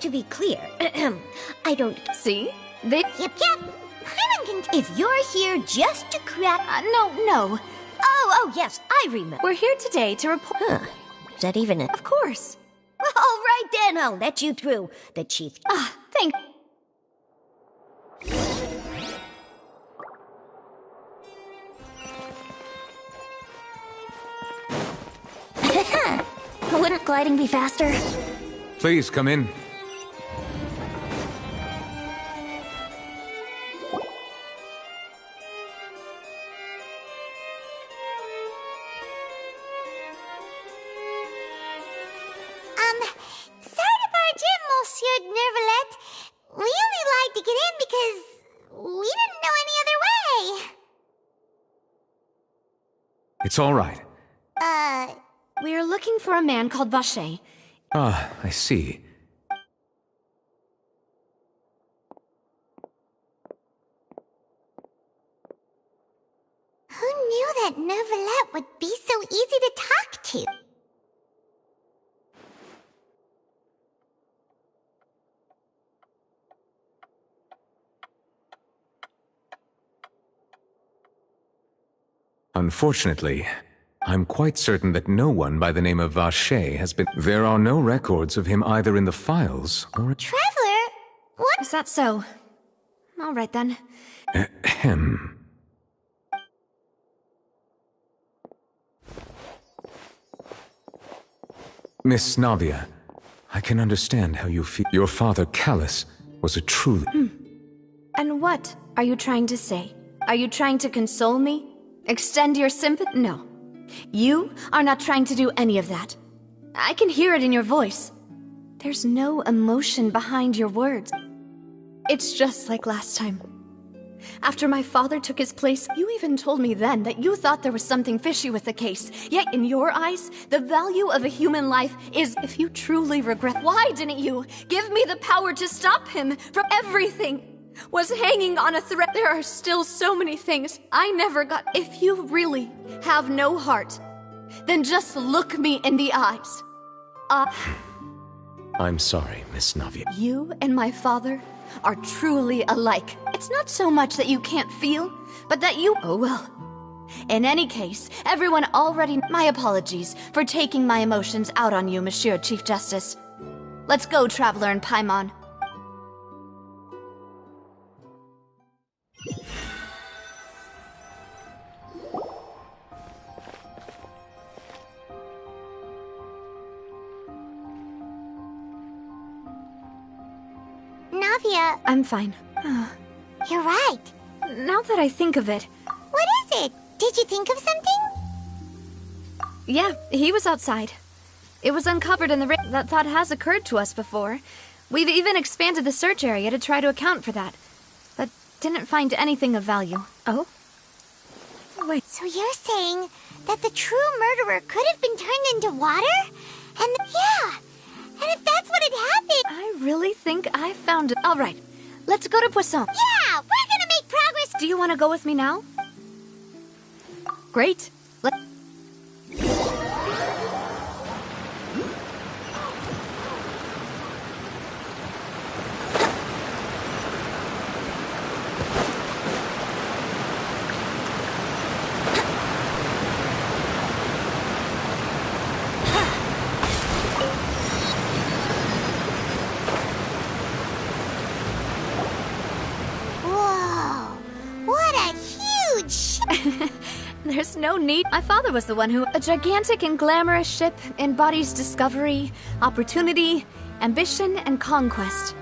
to be clear, I don't... See? They... Yep. Paimon can... If you're here just to crack... No. Oh, yes, I remember. We're here today to report... Huh. Is that even a... Of course. All right, then, I'll let you through. The chief... Thank... Wouldn't gliding be faster? Please, come in. Sorry to barge in, Monsieur Nervalet. We only lied to get in because we didn't know any other way. It's all right. We're looking for a man called Vacher. Ah, I see. Who knew that Nervalet would be so easy to talk to? Unfortunately, I'm quite certain that no one by the name of Vacher has been... There are no records of him either in the files or... Traveler? What? Is that so? All right, then. Ahem. Miss Navia, I can understand how you feel. Your father, Callus, was a truly... And what are you trying to say? Are you trying to console me? Extend your sympathy? No. You are not trying to do any of that. I can hear it in your voice. There's no emotion behind your words. It's just like last time. After my father took his place, you even told me then that you thought there was something fishy with the case. Yet in your eyes, the value of a human life is if you truly regret. Why didn't you give me the power to stop him from everything? Was hanging on a thread. There are still so many things I never got. If you really have no heart, then just look me in the eyes. I'm sorry, Miss Navia. You and my father are truly alike. It's not so much that you can't feel, but that you... Oh well. In any case, everyone already... My apologies for taking my emotions out on you, Monsieur Chief Justice. Let's go, Traveler and Paimon. Navia, I'm fine. you're right. Now that I think of it... What is it? Did you think of something? Yeah, he was outside. It was uncovered in the rain. That thought has occurred to us before. We've even expanded the search area to try to account for that. But didn't find anything of value. Oh? Wait. So you're saying that the true murderer could have been turned into water? And yeah! And if that's what had happened... I really think I found it. All right, let's go to Poisson. Yeah! We're gonna make progress! Do you want to go with me now? Great. Whoa! What a huge... There's no need. My father was the one who... A gigantic and glamorous ship embodies discovery, opportunity, ambition, and conquest.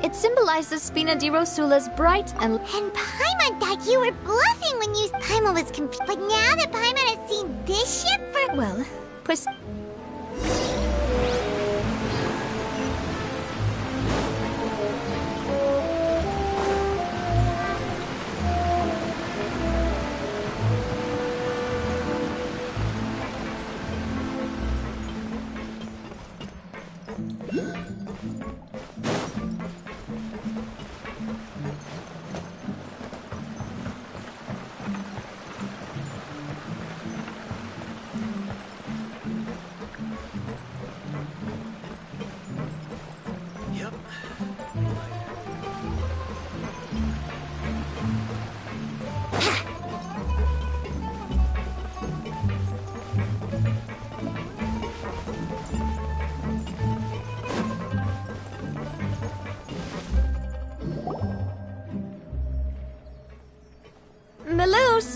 It symbolizes Spina di Rosula's bright and... And Paimon thought you were bluffing when you... Paimon was confused. But now that Paimon has seen this ship for... Well, Yep.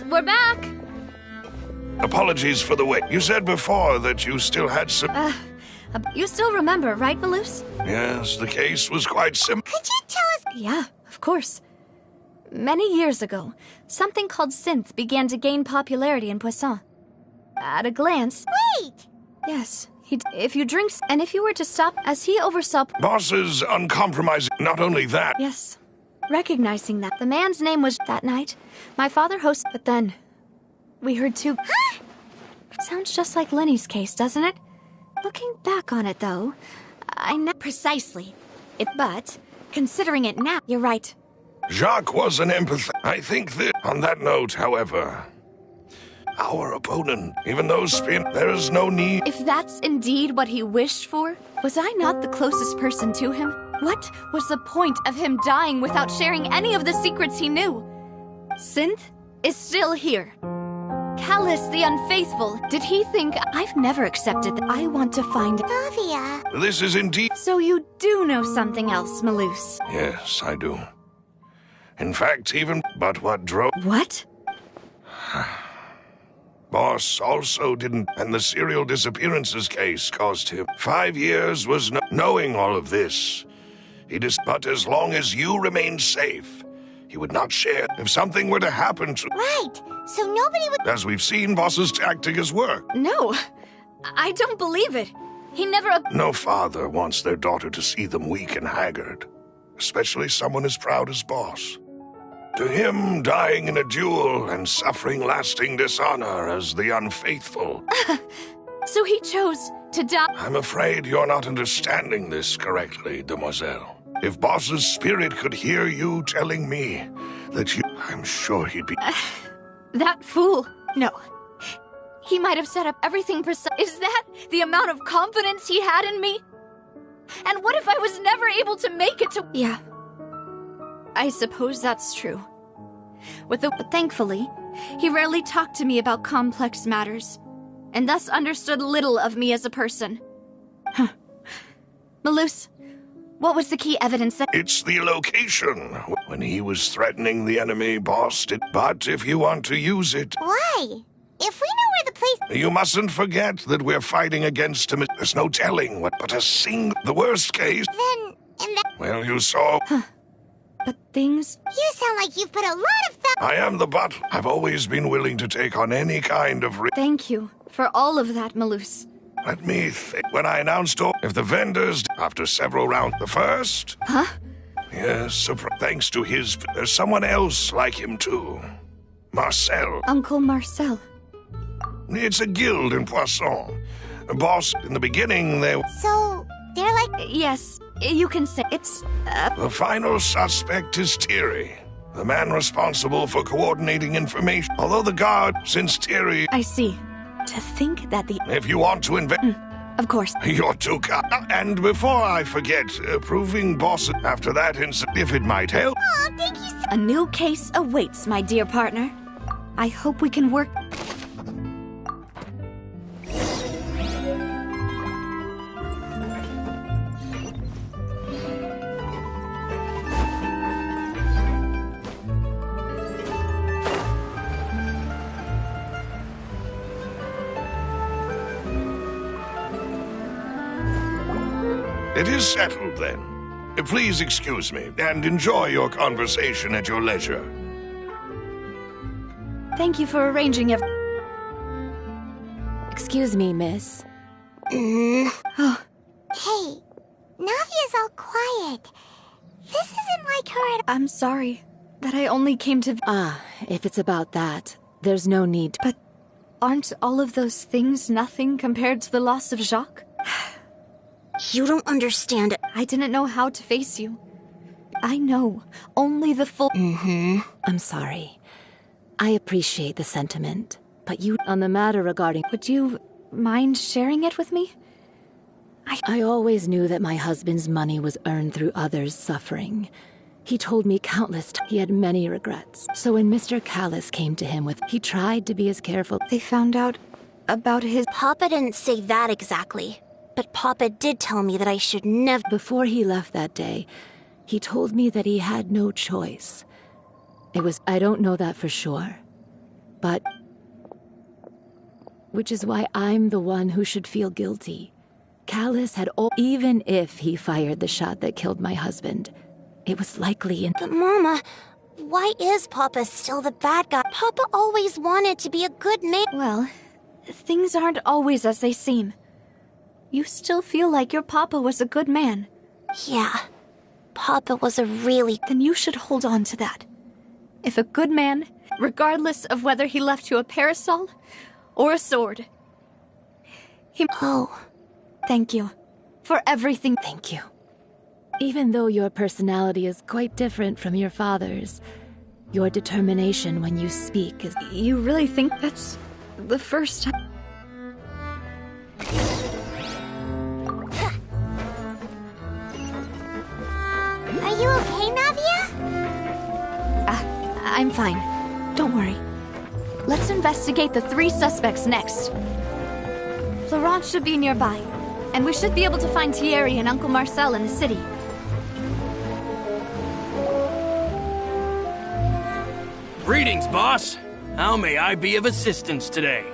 we're back! Apologies for the wait. You said before that you still had some... You still remember, right, Malus? Yes, the case was quite simple. Could you tell us? Yeah, of course. Many years ago, something called synth began to gain popularity in Poisson. At a glance... Wait! Yes, if you drink... And if you were to stop, as he oversaw... Boss is uncompromising. Not only that... Yes. Recognizing that the man's name was... That night, my father hosted... But then... We heard two... Huh? Sounds just like Lenny's case, doesn't it? Looking back on it, though, Precisely. But, considering it now, you're right. Jacques was an empath. I think that... On that note, however... Our opponent, even though there is no need... If that's indeed what he wished for, was I not the closest person to him? What was the point of him dying without sharing any of the secrets he knew? Synth is still here. Callus the Unfaithful, did he think I've never accepted that I want to find... Davia. This is indeed... So you do know something else, Malus? Yes, I do. In fact, even... But what drove... What? Boss also didn't... And the serial disappearances case cost him 5 years was knowing all of this. But as long as you remain safe, he would not share. If something were to happen to... Right. So nobody would... As we've seen, Boss's tactic has worked. No. I don't believe it. He never... No father wants their daughter to see them weak and haggard. Especially someone as proud as Boss. To him, dying in a duel and suffering lasting dishonor as the unfaithful. So he chose to die... I'm afraid you're not understanding this correctly, demoiselle. If Boss's spirit could hear you telling me that you... I'm sure he'd be... That fool. No. He might have set up everything precise. Is that the amount of confidence he had in me? And what if I was never able to make it to... Yeah. I suppose that's true. But thankfully, he rarely talked to me about complex matters, and thus understood little of me as a person. Huh. Malus, what was the key evidence that... It's the location. When he was threatening the enemy, Boss did. But if you want to use it... Why? If we know where the place... You mustn't forget that we're fighting against him. There's no telling what... But the worst case... Then, in that... Well, you saw... Huh. But things... You sound like you've put a lot of thought... I am the butler. I've always been willing to take on any kind of risk. Thank you for all of that, Malus. Let me think. When I announced if the vendors, after several rounds, the first... Huh? Yes, thanks to his... There's someone else like him, too. Marcel. Uncle Marcel. It's a guild in Poisson. Boss, in the beginning, they... So, they're like... Yes, you can say it's... The final suspect is Thierry, the man responsible for coordinating information. Although the guard, since Thierry... I see. To think that the... If you want to invent... Of course. You're too kind. And before I forget, proving Boss after that incident, if it might help... Oh, thank you so... A new case awaits, my dear partner. I hope we can work... It is settled, then. Please excuse me, and enjoy your conversation at your leisure. Thank you for arranging everything. Excuse me, miss. Oh, Hey, Navia's all quiet. This isn't like her at... I'm sorry that I only came to... If it's about that, there's no need. But aren't all of those things nothing compared to the loss of Jacques? You don't understand it. I didn't know how to face you. I know only the full... I'm sorry. I appreciate the sentiment, but you... On the matter regarding... Would you mind sharing it with me? I always knew that my husband's money was earned through others' suffering. He told me countless times he had many regrets. So when Mr. Callus came to him with... He tried to be as careful... They found out about his... Papa didn't say that exactly. But Papa did tell me that I should never... Before he left that day, he told me that he had no choice. It was... I don't know that for sure. but... Which is why I'm the one who should feel guilty. Callus had even if he fired the shot that killed my husband, it was likely in... But Mama, why is Papa still the bad guy? Papa always wanted to be a good man. Well, things aren't always as they seem. You still feel like your papa was a good man. Yeah, Papa was a really... Then you should hold on to that. If a good man, regardless of whether he left you a parasol or a sword, he... Oh. Thank you for everything. Thank you. Even though your personality is quite different from your father's, your determination when you speak is... You really think that's the first time? Are you okay, Navia? I'm fine. Don't worry. Let's investigate the 3 suspects next. Florent should be nearby, and we should be able to find Thierry and Uncle Marcel in the city. Greetings, boss. How may I be of assistance today?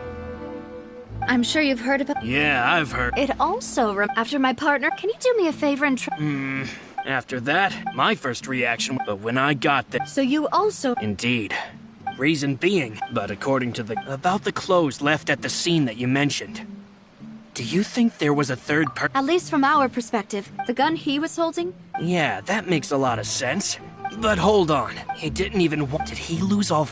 I'm sure you've heard about... Yeah, I've heard. It also... After my partner, can you do me a favor and After that, my first reaction, but when I got there... So you also... Indeed. Reason being, but according to about the clothes left at the scene that you mentioned. Do you think there was a third At least from our perspective, the gun he was holding? Yeah, that makes a lot of sense. But hold on, he didn't even Did he lose all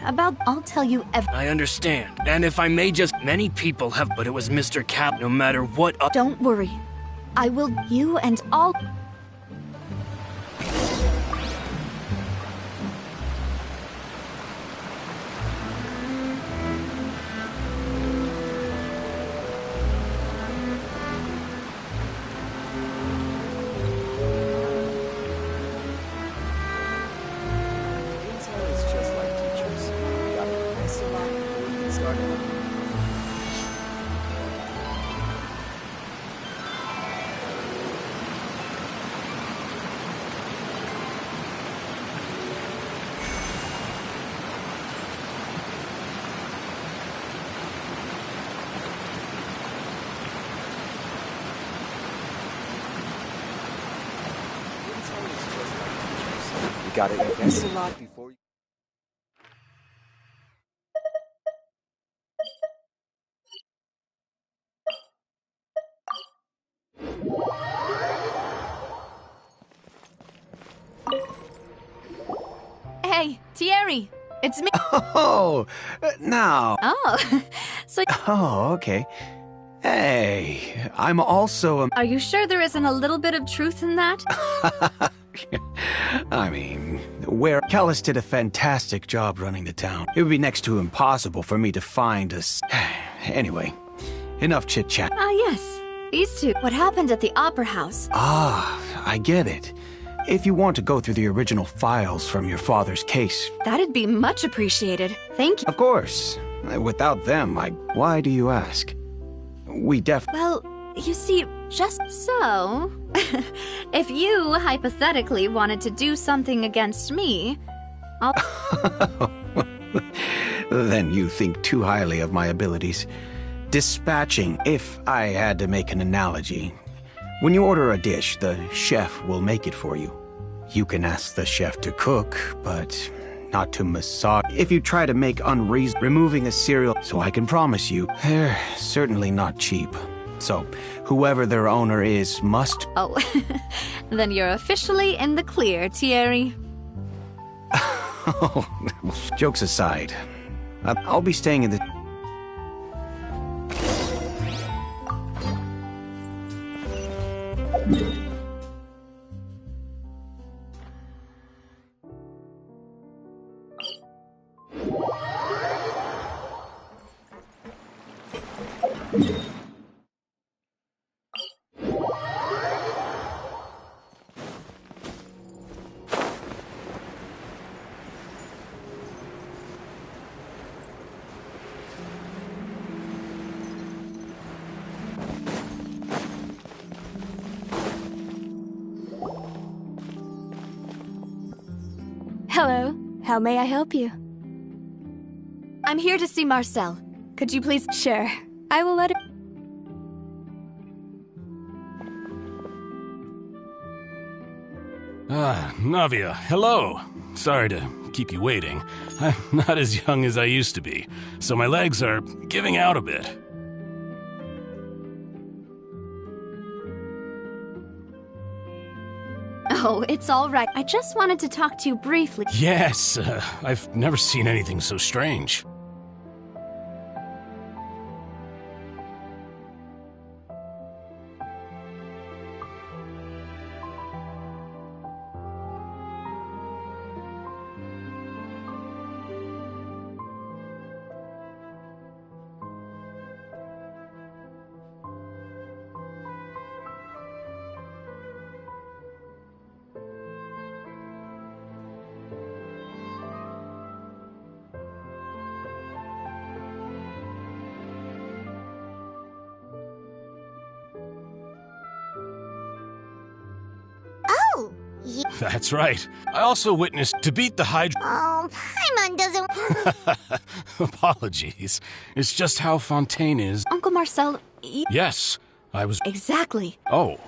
I'll tell you I understand. And if I may just... Many people have... But it was Mr. Cap, no matter what... Don't worry. I will... You and all... Got to invest a lot before you... Hey, Thierry! It's me! Oh, now. Oh, so... Oh, okay. Hey, I'm also Are you sure there isn't a little bit of truth in that? I mean, where Callus did a fantastic job running the town. It would be next to impossible for me to find us. Anyway, enough chit-chat. Ah, yes. These two. What happened at the Opera House? Ah, I get it. If you want to go through the original files from your father's case... That'd be much appreciated. Thank you. Of course. Without them, Why do you ask? We Well, you see, just so... if you, hypothetically, wanted to do something against me, Then you think too highly of my abilities. Dispatching, if I had to make an analogy. When you order a dish, the chef will make it for you. You can ask the chef to cook, but not to massage. If you try to make removing a cereal, so I can promise you, they're certainly not cheap. So, whoever their owner is must... Oh, then you're officially in the clear, Thierry. Jokes aside, I'll be staying in the... Hello. How may I help you? I'm here to see Marcel. Could you please share? I will let it. Ah, Navia, hello. Sorry to keep you waiting. I'm not as young as I used to be, so my legs are giving out a bit. Oh, it's all right. I just wanted to talk to you briefly. Yes, I've never seen anything so strange. Oh, yeah. That's right. I also witnessed to beat the Hydra. Oh, Paimon doesn't... Apologies. It's just how Fontaine is. Uncle Marcel, Yes, I was. Exactly. Oh,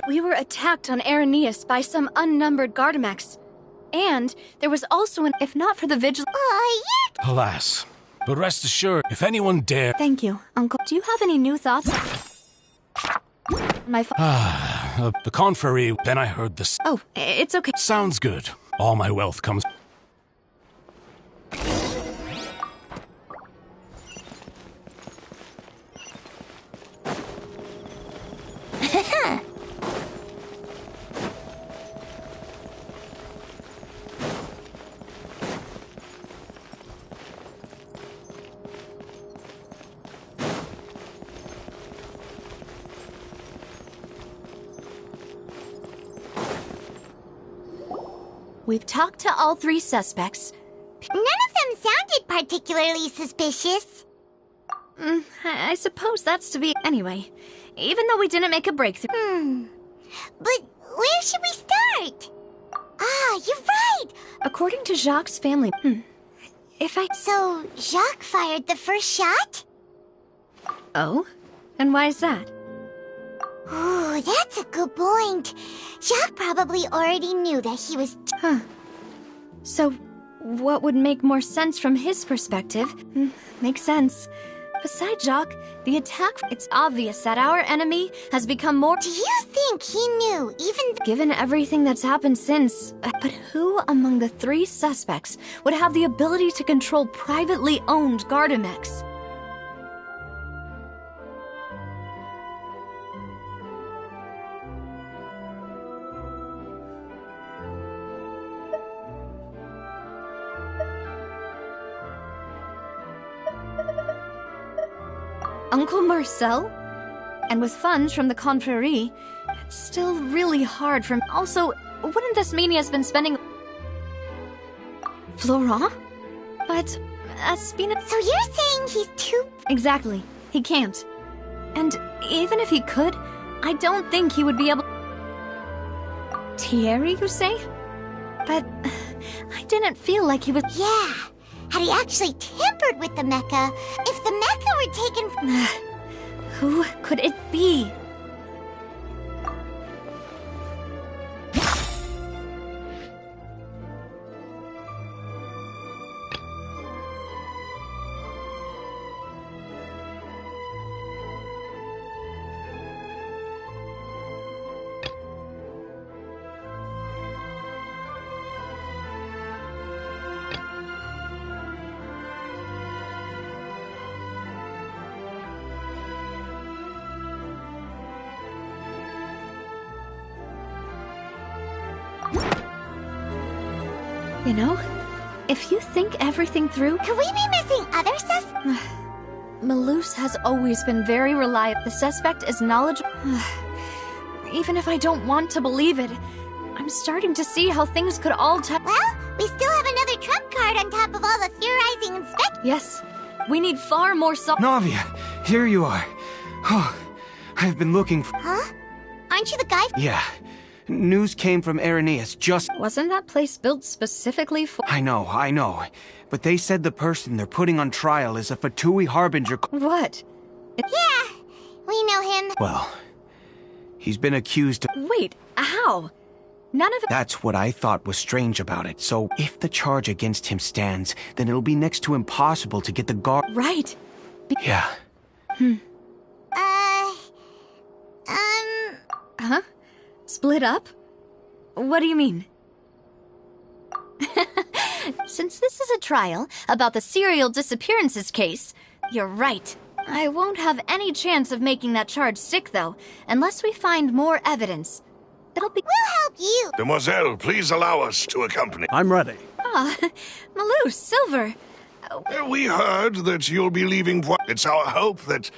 We were attacked on Araneus by some unnumbered Gardamax. And there was also an... If not for the vigil... Oh, you're... alas. But rest assured, if anyone dare. Thank you, Uncle. Do you have any new thoughts? My The confrérie, then I heard this. Oh, it's okay. Sounds good. All my wealth comes. We've talked to all three suspects. None of them sounded particularly suspicious. I suppose that's to be... Anyway, even though we didn't make a breakthrough... But where should we start? Ah, you're right! According to Jacques' family... If I... So, Jacques fired the first shot? Oh? And why is that? Ooh, that's a good point. Jacques probably already knew that he was... So, what would make more sense from his perspective? Makes sense. Besides Jacques, the attack... It's obvious that our enemy has become more... Do you think he knew, even... Given everything that's happened since... But who among the three suspects would have the ability to control privately owned Gardamex? Uncle Marcel? And with funds from the confrérie, it's still really hard for... Also, wouldn't this mean he has been spending... Florent? But... Espina... So you're saying he's too... Exactly. He can't. And even if he could, I don't think he would be able... Thierry, you say? But... I didn't feel like he was... Yeah. Had he actually tampered with the mecha? If the mecha were taken from... Who could it be? You know, if you think everything through... Could we be missing other suspects? Malus has always been very reliable. The suspect is knowledgeable. Even if I don't want to believe it, I'm starting to see how things could all Well, we still have another trump card on top of all the theorizing and spec... Yes, we need far more Navia, here you are. Oh, I've been looking for... Huh? Aren't you the guy... Yeah, News came from Irenaeus just... Wasn't that place built specifically for... I know. But they said the person they're putting on trial is a Fatui Harbinger... What? Yeah, we know him. Well, he's been accused of... Wait, how? None of it... That's what I thought was strange about it. So, if the charge against him stands, then it'll be next to impossible to get the guard... Right. Yeah. Huh? Split up? What do you mean? Since this is a trial about the serial disappearances case, You're right. I won't have any chance of making that charge stick, though, unless we find more evidence. It'll be... We'll help you. Demoiselle, please allow us to accompany. I'm ready. Ah, Malou, Silver. We heard that you'll be leaving. It's our hope that...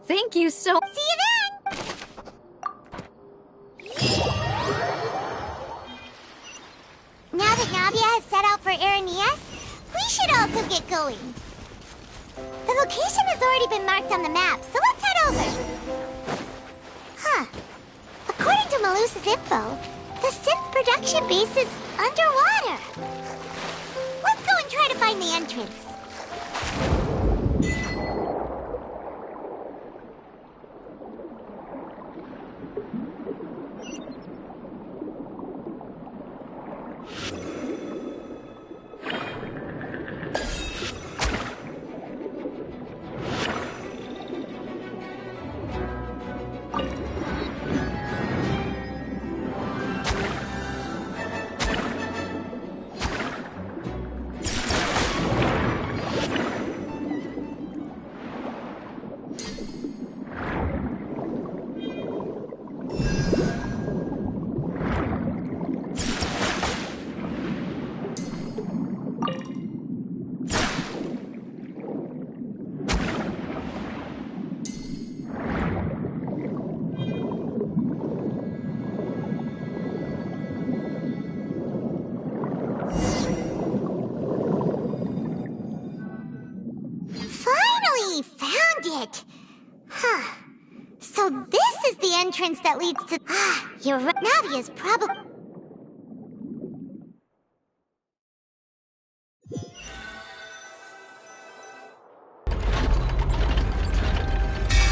Thank you so... See you then! Now that Navia has set out for Irenaeus, we should also get going. The location has already been marked on the map, so let's head over. Huh. According to Malus's info, the synth production base is underwater. Let's go and try to find the entrance. So this is the entrance that leads to... You're right. Navia's probably...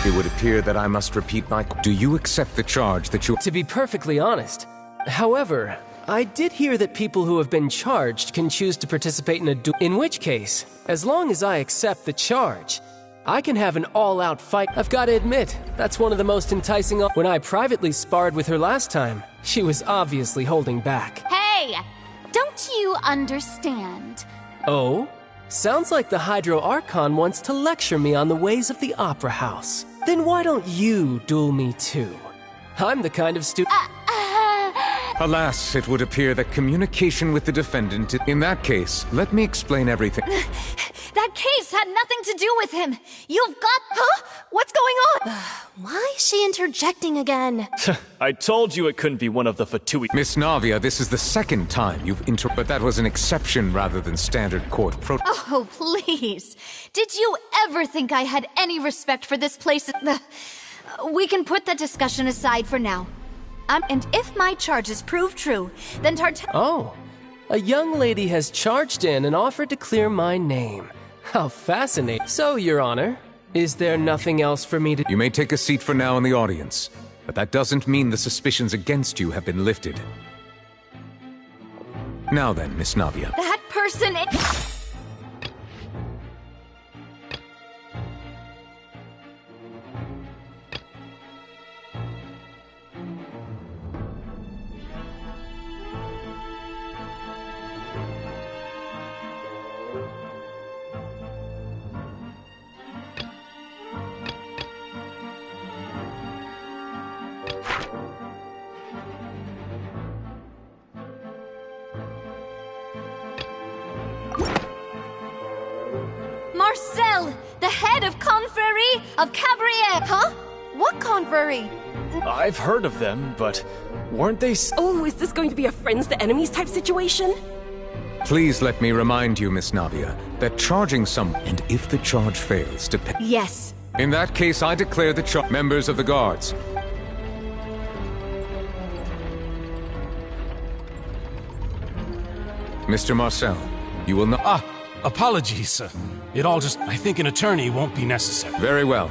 It would appear that I must repeat my... Do you accept the charge that you... To be perfectly honest. However, I did hear that people who have been charged can choose to participate in a duel. In which case, as long as I accept the charge, I can have an all-out fight. I've got to admit, that's one of the most enticing... When I privately sparred with her last time, she was obviously holding back. Hey! Don't you understand? Oh? Sounds like the Hydro Archon wants to lecture me on the ways of the Opera House. Then why don't you duel me too? I'm the kind of Alas, it would appear that communication with the defendant... In that case, let me explain everything. That case had nothing to do with him. You've got... Huh? What's going on? Why is she interjecting again? I told you it couldn't be one of the Fatui. Miss Navia, this is the second time you've But that was an exception rather than standard court Oh, please. Did you ever think I had any respect for this place? We can put that discussion aside for now. And if my charges prove true, then Oh, a young lady has charged in and offered to clear my name. How fascinating. So, Your Honor, is there nothing else for me to... You may take a seat for now in the audience, but that doesn't mean the suspicions against you have been lifted. Now then, Miss Navia. That person... Marcel, the head of Confrérie of Cabrières. Huh? What Confrérie? I've heard of them, but weren't they... Oh, is this going to be a friends to enemies type situation? Please let me remind you, Miss Navia, that charging someone, and if the charge fails, depends... Yes. In that case, I declare the members of the guards. Mr. Marcel, you will not... Apologies. It all just... I think an attorney won't be necessary. Very well.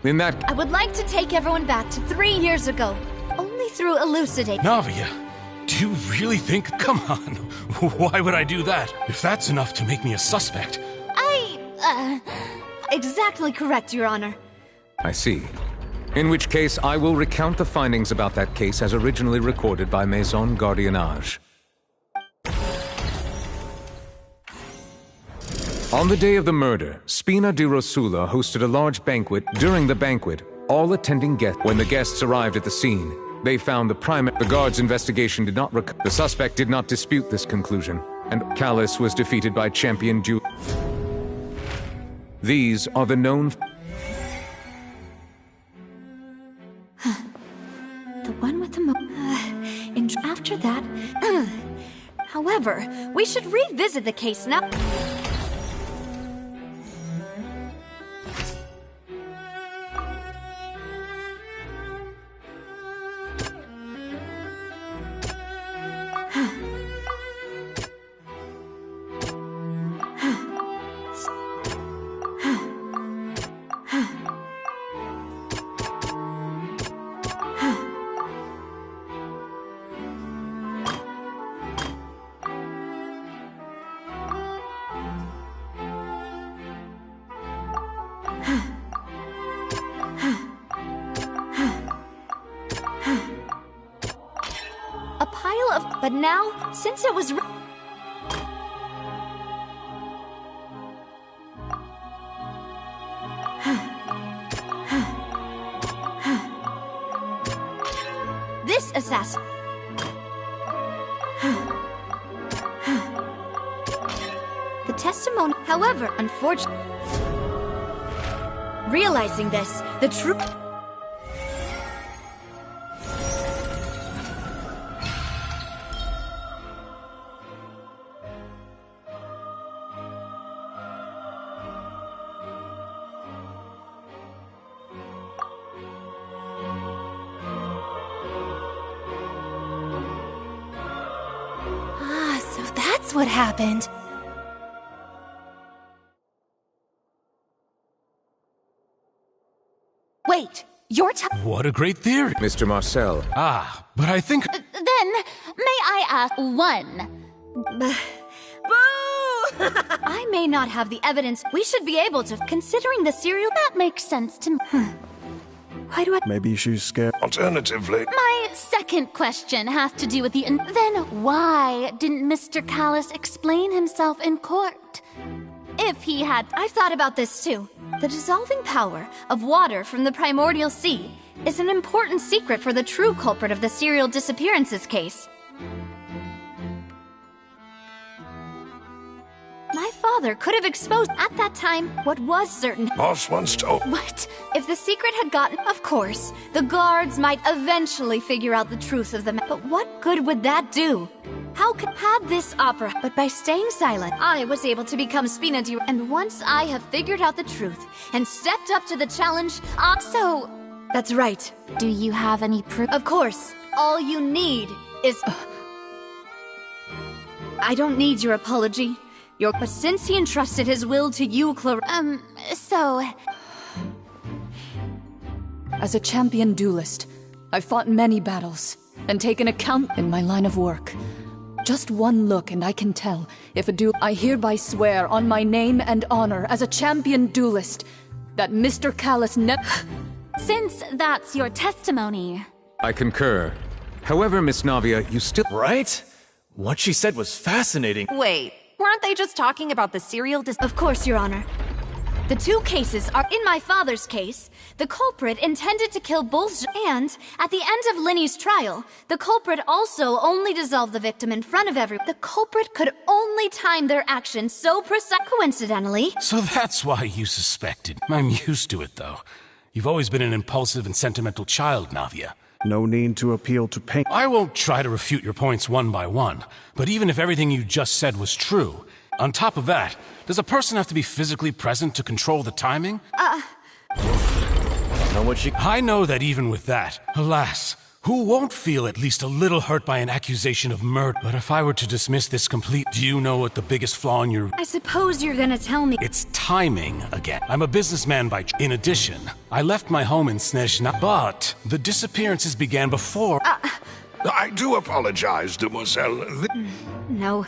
In that... I would like to take everyone back to 3 years ago. Only through elucidating. Navia, do you really think... Come on. Why would I do that? If that's enough to make me a suspect. Exactly correct, Your Honor. I see. In which case, I will recount the findings about that case as originally recorded by Maison Gardiennage. On the day of the murder, Spina di Rosula hosted a large banquet. During the banquet, all attending guests... When the guests arrived at the scene, they found the guard's investigation did not The suspect did not dispute this conclusion, and Callus was defeated by Champion Ju... These are the known... The one with the after that... However, we should revisit the case now. A pile of... But now, since it was... This assassin... The testimony... However, unfortunately... Realizing this, the truth... So that's what happened. Wait, you're What a great theory. Mr. Marcel. But I think... Then, may I ask one? Boo! I may not have the evidence. We should be able to, considering the serial... That makes sense to me. Why do I... Maybe she's scared. Alternatively... My second question has to do with the... Then why didn't Mr. Callus explain himself in court? If he had... I've thought about this too. The dissolving power of water from the primordial sea is an important secret for the true culprit of the serial disappearances case. My father could have exposed at that time what was certain. Boss once told... What? If the secret had gotten... Of course, the guards might eventually figure out the truth of the matter. But what good would that do? How could... Had this opera... But by staying silent, I was able to become Spina di... And once I have figured out the truth and stepped up to the challenge, So... That's right. Do you have any proof? Of course. All you need is... I don't need your apology. But since he entrusted his will to you, So... As a champion duelist, I've fought many battles and taken account in my line of work. Just one look and I can tell if a duel... I hereby swear on my name and honor as a champion duelist that Mr. Callus never... Since that's your testimony... I concur. However, Miss Navia, you still... Right? What she said was fascinating. Wait, weren't they just talking about the serial Of course, Your Honor. The two cases are... In my father's case, the culprit intended to kill both... And, at the end of Linny's trial, the culprit also only dissolved the victim in front of everyone. The culprit could only time their actions so coincidentally... So that's why you suspected. I'm used to it, though. You've always been an impulsive and sentimental child, Navia. No need to appeal to pain. I won't try to refute your points one by one, but even if everything you just said was true, on top of that, does a person have to be physically present to control the timing? Know what she... I know that even with that, alas, Who won't feel at least a little hurt by an accusation of murder? But if I were to dismiss this complete, do you know what the biggest flaw in your... I suppose you're gonna tell me. It's timing again. I'm a businessman by... In addition, I left my home in Snezhna, but the disappearances began before... I do apologize, demoiselle. No,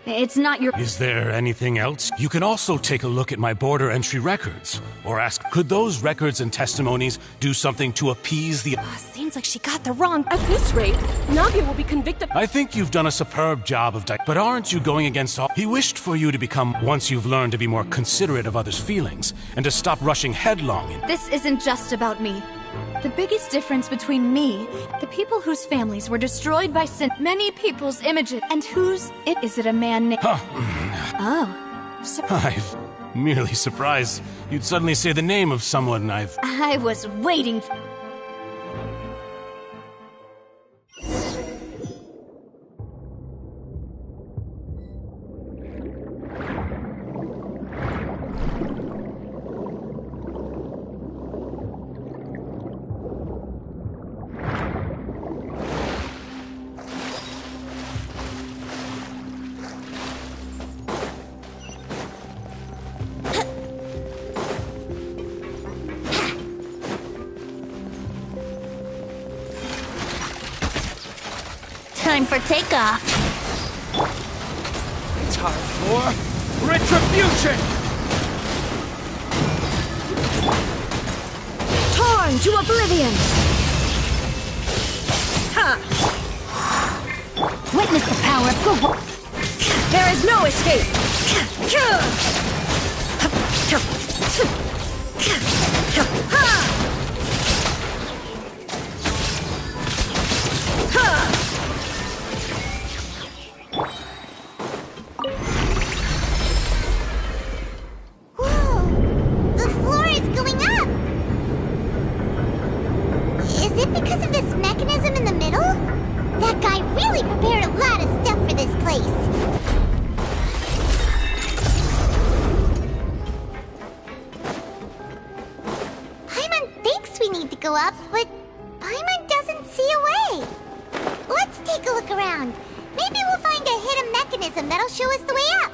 it's not your... Is there anything else? You can also take a look at my border entry records. Or ask, could those records and testimonies do something to appease the... Seems like she got the wrong... At this rate, Navia will be convicted... I think you've done a superb job of... But aren't you going against all... He wished for you to become, once you've learned to be more considerate of others' feelings, and to stop rushing headlong in... This isn't just about me. The biggest difference between me, the people whose families were destroyed by sin, many people's images, and whose... Is it a man named... I'm merely surprised you'd suddenly say the name of someone I've... I was waiting for... Time for takeoff. Time for retribution! Torn to oblivion! Ha! Witness the power of good. There is no escape! Because of this mechanism in the middle? That guy really prepared a lot of stuff for this place. Paimon thinks we need to go up, but Paimon doesn't see a way. Let's take a look around. Maybe we'll find a hidden mechanism that'll show us the way up.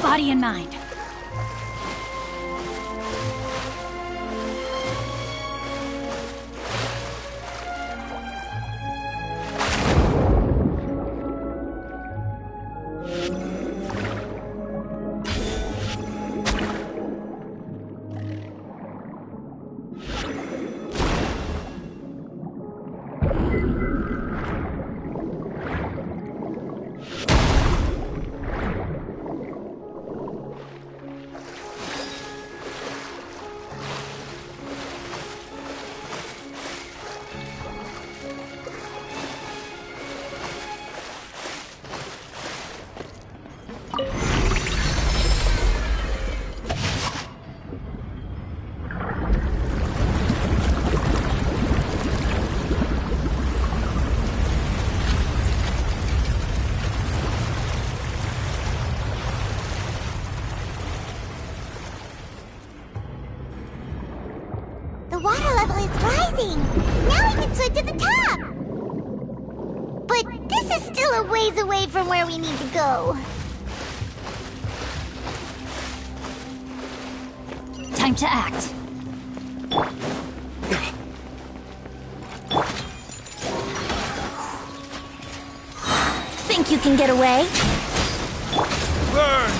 Body and mind. water level is rising. Now we can swim to the top. But this is still a ways away from where we need to go. Time to act. Think you can get away? Burn!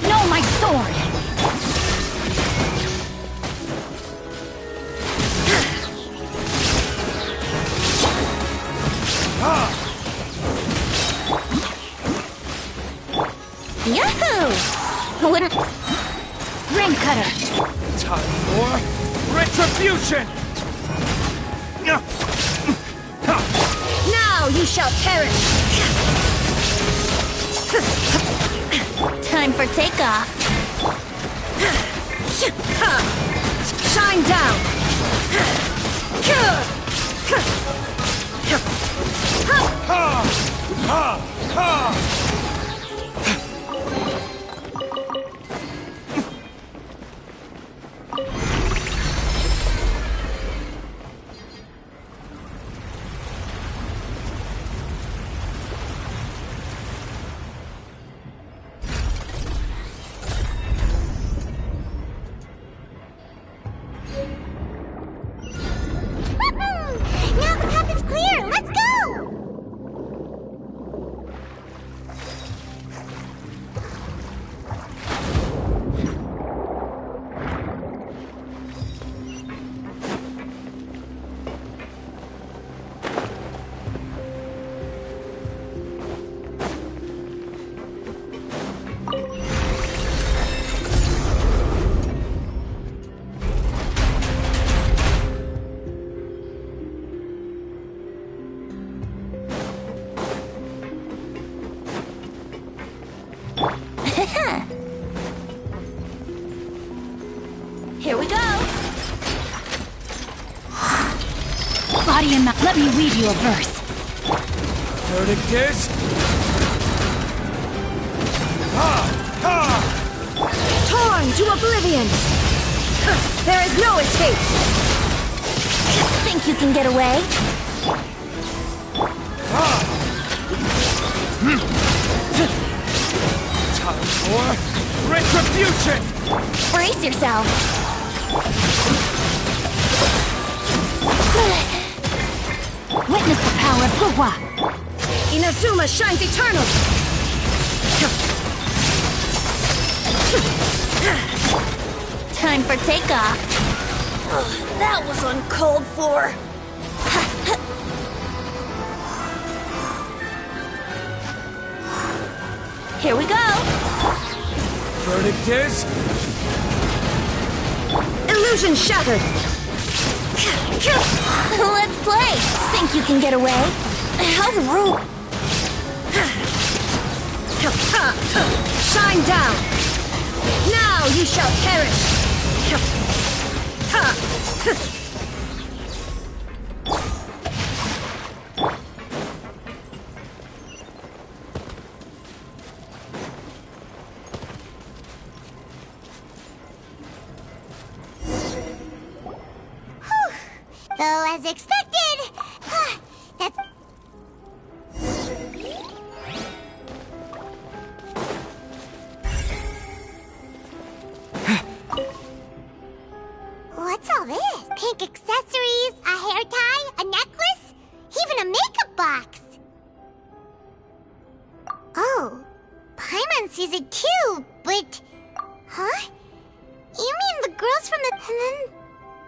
No, my sword! Yahoo! Wouldn't... Rain cutter! Time for retribution! Now you shall perish! Time for takeoff. Shine down! Now the path is clear. Let's go. Here we go. Body and mouth. Let me read you a verse. Verdict is... Torn to oblivion! There is no escape! Think you can get away? Time for retribution! Brace yourself! Witness the power of Gugwa. Inazuma shines eternal! Time for takeoff. That was uncalled for! Here we go. Verdict is... Illusion shattered! Let's play. Think you can get away? How rude! Shine down! Now you shall perish! Though, as expected, that's... What's all this? Pink accessories, a hair tie, a necklace, even a makeup box. Oh, Paimon sees it too, but... Huh? You mean the girls from the... And then...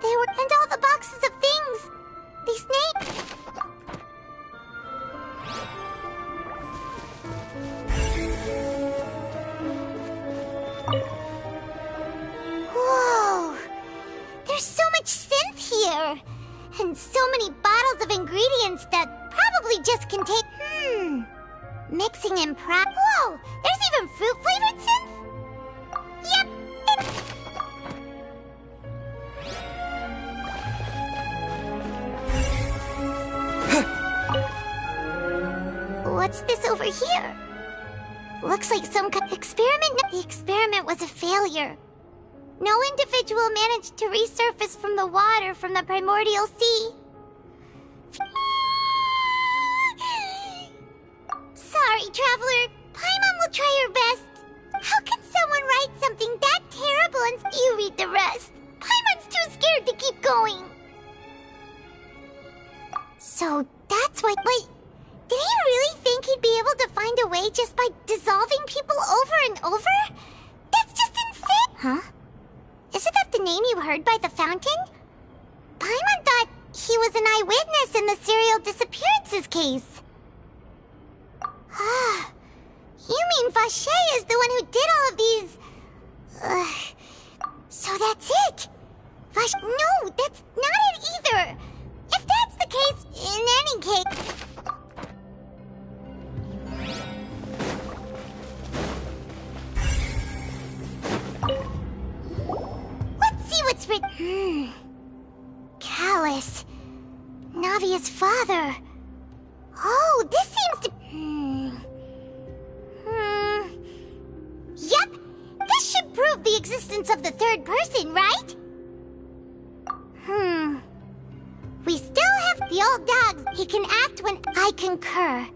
They were... And all the boxes of things. These snakes. Whoa. There's so much synth here. And so many bottles of ingredients that probably just contain... Mixing and prep... Whoa. There's even fruit-flavored synth? Yep. What's this over here? Looks like some experiment. The experiment was a failure. No individual managed to resurface from the water from the primordial sea. Sorry, Traveler. Paimon will try her best. How can someone write something that terrible and you read the rest? Paimon's too scared to keep going. So that's why. Wait, did he really think he'd be able to find a way just by dissolving people over and over? That's just insane. Huh? Isn't that the name you heard by the fountain? Paimon thought he was an eyewitness in the serial disappearances case. Ah, you mean Vache is the one who did all of these... so that's it? Vache... No, that's not it either! If that's the case, in any case... Let's see what's written... Callus. Navia's father. Oh, this seems to... Yep! This should prove the existence of the third person, right? We still have the old dogs. He can act when I concur.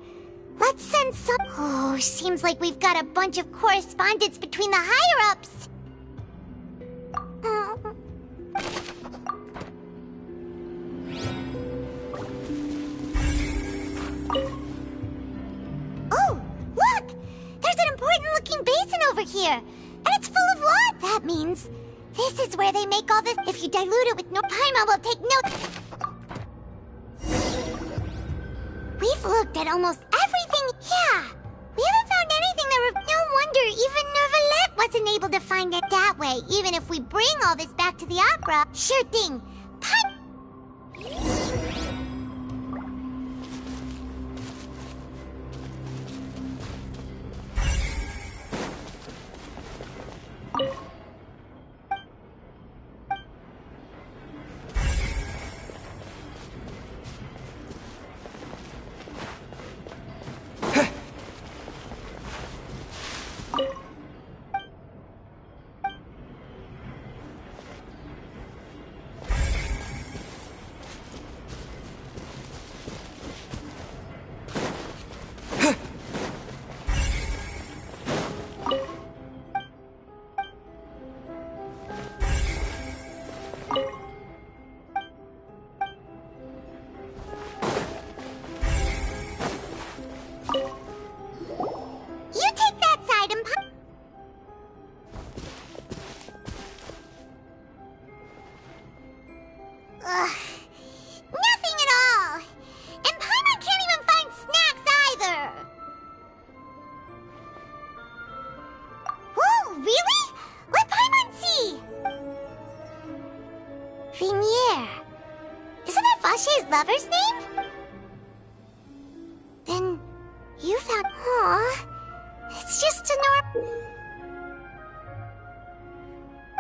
Let's send some... Oh, seems like we've got a bunch of correspondence between the higher-ups. Oh, look! There's an important-looking basin over here, and it's full of water. That means this is where they make all this. If you dilute it with no Paimon will take note. We've looked at almost everything. Yeah, we haven't found anything that. No wonder even Nervalette wasn't able to find it that way. Even if we bring all this back to the opera, sure thing. Nothing at all! And Paimon can't even find snacks either! Whoa, really? Let Paimon see! Vinier. Isn't that Vache's lover's name? Then you found... Aw, it's just a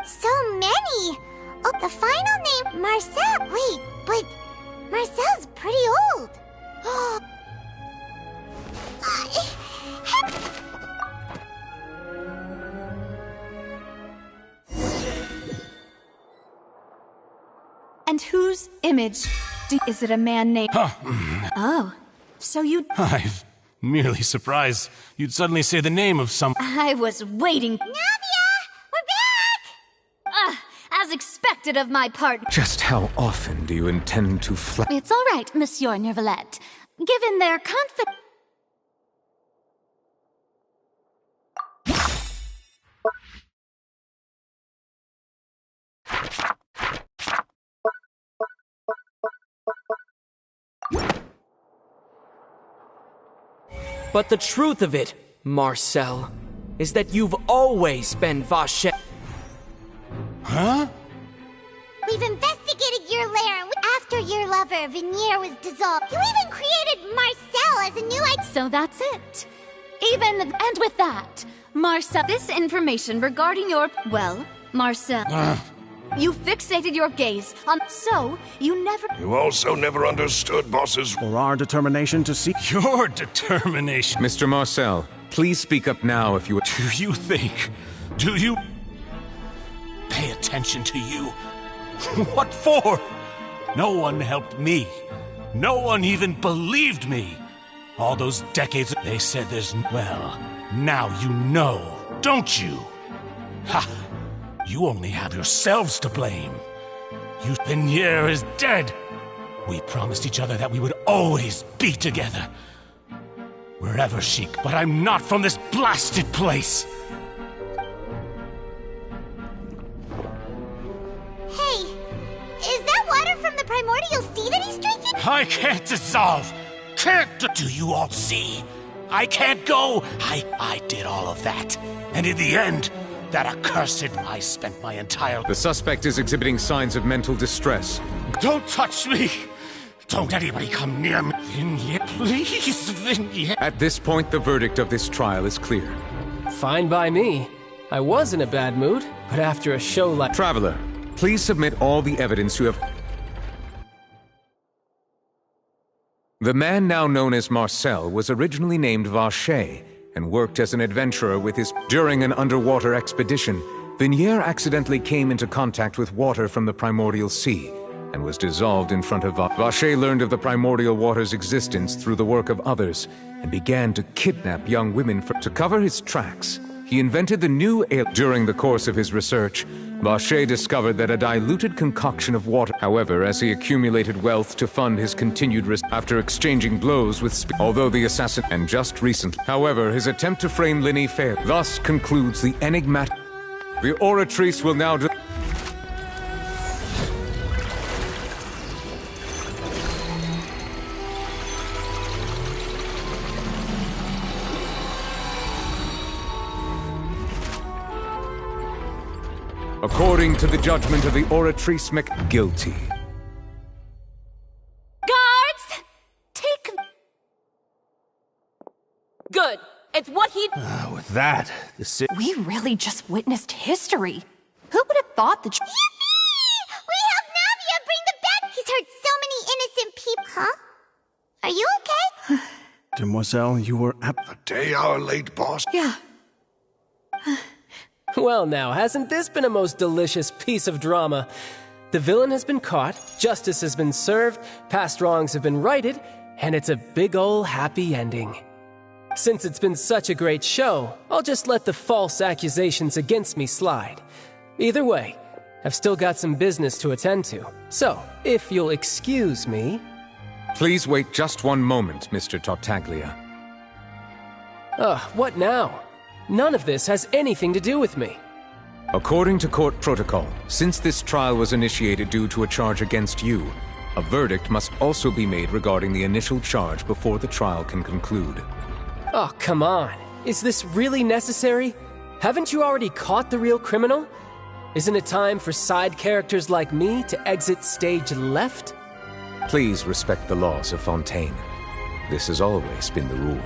So many! Oh, the final name, Marcel. Wait, but Marcel's pretty old. And whose image? Is it a man named... Oh, so you... I'm merely surprised you'd suddenly say the name of some... I was waiting... Navia! We're back! As expected of my part. Just how often do you intend to It's all right, Monsieur Nervalette. Given their confidence... But the truth of it, Marcel, is that you've always been Vache. Huh? We've investigated your lair, and after your lover, Vinier, was dissolved, you even created Marcel as a new So that's it. And with that, Marcel... This information regarding your... Well, Marcel... You fixated your gaze on... So, you never... You also never understood Boss's... For our determination to seek... Your determination. Mr. Marcel, Please speak up now if you... Do you pay attention to you? What for? No one helped me. No one even believed me. All those decades, they said well, now you know, don't you? Ha! You only have yourselves to blame. Vinier is dead. We promised each other that we would always be together. Wherever she... But I'm not from this blasted place! Hey, is that water from the primordial sea that he's drinking? I can't dissolve! Do you all see? I can't go! I did all of that. And in the end, that accursed... I spent my entire... The suspect is exhibiting signs of mental distress. Don't touch me! Don't anybody come near me. Vinier, please, Vinier. At this point, the verdict of this trial is clear. Fine by me. I was in a bad mood, but after a show like... Traveler, please submit all the evidence you have... The man now known as Marcel was originally named Vacher and worked as an adventurer with his... During an underwater expedition, Vinier accidentally came into contact with water from the primordial sea and was dissolved in front of Vacher learned of the primordial water's existence through the work of others and began to kidnap young women to cover his tracks. He invented the new ale. During the course of his research, Vacher discovered that a diluted concoction of water. However, as he accumulated wealth to fund his continued after exchanging blows with although the assassin and just recently. However, his attempt to frame Linny failed. Thus concludes the enigmatic. The Oratrice will now according to the judgment of the Oratrice guilty. Guards! Take... Good. It's what he... With that, We really just witnessed history. Who would have thought that... Yippee! We helped Navia bring the bed! He's hurt so many innocent people. Huh? Are you okay? Demoiselle, you were The day our late boss... Yeah. Well now, hasn't this been a most delicious piece of drama? The villain has been caught, justice has been served, past wrongs have been righted, and it's a big ol' happy ending. Since it's been such a great show, I'll just let the false accusations against me slide. Either way, I've still got some business to attend to. So, if you'll excuse me... Please wait just one moment, Mr. Tartaglia. What now? None of this has anything to do with me. According to court protocol, since this trial was initiated due to a charge against you, a verdict must also be made regarding the initial charge before the trial can conclude. Oh, come on. Is this really necessary? Haven't you already caught the real criminal? Isn't it time for side characters like me to exit stage left? Please respect the laws of Fontaine. This has always been the rule.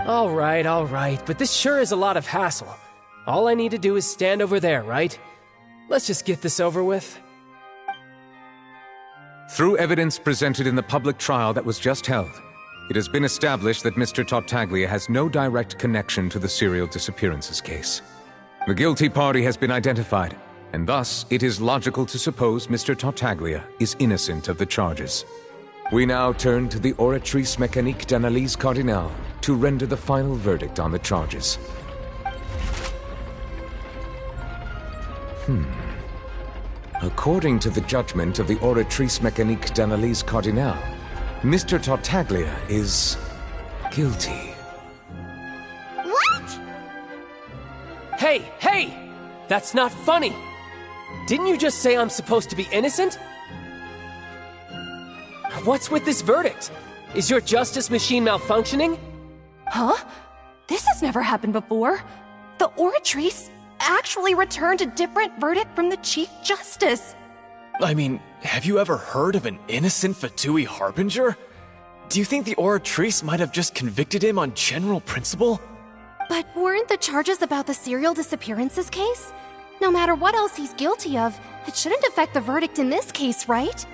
All right, but this sure is a lot of hassle. All I need to do is stand over there, right? Let's just get this over with. Through evidence presented in the public trial that was just held, it has been established that Mr. Tartaglia has no direct connection to the serial disappearances case. The guilty party has been identified, and thus it is logical to suppose Mr. Tartaglia is innocent of the charges. We now turn to the Oratrice Mécanique d'Analyse Cardinale to render the final verdict on the charges. According to the judgment of the Oratrice Mécanique d'Analyse Cardinale, Mr. Tartaglia is guilty. What? Hey! That's not funny! Didn't you just say I'm supposed to be innocent? What's with this verdict? Is your justice machine malfunctioning? Huh? This has never happened before. The Oratrice actually returned a different verdict from the Chief Justice. I mean, have you ever heard of an innocent Fatui Harbinger? Do you think the Oratrice might have just convicted him on general principle? But weren't the charges about the serial disappearances case? No matter what else he's guilty of, it shouldn't affect the verdict in this case, right?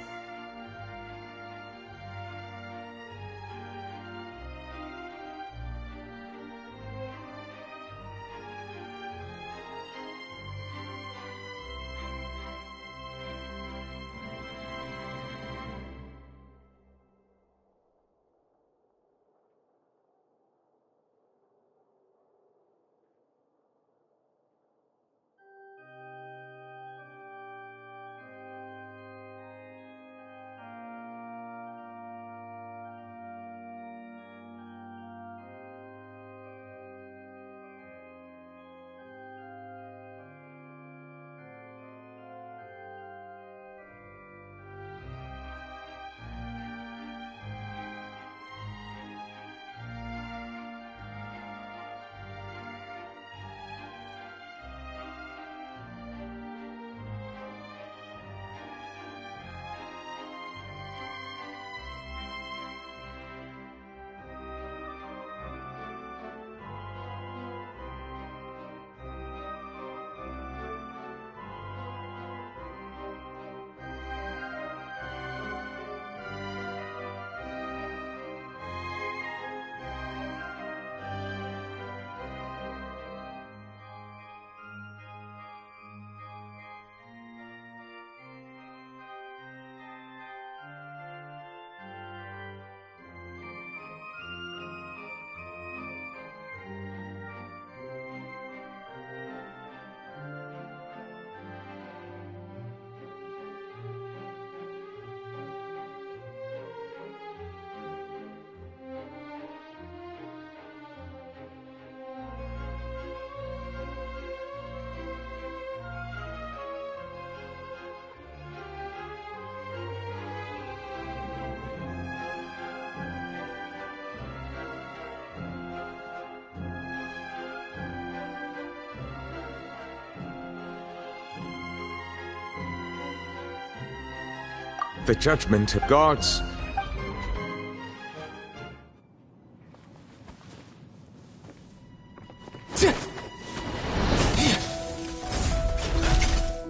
The judgment of guards.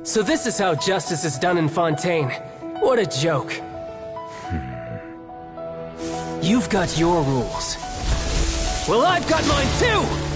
So this is how justice is done in Fontaine. What a joke. You've got your rules. Well, I've got mine too!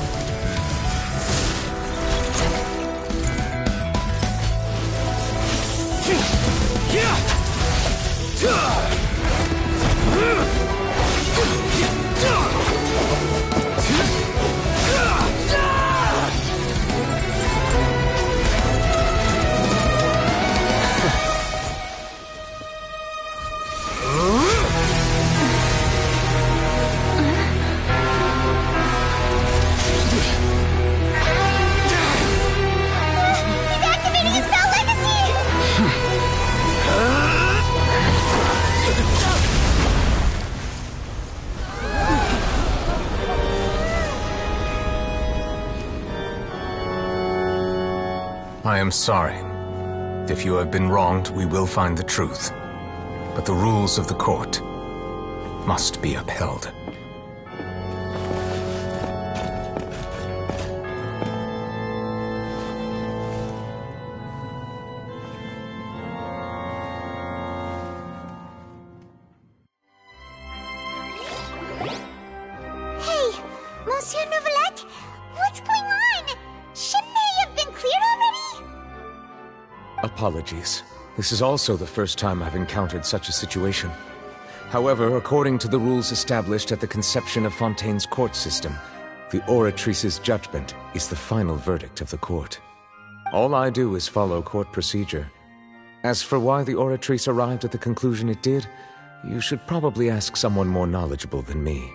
I am sorry. If you have been wronged, we will find the truth. But the rules of the court must be upheld. Hey, Monsieur Nouvelette, what's going on? Shouldn't they have been cleared already? Apologies. This is also the first time I've encountered such a situation. However, according to the rules established at the conception of Fontaine's court system, the Oratrice's judgment is the final verdict of the court. All I do is follow court procedure. As for why the Oratrice arrived at the conclusion it did, you should probably ask someone more knowledgeable than me.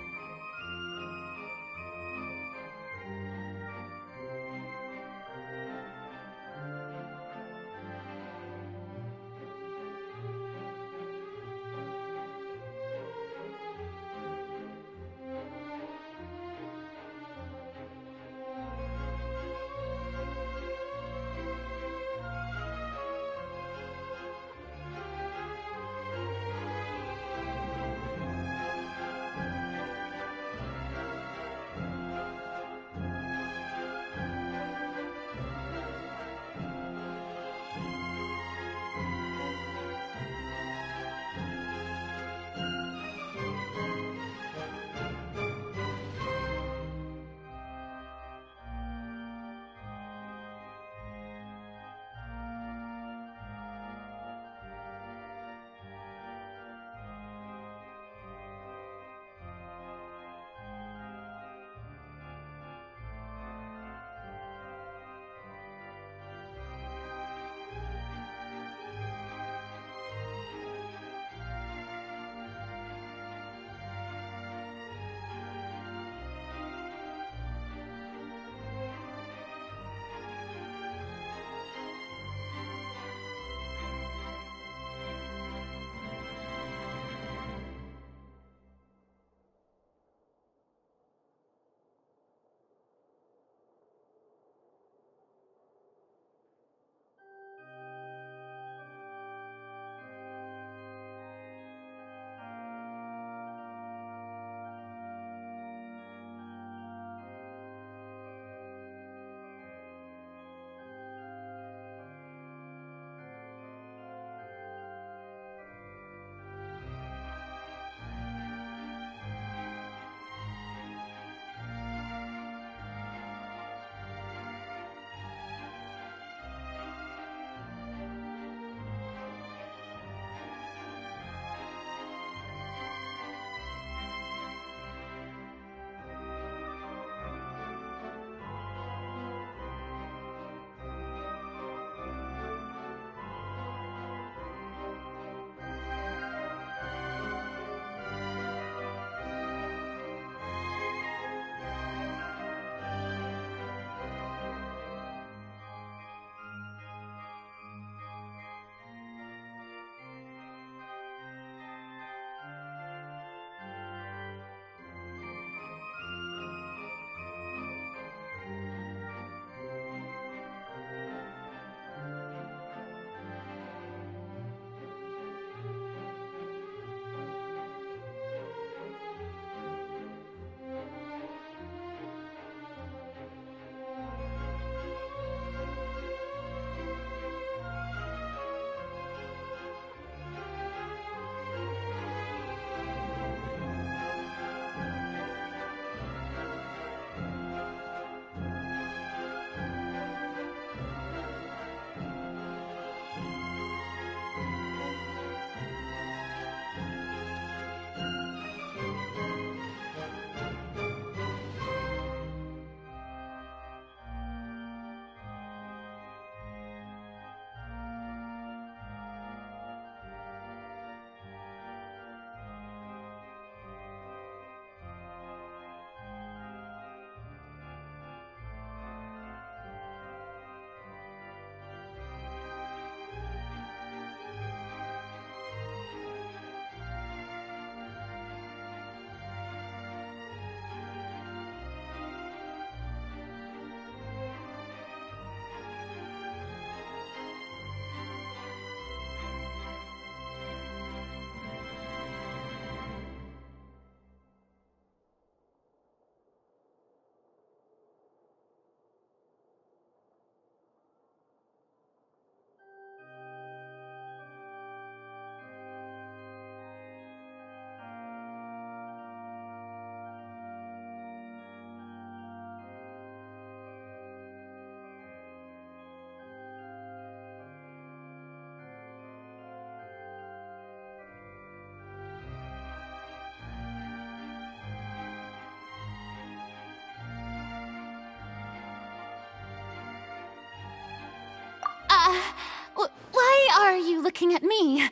are you looking at me?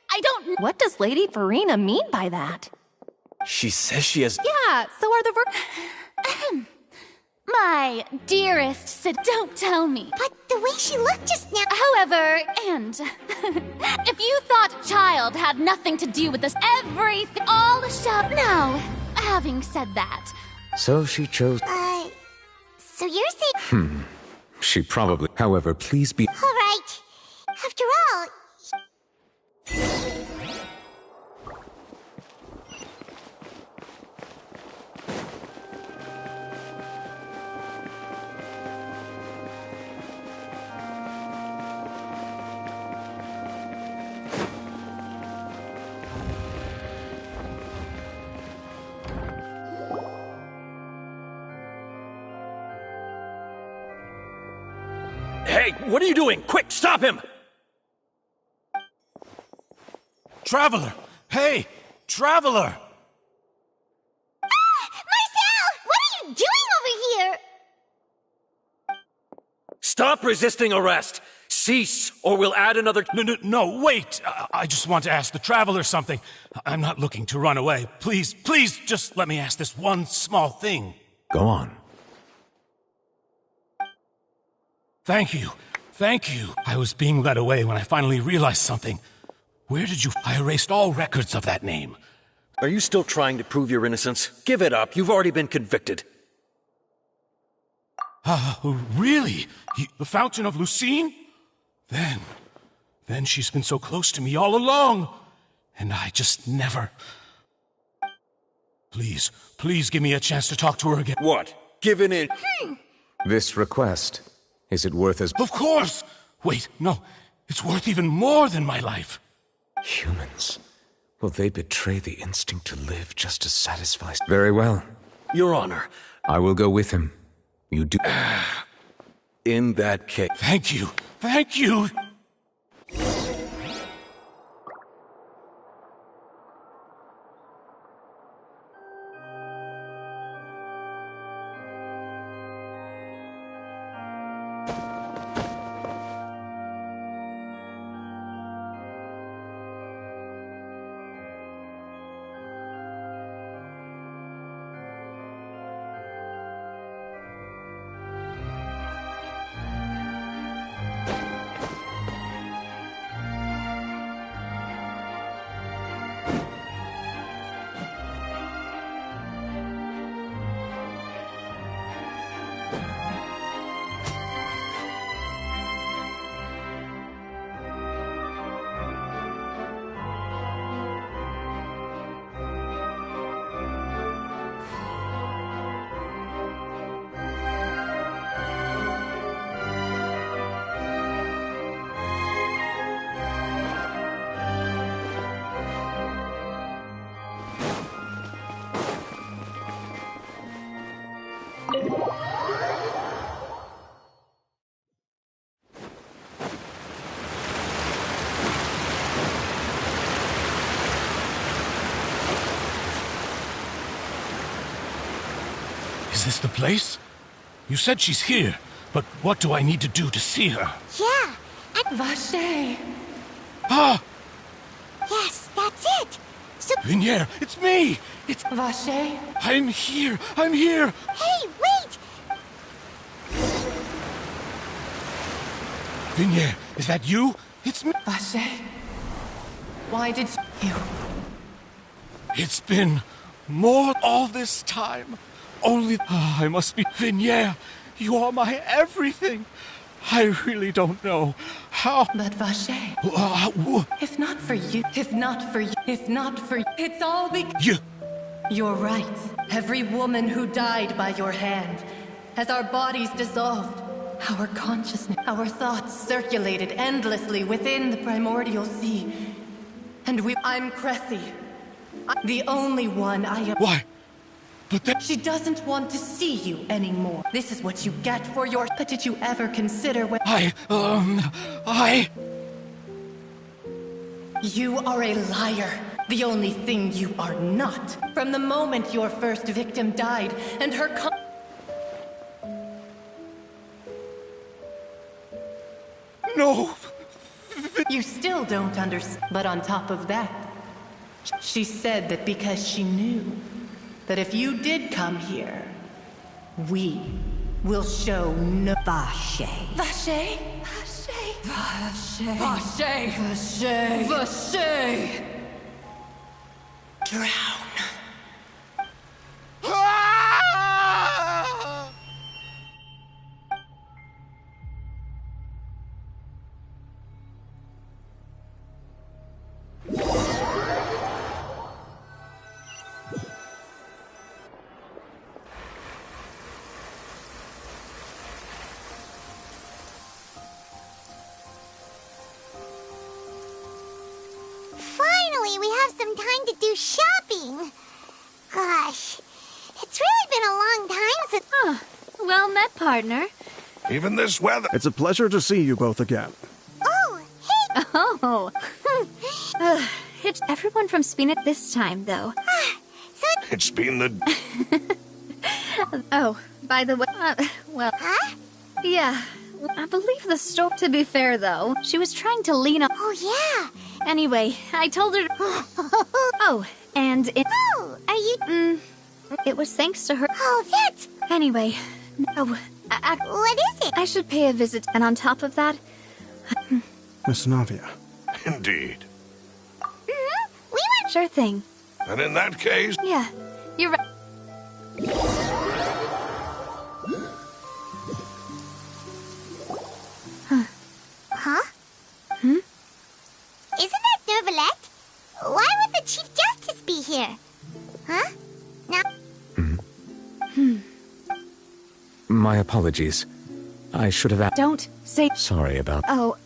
I don't... What does Lady Farina mean by that? She says she has... Yeah, so are the My dearest Sid, don't tell me. But the way she looked just now... However, and... if you thought child had nothing to do with this, everything... all the shout... Now, having said that... So she chose... So you're saying... She probably... However, please be... Alright. After all... Hey, what are you doing? Quick, stop him! Traveler! Hey! Traveler! Marcel! What are you doing over here? Stop resisting arrest! Cease, or we'll add another... No, wait! I just want to ask the Traveler something. I'm not looking to run away. Please, just let me ask this one small thing. Go on. Thank you. I was being led away when I finally realized something. Where did you... I erased all records of that name. Are you still trying to prove your innocence? Give it up. You've already been convicted. Really? The Fountain of Lucine? Then she's been so close to me all along. And I just never... Please give me a chance to talk to her again. What? Giving in? This request, is it worth as... Of course! Wait, no. It's worth even more than my life. Humans. Will they betray the instinct to live just to satisfy... Very well. Your Honor. I will go with him. You do... In that case... Thank you. Is this the place? You said she's here, but what do I need to do to see her? Yeah, Vache! Ah! Yes, that's it! So... Vinier, it's me! It's... Vache? I'm here! Hey, wait! Vinier, is that you? It's me! Vache? Why did you... It's been more all this time. Only... I must be... Vinier, you are my everything. I really don't know how... But Vache... If not for you... It's all because... You're right. Every woman who died by your hand, as our bodies dissolved, our consciousness, our thoughts circulated endlessly within the primordial sea. And I'm Cressy. The only one I am... Why? But that... She doesn't want to see you anymore. This is what you get for your... But did you ever consider when... You are a liar. The only thing you are not. From the moment your first victim died, and her No! You still don't understand. But on top of that, she said that because she knew that if you did come here, we will show no... Vache. Vache? Vache. Vache. Vache. Vache. Drown. Finally, we have some time to do shopping. Gosh, it's really been a long time since... Oh, well met, partner. Even this weather... It's a pleasure to see you both again. Oh, hey! Oh. It's everyone from Spina this time, though. It's been the... Oh, by the way, well... Huh? Yeah, I believe the store... To be fair, though, she was trying to lean on... Oh, yeah. Anyway, I told her... Oh, and it... Oh, are you... It was thanks to her... Oh, that's... Anyway, oh... What is it? I should pay a visit, and on top of that... Miss Navia. Indeed. We were... Sure thing. And in that case... Yeah, you're right. Huh? Hmm? Isn't that Nervalette? Why would the Chief Justice be here? Huh? Now... My apologies. I should have... Don't say... Sorry about... Oh,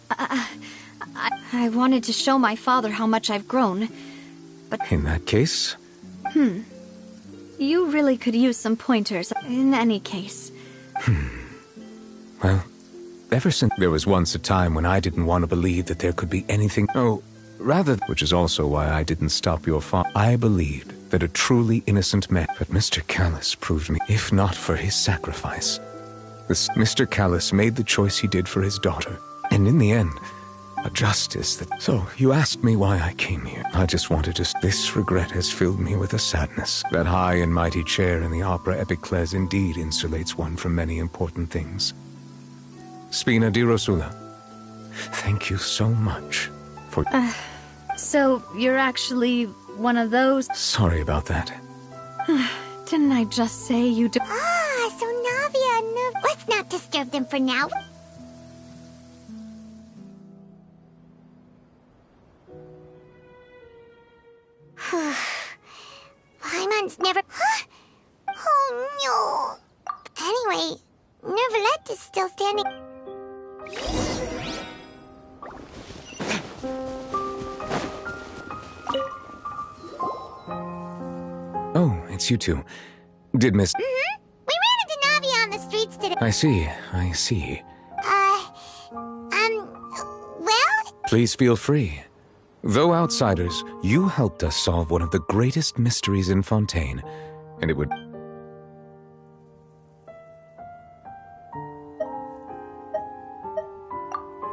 I wanted to show my father how much I've grown, but... In that case... You really could use some pointers, in any case. Well, ever since... There was once a time when I didn't want to believe that there could be anything... Oh, rather... Which is also why I didn't stop your father. I believed that a truly innocent man... But Mr. Callis proved me, if not for his sacrifice. Mr. Callis made the choice he did for his daughter. And in the end, a justice that... So, you asked me why I came here. I just wanted to... This regret has filled me with a sadness. That high and mighty chair in the Opera Epiclese indeed insulates one from many important things. Spina di Rosula, thank you so much for... So, you're actually one of those... Sorry about that. Didn't I just say you do... Ah, so Navia and Let's not disturb them for now. Paimon's never... Huh? Oh, no. Anyway, Nervalette is still standing... Oh, it's you two. Did Miss... We ran into Navia on the streets today. I see. Well... Please feel free. Though outsiders, you helped us solve one of the greatest mysteries in Fontaine, and it would...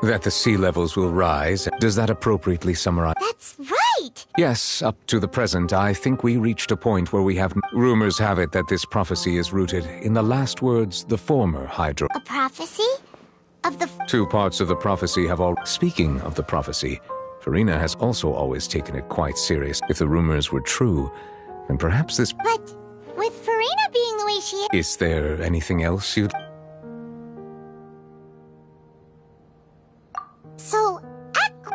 That the sea levels will rise. Does that appropriately summarize? That's right! Yes, up to the present, I think we reached a point where we have... Rumors have it that this prophecy is rooted in the last words, the former Hydro... A prophecy? Of the... Two parts of the prophecy have all... Speaking of the prophecy, Farina has also always taken it quite serious. If the rumors were true, then perhaps this... But with Farina being the way she is... Is there anything else you'd... So,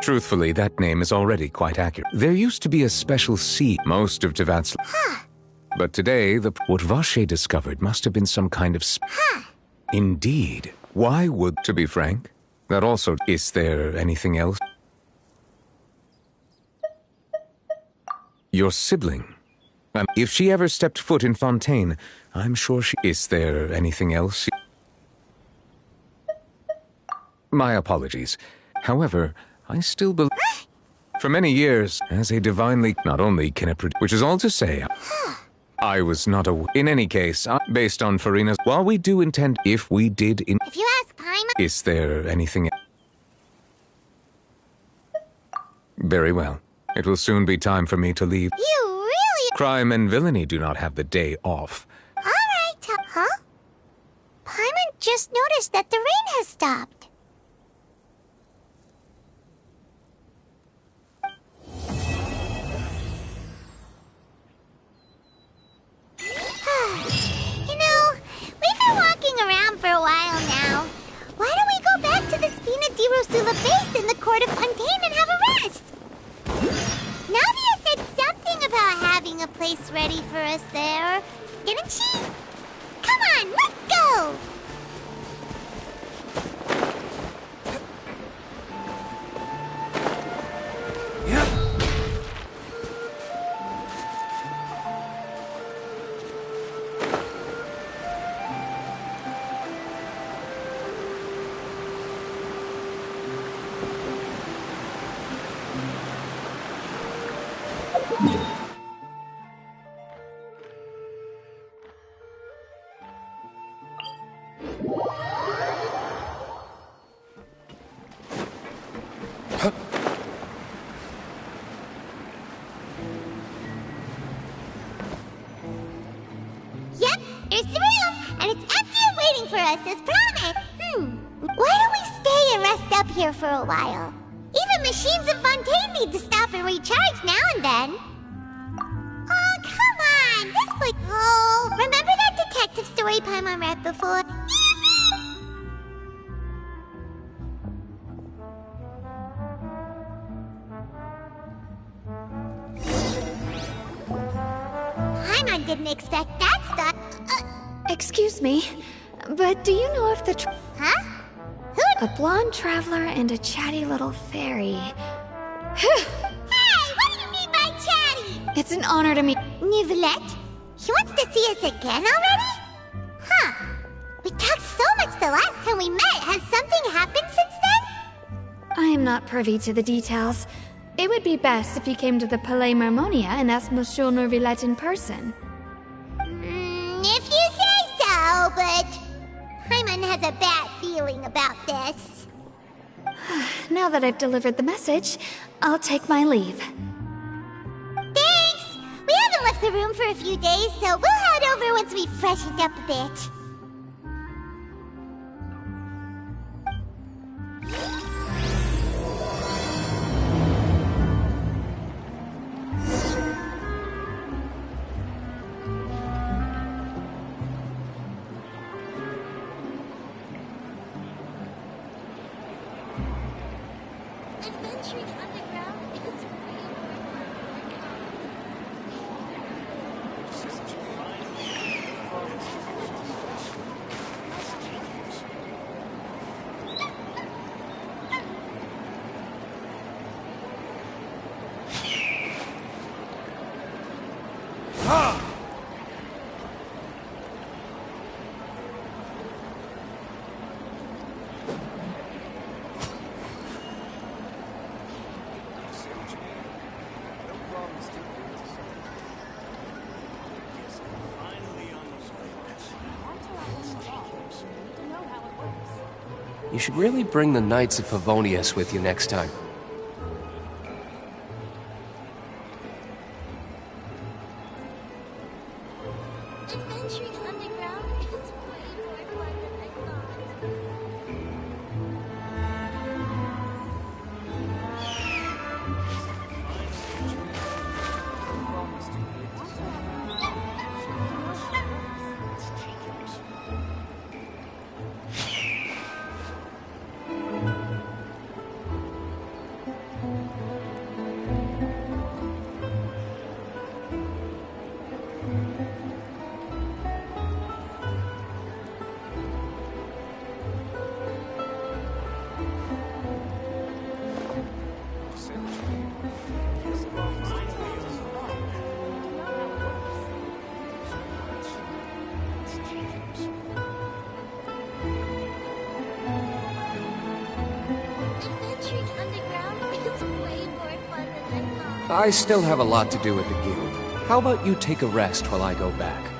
Truthfully, that name is already quite accurate. There used to be a special sea most of Tevat's... But today, what Vache discovered must have been some kind of... Indeed. Why would... To be frank, that also... Is there anything else? Your sibling. If she ever stepped foot in Fontaine, I'm sure she... Is there anything else? My apologies. However, I still believe... For many years, as a divinely... Not only can it produce... Which is all to say... I was not a... In any case, based on Farina's... While we do intend... If we did in... If you ask Paimon... Is there anything... Very well. It will soon be time for me to leave. You really... Crime and villainy do not have the day off. Alright, huh? Paimon just noticed that the rain has stopped. You know, we've been walking around for a while now. Why don't we go back to the Spina di Rosula base in the Court of Fontaine and have a rest? Navia said something about having a place ready for us there, didn't she? Come on, let's go! Yep, here's the room, and it's empty and waiting for us as promised. Why don't we stay and rest up here for a while? Even machines in Fontaine need to stop and recharge now and then. Oh, come on, this place... Oh, remember that detective story Paimon read before? Paimon didn't expect that stuff. Excuse me, but do you know if the Huh? A blonde traveler and a chatty little fairy. Hey, what do you mean by chatty? It's an honor to meet... Nivelette? He wants to see us again already? Huh. We talked so much the last time we met. Has something happened since then? I am not privy to the details. It would be best if you came to the Palais Marmonia and asked Monsieur Neuvillette in person. If you say so, but... Paimon has a bad feeling about this. Now that I've delivered the message, I'll take my leave. Thanks! We haven't left the room for a few days, so we'll head over once we've freshened up a bit. Adventuring underground is You should really bring the Knights of Favonius with you next time. Adventuring underground is way more fun than I thought. Adventuring underground is way more fun than I thought. I still have a lot to do at the guild. How about you take a rest while I go back?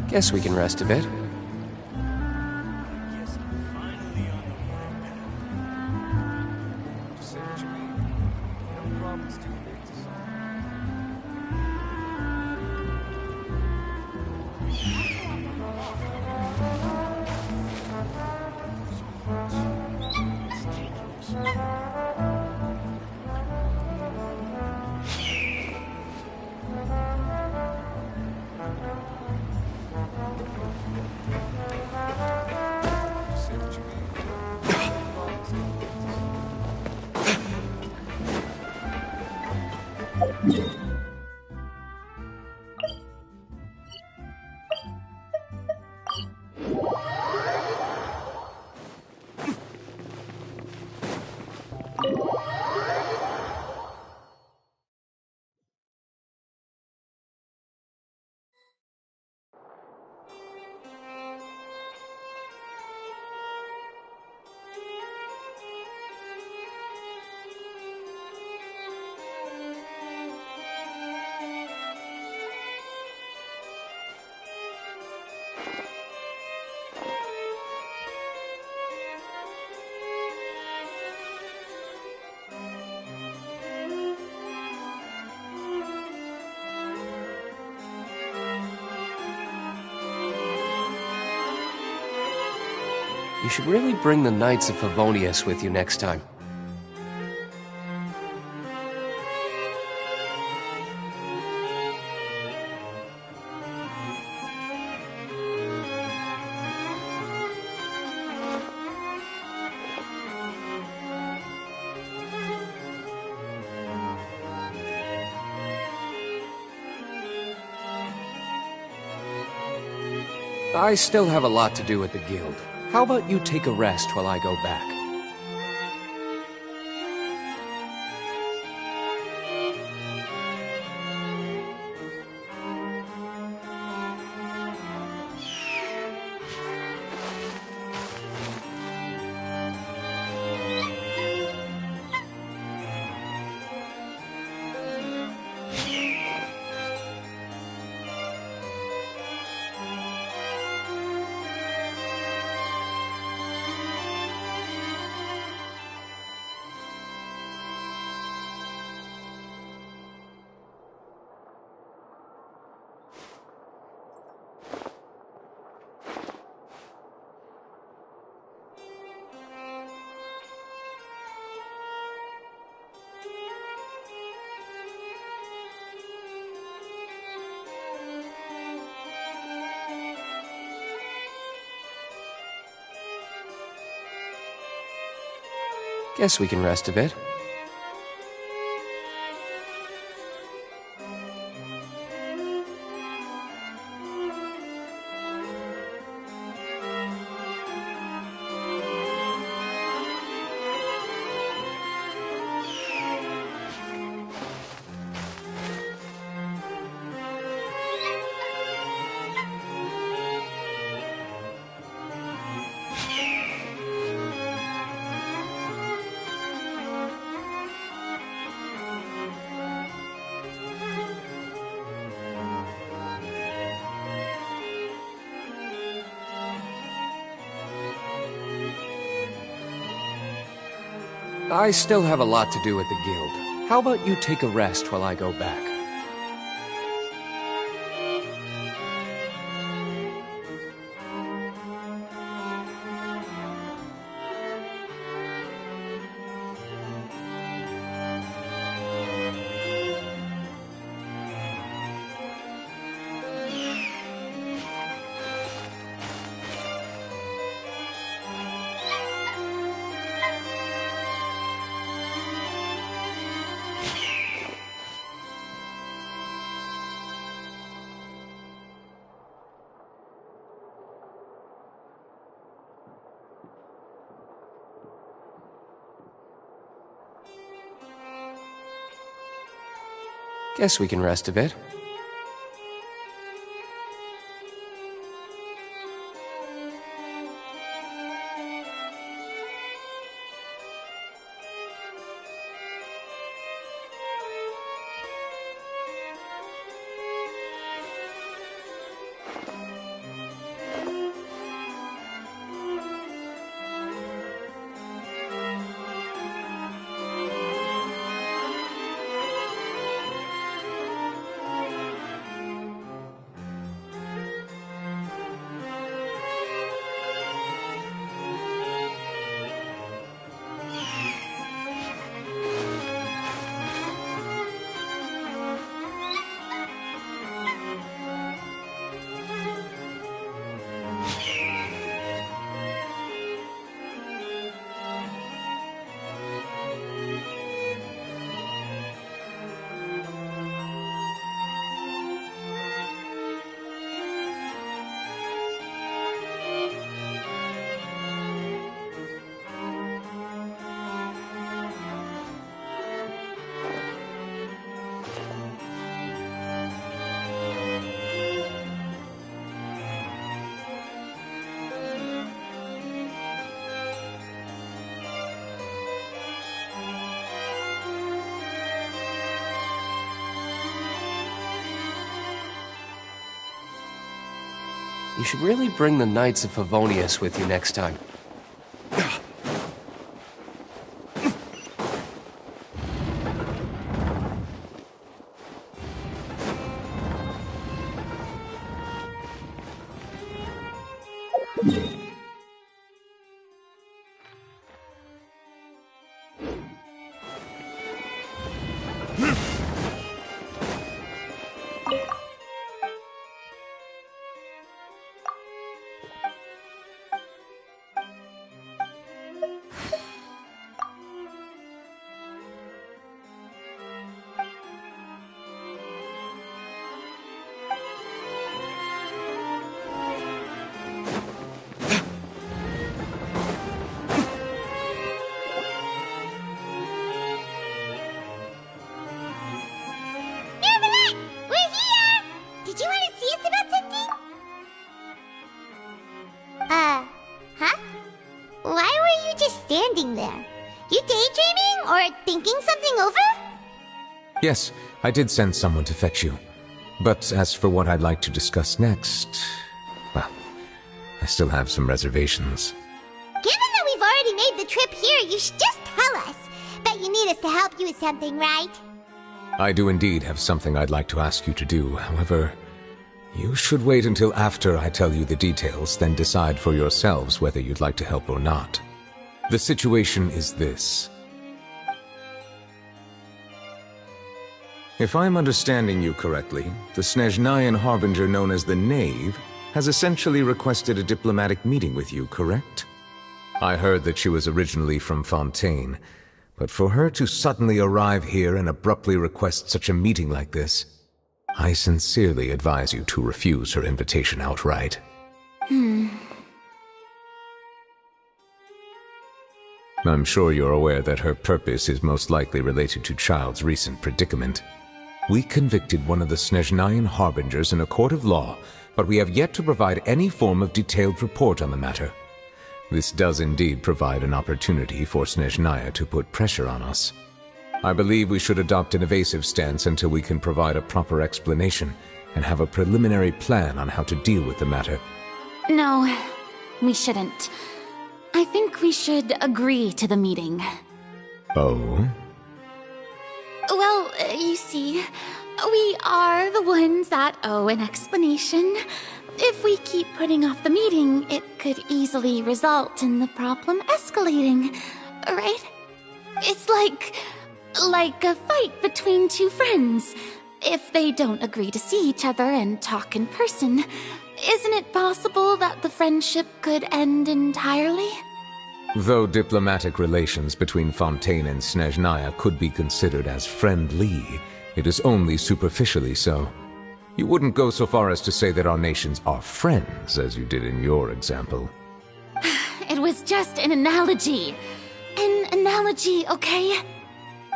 Guess we can rest a bit. You should really bring the Knights of Favonius with you next time. I still have a lot to do at the guild. How about you take a rest while I go back? Guess we can rest a bit. I still have a lot to do at the guild. How about you take a rest while I go back? Guess we can rest a bit. You should really bring the Knights of Favonius with you next time. Huh? Why were you just standing there? You daydreaming or thinking something over? Yes, I did send someone to fetch you. But as for what I'd like to discuss next, well, I still have some reservations. Given that we've already made the trip here, you should just tell us. Bet you need us to help you with something, right? I do indeed have something I'd like to ask you to do. However, you should wait until after I tell you the details, then decide for yourselves whether you'd like to help or not. The situation is this. If I'm understanding you correctly, the Snezhnayan Harbinger known as the Knave has essentially requested a diplomatic meeting with you, correct? I heard that she was originally from Fontaine, but for her to suddenly arrive here and abruptly request such a meeting like this, I sincerely advise you to refuse her invitation outright. I'm sure you're aware that her purpose is most likely related to Child's recent predicament. We convicted one of the Snezhnayan Harbingers in a court of law, but we have yet to provide any form of detailed report on the matter. This does indeed provide an opportunity for Snezhnaya to put pressure on us. I believe we should adopt an evasive stance until we can provide a proper explanation and have a preliminary plan on how to deal with the matter. No, we shouldn't. I think we should agree to the meeting. Oh? Well, you see, we are the ones that owe an explanation. If we keep putting off the meeting, it could easily result in the problem escalating, right? It's like a fight between two friends. If they don't agree to see each other and talk in person, isn't it possible that the friendship could end entirely? Though diplomatic relations between Fontaine and Snezhnaya could be considered as friendly, it is only superficially so. You wouldn't go so far as to say that our nations are friends, as you did in your example. It was just an analogy. An analogy, okay?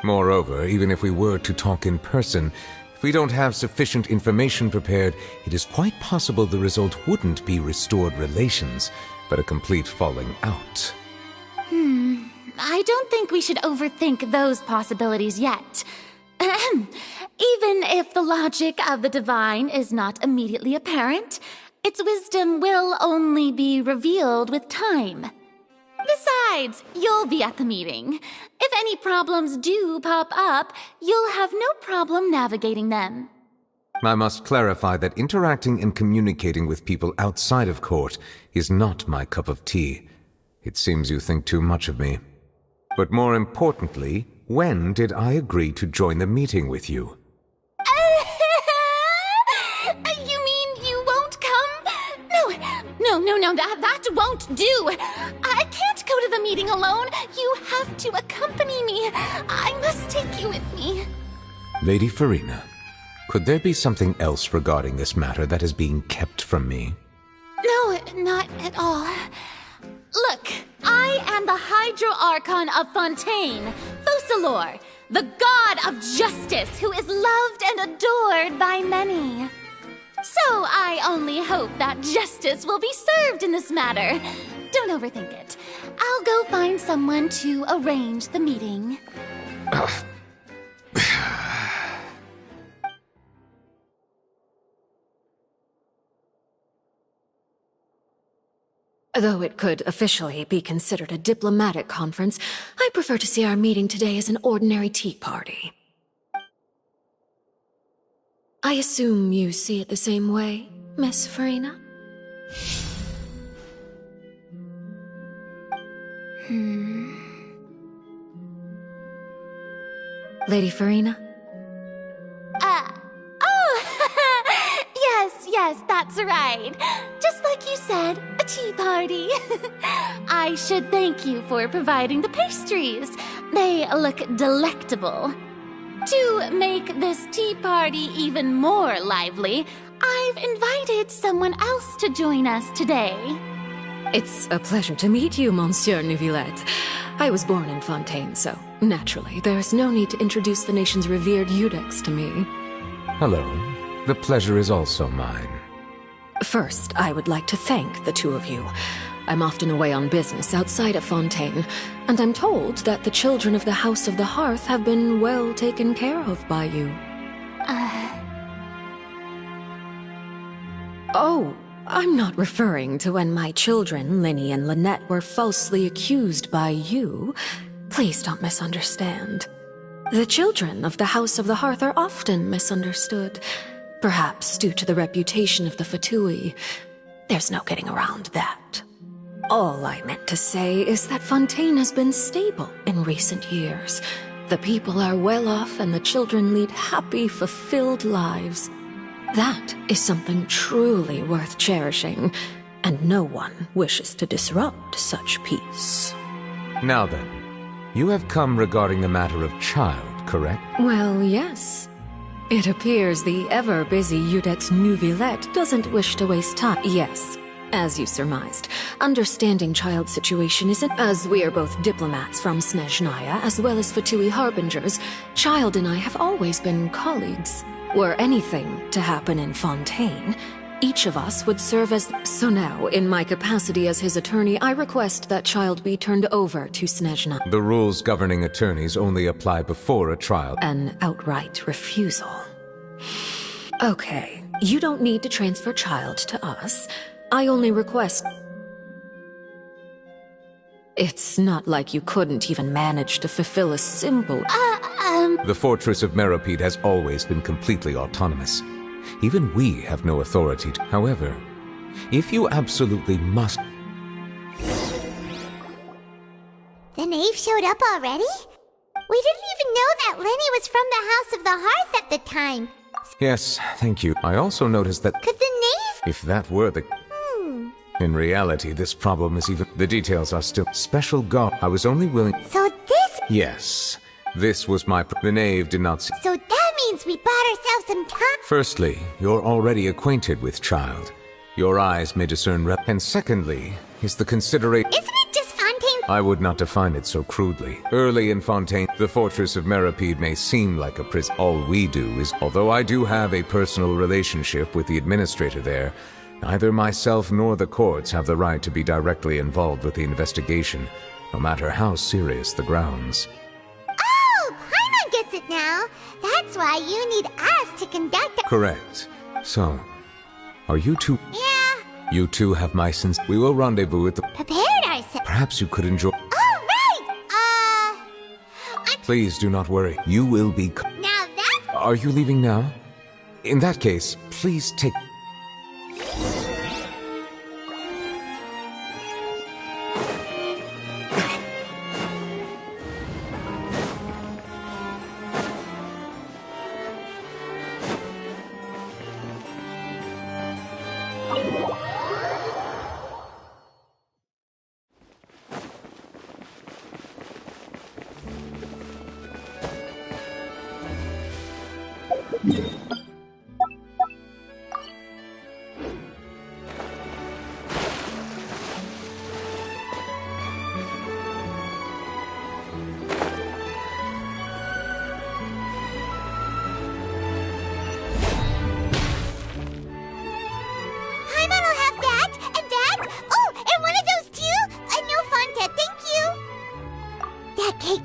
Moreover, even if we were to talk in person, if we don't have sufficient information prepared, it is quite possible the result wouldn't be restored relations, but a complete falling out. I don't think we should overthink those possibilities yet. Even if the logic of the divine is not immediately apparent, its wisdom will only be revealed with time. Besides, you'll be at the meeting. If any problems do pop up, you'll have no problem navigating them. I must clarify that interacting and communicating with people outside of court is not my cup of tea. It seems you think too much of me. But more importantly, when did I agree to join the meeting with you? You mean you won't come? No, that won't do. I can't go to the meeting alone. You have to accompany me. I must take you with me. Lady Farina, could there be something else regarding this matter that is being kept from me? No, not at all. Look, I am the Hydro-Archon of Fontaine, Focalor, the god of justice who is loved and adored by many. So I only hope that justice will be served in this matter. Don't overthink it. I'll go find someone to arrange the meeting. Though it could officially be considered a diplomatic conference, I prefer to see our meeting today as an ordinary tea party. I assume you see it the same way, Miss Farina? Lady Farina? Yes, that's right. Just like you said, a tea party. I should thank you for providing the pastries. They look delectable. To make this tea party even more lively, I've invited someone else to join us today. It's a pleasure to meet you, Monsieur Neuvillette. I was born in Fontaine, so naturally, there's no need to introduce the nation's revered Eudex to me. Hello. The pleasure is also mine. First, I would like to thank the two of you. I'm often away on business outside of Fontaine, and I'm told that the children of the House of the Hearth have been well taken care of by you. Oh, I'm not referring to when my children, Linny and Lynette, were falsely accused by you. Please don't misunderstand. The children of the House of the Hearth are often misunderstood, perhaps due to the reputation of the Fatui. There's no getting around that. All I meant to say is that Fontaine has been stable in recent years. The people are well off and the children lead happy, fulfilled lives. That is something truly worth cherishing, and no one wishes to disrupt such peace. Now then, you have come regarding the matter of child, correct? Well, yes. It appears the ever-busy Eudex Neuvillette doesn't wish to waste time. Yes, as you surmised, understanding child's situation isn't... As we are both diplomats from Snezhnaya, as well as Fatui harbingers, Child and I have always been colleagues. Were anything to happen in Fontaine, each of us would serve as... So now, in my capacity as his attorney, I request that Child be turned over to Snezhna. The rules governing attorneys only apply before a trial. An outright refusal. Okay, you don't need to transfer Child to us. I only request... It's not like you couldn't even manage to fulfill a simple... The fortress of Meropide has always been completely autonomous. Even we have no authority to... However, if you absolutely must... The knave showed up already? We didn't even know that Lenny was from the House of the Hearth at the time. Yes, thank you. I also noticed that... Could the knave... If that were the... In reality, this problem is even... The details are still... Special God. I was only willing... So this... Yes. This was my... The knave did not see... So that means we bought ourselves some time. Firstly, you're already acquainted with Child. Your eyes may discern And secondly, is the consideration... Isn't it just Fontaine? I would not define it so crudely. Early in Fontaine, the fortress of Meropide may seem like a prison. All we do is... Although I do have a personal relationship with the administrator there, neither myself nor the courts have the right to be directly involved with the investigation, no matter how serious the grounds. Oh, Paimon gets it now. That's why you need us to conduct a... Correct. So, are you two... Yeah. You two have my sins. We will rendezvous at the... Prepared ourselves. Perhaps you could enjoy... Oh, right! Please do not worry. You will be... Now that's... Are you leaving now? In that case, please take...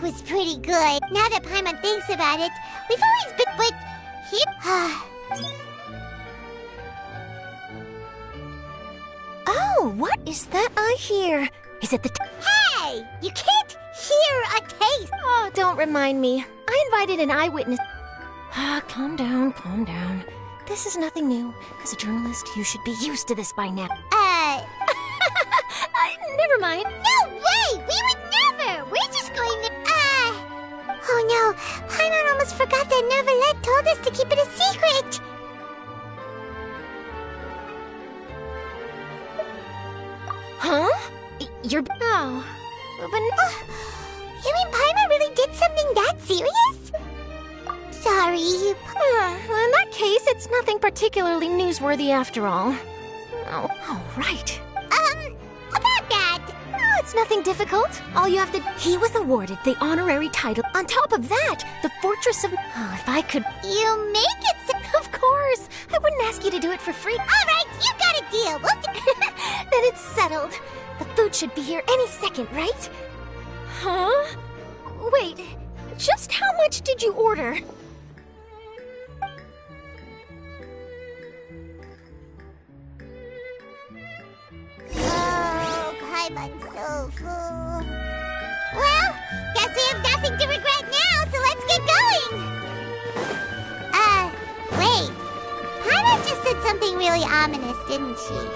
Was pretty good. Now that Paimon thinks about it, we've always been... But he... Oh! Oh, what is that I hear? Is it the Hey! You can't hear a taste! Oh, don't remind me. I invited an eyewitness. Calm down, calm down. This is nothing new. As a journalist, you should be used to this by now. Never mind. No way! We would never! We're just going to, Oh no, Paimon almost forgot that Neverlet told us to keep it a secret! Huh? You're... Oh. But... you mean Paimon really did something that serious? Sorry. Well, in that case, it's nothing particularly newsworthy after all. Oh, right. About that... Oh, it's nothing difficult. All you have to... He was awarded the honorary title. On top of that, the Fortress of... Oh, if I could... You make it so... Of course. I wouldn't ask you to do it for free. All right, you got a deal. We'll Then it's settled. The food should be here any second, right? Huh? Wait, just how much did you order? Oh, Paimon's so full. Well, guess we have nothing to regret now, so let's get going! Wait. Paimon just said something really ominous, didn't she?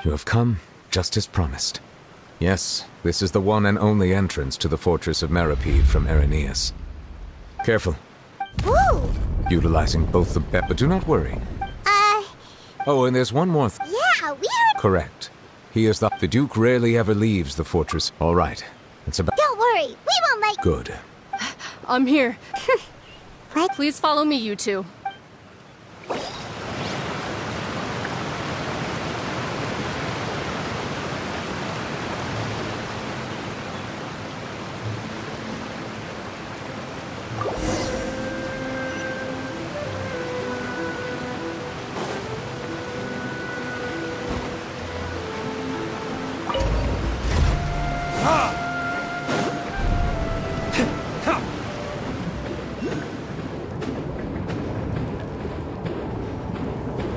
You have come, just as promised. Yes, this is the one and only entrance to the fortress of Meripede from Irenaeus. Careful. Whoa! Utilizing both the but do not worry. Oh, and there's one more yeah, we heard... Correct. He is the Duke rarely ever leaves the fortress. All right. It's about... Don't worry, we won't let... Good. I'm here. What? Please follow me, you two.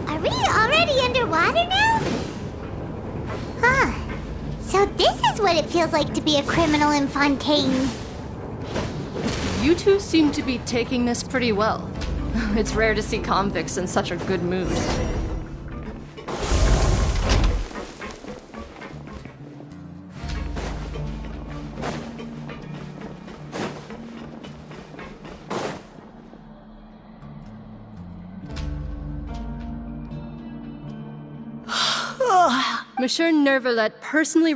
Are we already underwater now? Huh. So this is what it feels like to be a criminal in Fontaine. You two seem to be taking this pretty well. It's rare to see convicts in such a good mood. Monsieur Nervalet personally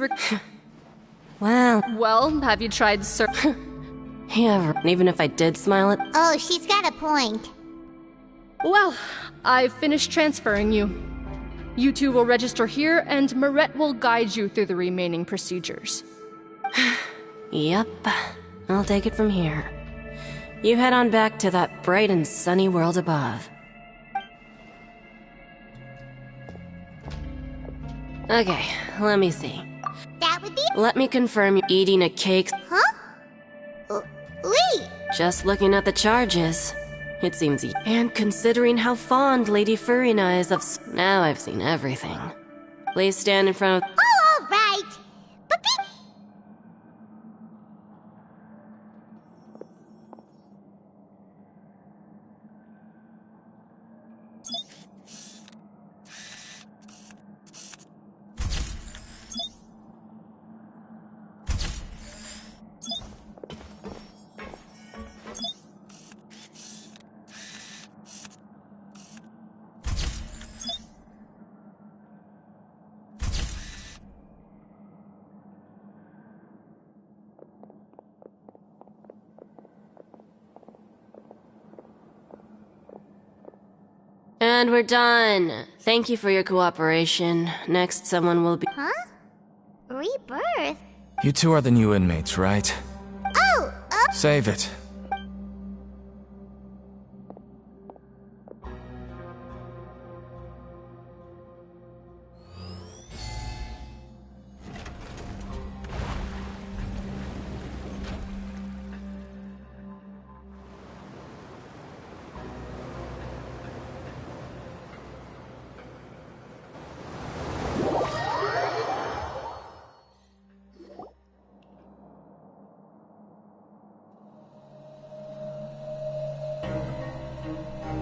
Well, have you tried Yeah, even if I did smile at... Oh, she's got a point. Well, I've finished transferring you. You two will register here, and Marette will guide you through the remaining procedures. Yep. I'll take it from here. You head on back to that bright and sunny world above. Okay, let me see. That would be... Let me confirm you're eating a cake. Huh? Wait! Just looking at the charges, it seems and considering how fond Lady Furina is of... Now I've seen everything. Please stand in front of... Oh, all right! But be... And we're done. Thank you for your cooperation. Next, someone will be... Huh? Rebirth? You two are the new inmates, right? Oh, Save it.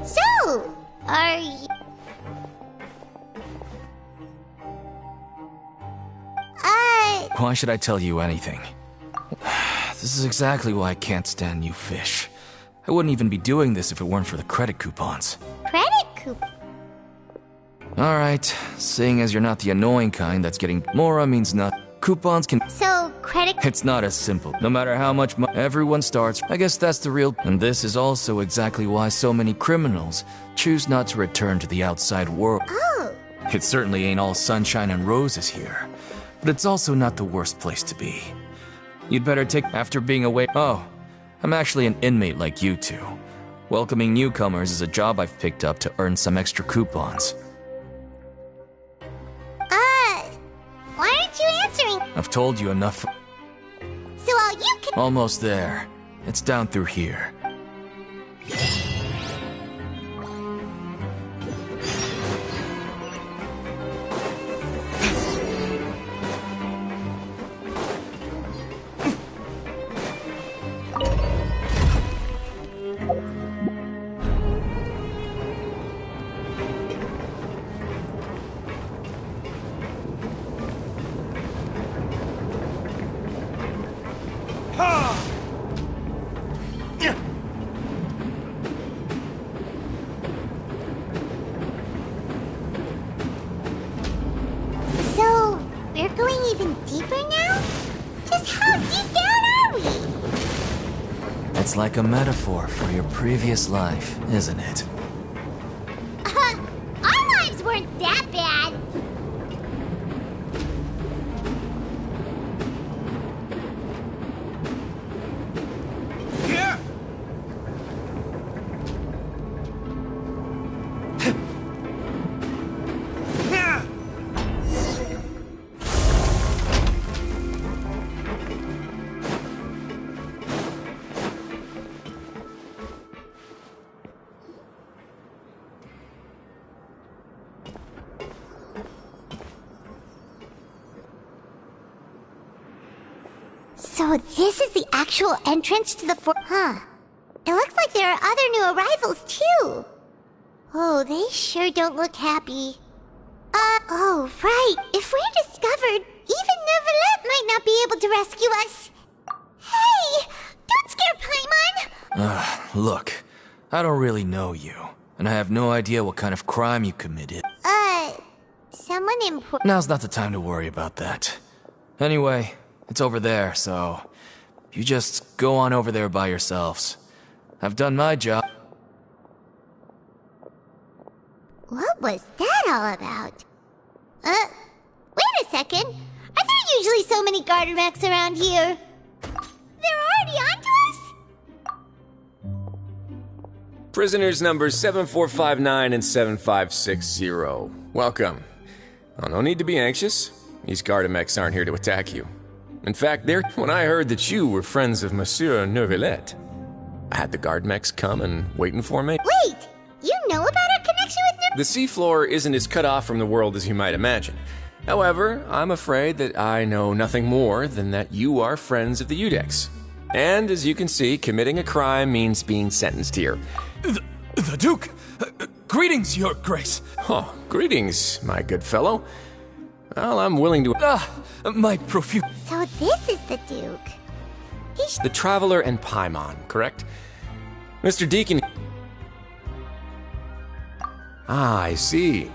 So, are you... Why should I tell you anything? This is exactly why I can't stand you fish. I wouldn't even be doing this if it weren't for the credit coupons. Credit coupon? Alright, seeing as you're not the annoying kind that's getting Mora means not. Coupons can... So, credit... It's not as simple. No matter how much everyone starts, I guess that's the real... And this is also exactly why so many criminals choose not to return to the outside world. Oh. It certainly ain't all sunshine and roses here, but it's also not the worst place to be. You'd better take... After being away... Oh, I'm actually an inmate like you two. Welcoming newcomers is a job I've picked up to earn some extra coupons. Why aren't you answering? I've told you enough. So all you can... Almost there. It's down through here. So, we're going even deeper now? Just how deep down are we? It's like a metaphor for your previous life, isn't it? Our lives weren't that bad. So this is the actual entrance to the fort? Huh. It looks like there are other new arrivals, too. Oh, they sure don't look happy. Oh, right. If we're discovered, even Neuvillette might not be able to rescue us. Hey! Don't scare Paimon! Look, I don't really know you, and I have no idea what kind of crime you committed. Someone important. Now's not the time to worry about that. Anyway, It's over there, so you just go on over there by yourselves. I've done my job. What was that all about? Wait a second. Are there usually so many garter mechs around here? They're already onto us? Prisoners numbers 7459 and 7560. Welcome. Oh, no need to be anxious. These Gardamex aren't here to attack you. In fact, when I heard that you were friends of Monsieur Neuvillette, I had the Gardamex come and waiting for me. Wait! You know about our connection with The seafloor isn't as cut off from the world as you might imagine. However, I'm afraid that I know nothing more than that you are friends of the Udex. And as you can see, committing a crime means being sentenced here. The Duke! Greetings, Your Grace. Oh, greetings, my good fellow. Well, I'm willing to... my profuse... So this is the Duke. The Traveler and Paimon, correct? Mr. Deacon... Ah, I see.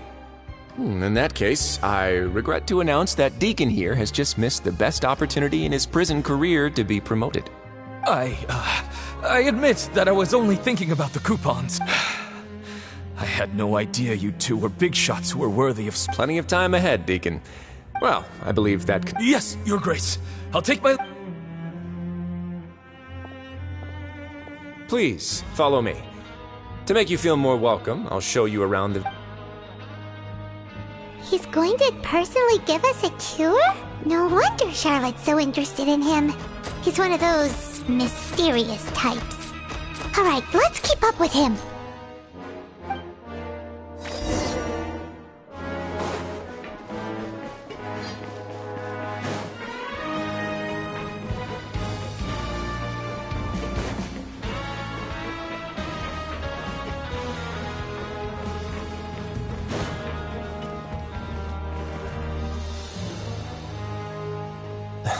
In that case, I regret to announce that Deacon here has just missed the best opportunity in his prison career to be promoted. I admit that I was only thinking about the coupons. I had no idea you two were big shots who were worthy of... Plenty of time ahead, Deacon. Well, I believe that... Yes, Your Grace. I'll take my... Please, follow me. To make you feel more welcome, I'll show you around the... He's going to personally give us a cure? No wonder Charlotte's so interested in him. He's one of those mysterious types. Alright, let's keep up with him.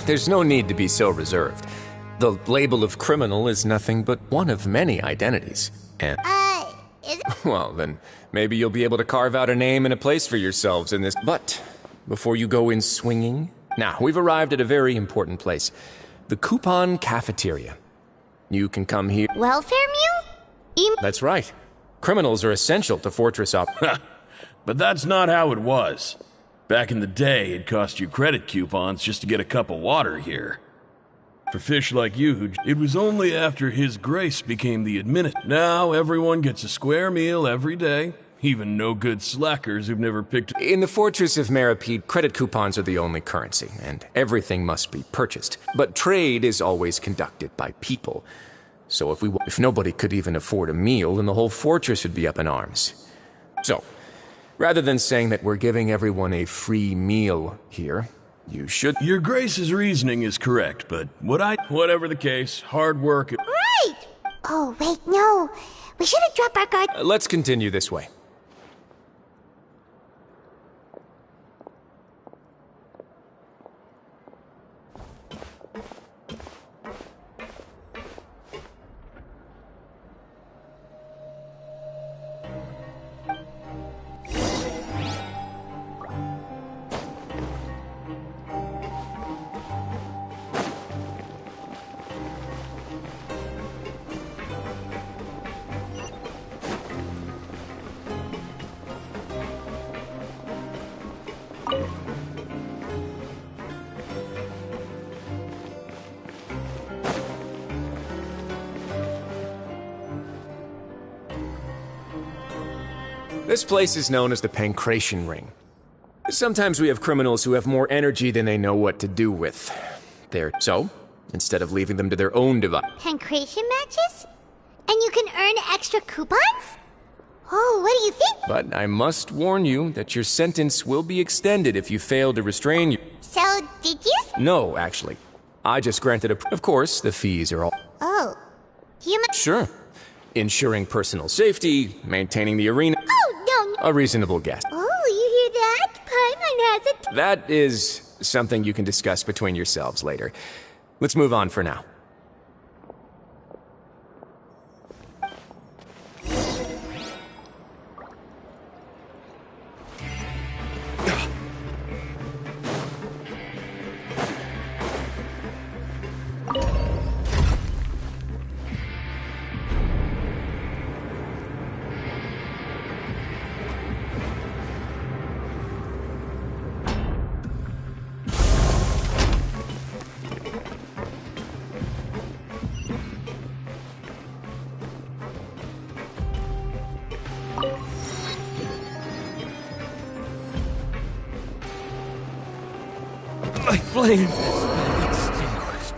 There's no need to be so reserved. The label of criminal is nothing but one of many identities. And... Well, then, maybe you'll be able to carve out a name and a place for yourselves in this... But, before you go in swinging... Now, we've arrived at a very important place. The Coupon Cafeteria. You can come here... Welfare mule? That's right. Criminals are essential to Fortress Op... But that's not how it was. Back in the day, it cost you credit coupons just to get a cup of water here. For fish like you, it was only after His Grace became the administrator. Now everyone gets a square meal every day, even no-good slackers who've never picked... In the Fortress of Meripede, credit coupons are the only currency, and everything must be purchased. But trade is always conducted by people. So if nobody could even afford a meal, then the whole fortress would be up in arms. So... rather than saying that we're giving everyone a free meal here, you should... Your Grace's reasoning is correct, but whatever the case, hard work... Right! Oh, wait, no. We should have dropped our guard... Let's continue this way. This place is known as the Pancration Ring. Sometimes we have criminals who have more energy than they know what to do with. So, instead of leaving them to their own device... Pancration matches? And you can earn extra coupons? Oh, what do you think? But I must warn you that your sentence will be extended if you fail to restrain you. So, did you? No, actually. I just granted a... Of course, the fees are all... Oh. You Sure. Ensuring personal safety, maintaining the arena... Oh, no. A reasonable guess. Oh, you hear that? Paimon has it. That is something you can discuss between yourselves later. Let's move on for now. My flame has been extinguished.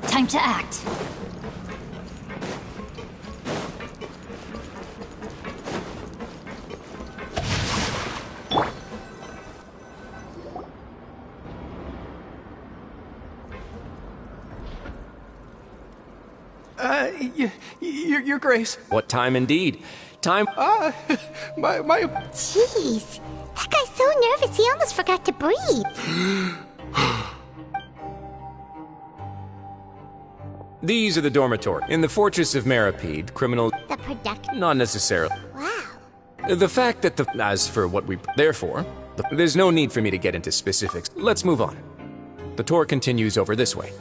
Time to act. Your Grace. What time indeed? Time. My. Jeez. That guy's so nervous he almost forgot to breathe. These are the dormitory. In the Fortress of Meripede, criminal... The production? Not necessarily. Wow. The fact that the... As for what we... Therefore, there's no need for me to get into specifics. Let's move on. The tour continues over this way.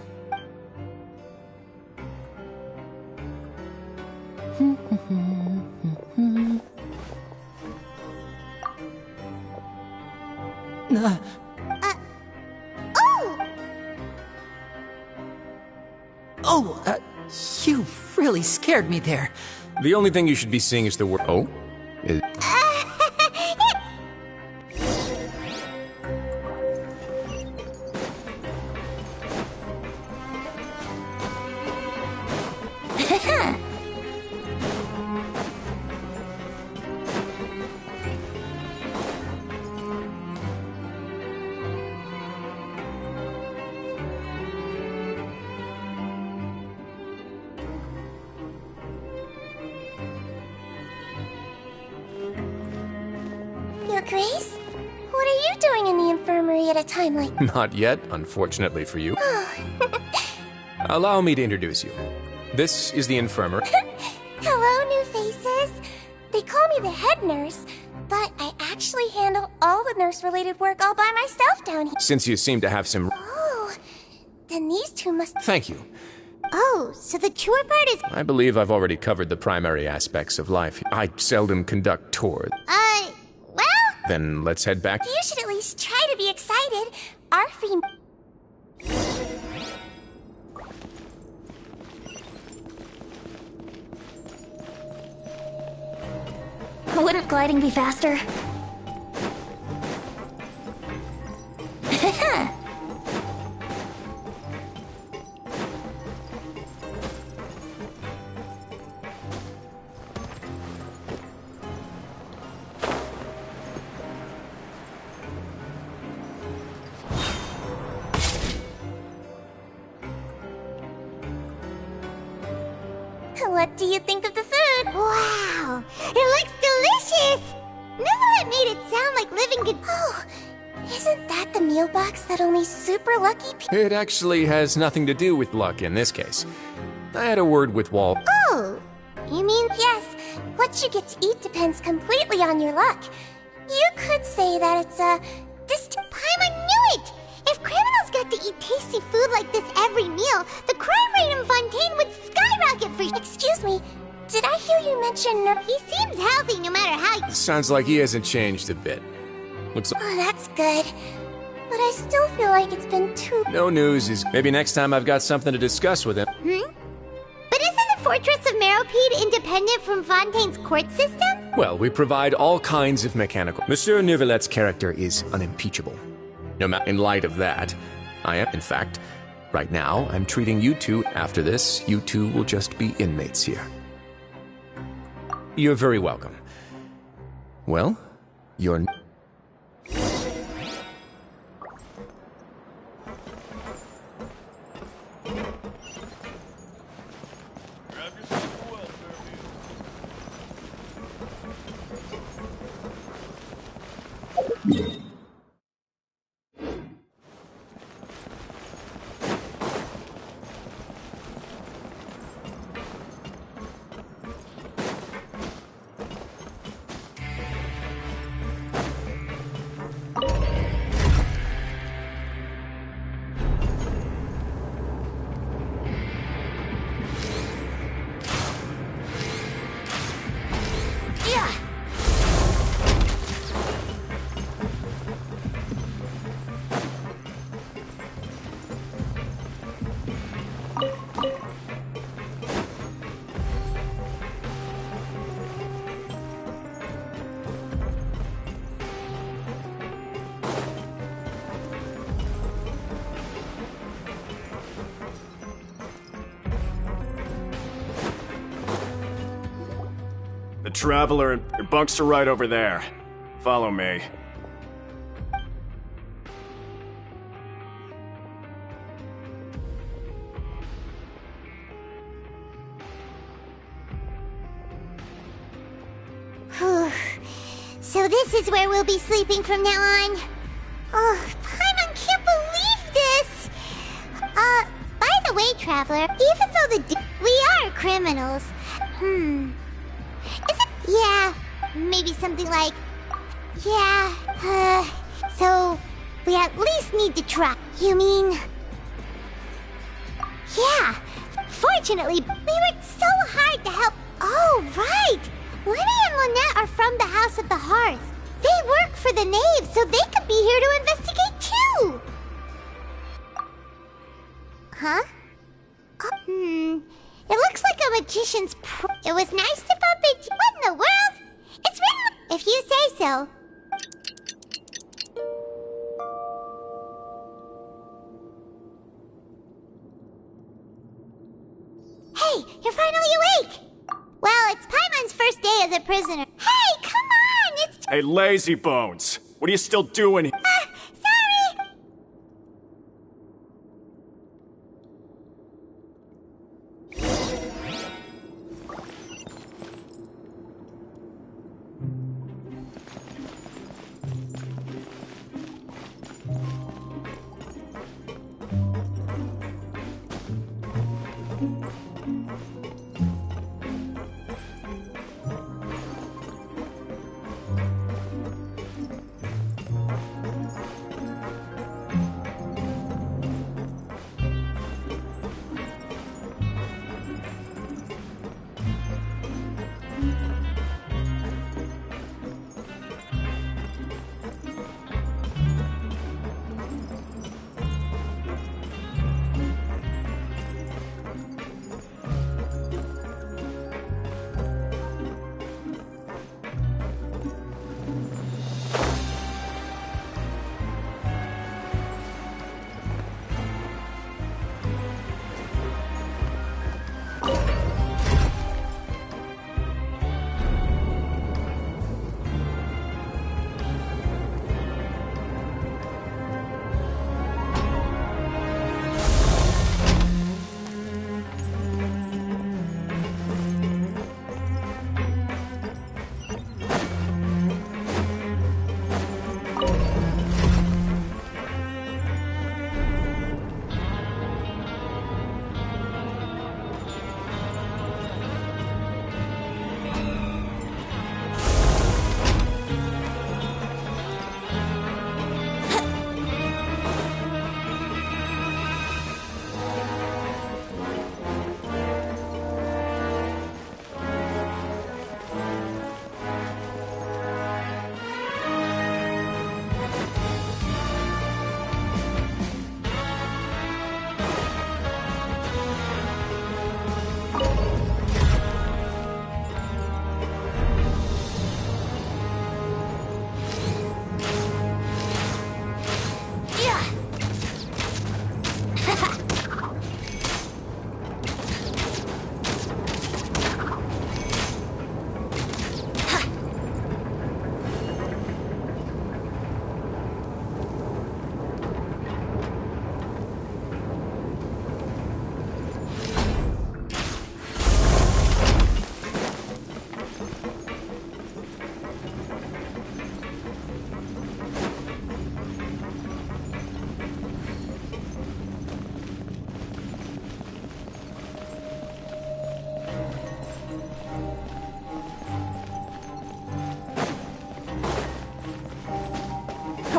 You really scared me there. The only thing you should be seeing is the word... Oh? Your Grace? What are you doing in the infirmary at a time like... Not yet, unfortunately for you. Allow me to introduce you. This is the infirmary. Hello, new faces. They call me the head nurse, but I actually handle all the nurse-related work all by myself down here. Since you seem to have some... Oh, then these two must... Thank you. Oh, so the cure part is... I believe I've already covered the primary aspects of life. I seldom conduct tours. Well... Then let's head back. You should at least try to be excited. Our fiend... Wouldn't gliding be faster? What do you think of the food? Wow, it looks delicious! Neverlet made it sound like living good. Oh, isn't that the meal box that only super lucky people... It actually has nothing to do with luck in this case. I had a word with Wall. Oh, you mean yes. What you get to eat depends completely on your luck. You could say that it's a... I knew it! If criminals got to eat tasty food like this every meal, the crime rate in Fontaine would skyrocket for... Excuse me, did I hear you mention... He seems healthy no matter how... Sounds like he hasn't changed a bit. Looks like... Oh, that's good. But I still feel like it's been too... No news is... Maybe next time I've got something to discuss with him. But isn't the Fortress of Meripede independent from Fontaine's court system? Well, we provide all kinds of mechanical... Monsieur Neuvillett's character is unimpeachable. No matter in light of that, I am, in fact, right now, I'm treating you two. After this, you two will just be inmates here. You're very welcome. Well, you're... The Traveler and your bunks are right over there. Follow me. Whew. So this is where we'll be sleeping from now on. Oh, Paimon can't believe this! By the way, Traveler, even though we are criminals, is it? Yeah, maybe something like, yeah, so we at least need to try. You mean? Yeah, fortunately, we worked so hard to help. Oh, right! Lenny and Lynette are from the House of the Hearth. They work for the Knave, so they could be here to investigate too! Huh? It looks like a magician's It was nice to bump into. What in the world? It's written. If you say so. Hey, you're finally awake! Well, it's Paimon's first day as a prisoner. Hey, come on! It's. Hey, lazy bones! What are you still doing here? Sorry!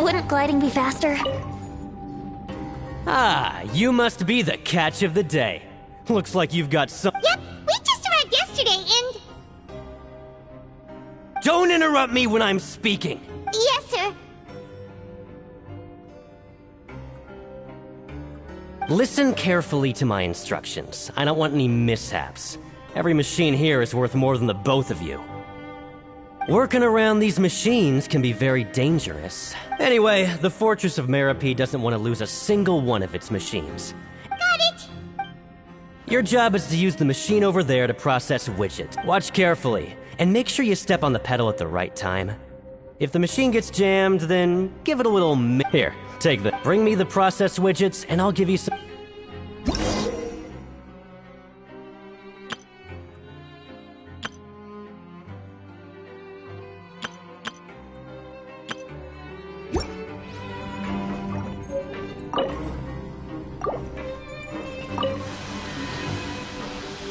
Wouldn't gliding be faster? Ah, you must be the catch of the day. Looks like you've got some— Yep, we just arrived yesterday and... Don't interrupt me when I'm speaking! Yes, sir. Listen carefully to my instructions. I don't want any mishaps. Every machine here is worth more than the both of you. Working around these machines can be very dangerous. Anyway, the Fortress of Meropide doesn't want to lose a single one of its machines. Got it! Your job is to use the machine over there to process widgets. Watch carefully, and make sure you step on the pedal at the right time. If the machine gets jammed, then give it a little Here, take that. Bring me the process widgets, and I'll give you some—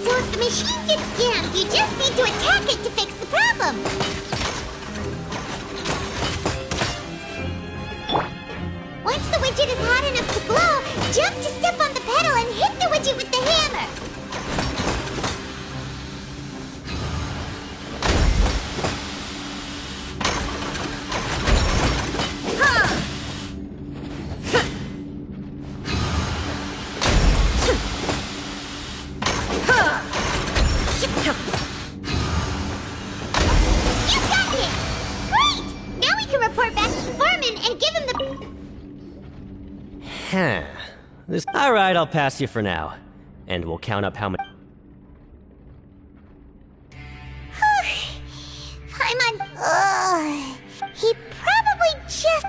So if the machine gets jammed, you just need to attack it to fix the problem. Once the widget is hot enough to glow, jump to step on the pedal and hit the widget with the hammer. You got it! Great! Now we can report back to the foreman and give him the... Alright, I'll pass you for now. And we'll count up how much— I'm on... He probably just...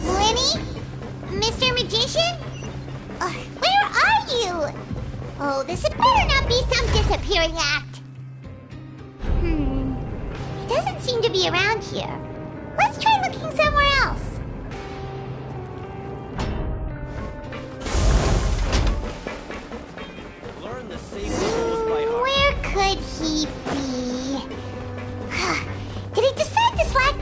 Lenny? Mr. Magician? Where are you? Oh, this had better not be some disappearing act. He doesn't seem to be around here. Let's try looking somewhere else. Learn the safety rules by heart. Where could he be? Did he decide to slack?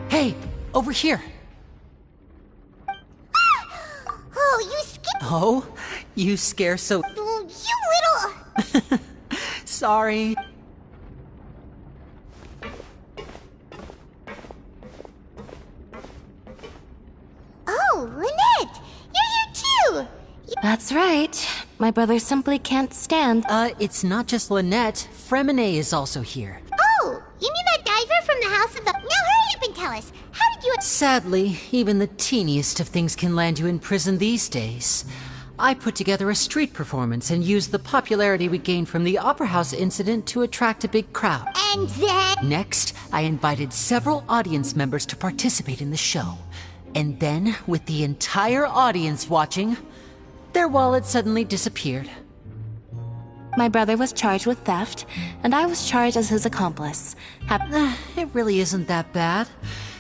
Hey, over here. Oh, you Oh, you scare so... You little... Sorry. Oh, Lynette! You're here too! That's right. My brother simply can't stand. It's not just Lynette. Fremine is also here. Oh, you mean that diver from the House of the... Now hurry up and tell us. How did you... Sadly, even the teeniest of things can land you in prison these days. I put together a street performance and used the popularity we gained from the Opera House incident to attract a big crowd. And then... Next, I invited several audience members to participate in the show. And then, with the entire audience watching, their wallet suddenly disappeared. My brother was charged with theft, and I was charged as his accomplice. It really isn't that bad.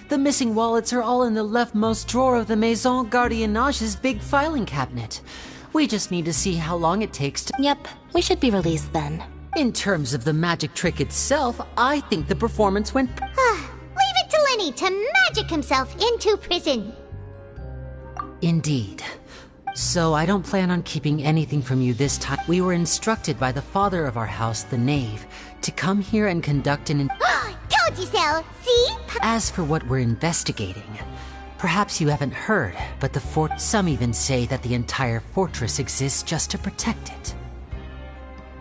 The missing wallets are all in the leftmost drawer of the Maison Gardiennage's big filing cabinet. We just need to see how long it takes to... Yep, we should be released then. In terms of the magic trick itself, I think the performance went... Leave it to Lenny to magic himself into prison. Indeed. So I don't plan on keeping anything from you this time. We were instructed by the father of our house, the Knave, to come here and conduct an... Told you so! See? As for what we're investigating, perhaps you haven't heard, but the fort... Some even say that the entire fortress exists just to protect it.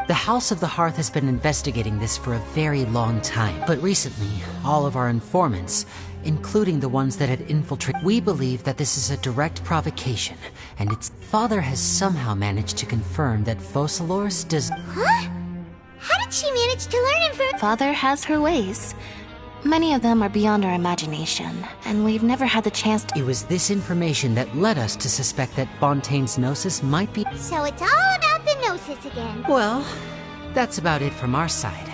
The House of the Hearth has been investigating this for a very long time, but recently, all of our informants, including the ones that had infiltrated, we believe that this is a direct provocation, and its father has somehow managed to confirm that Focalors does... Huh? How did she manage to learn information? Father has her ways. Many of them are beyond our imagination, and we've never had the chance to... It was this information that led us to suspect that Fontaine's Gnosis might be... So it's all about the Gnosis again. Well, that's about it from our side.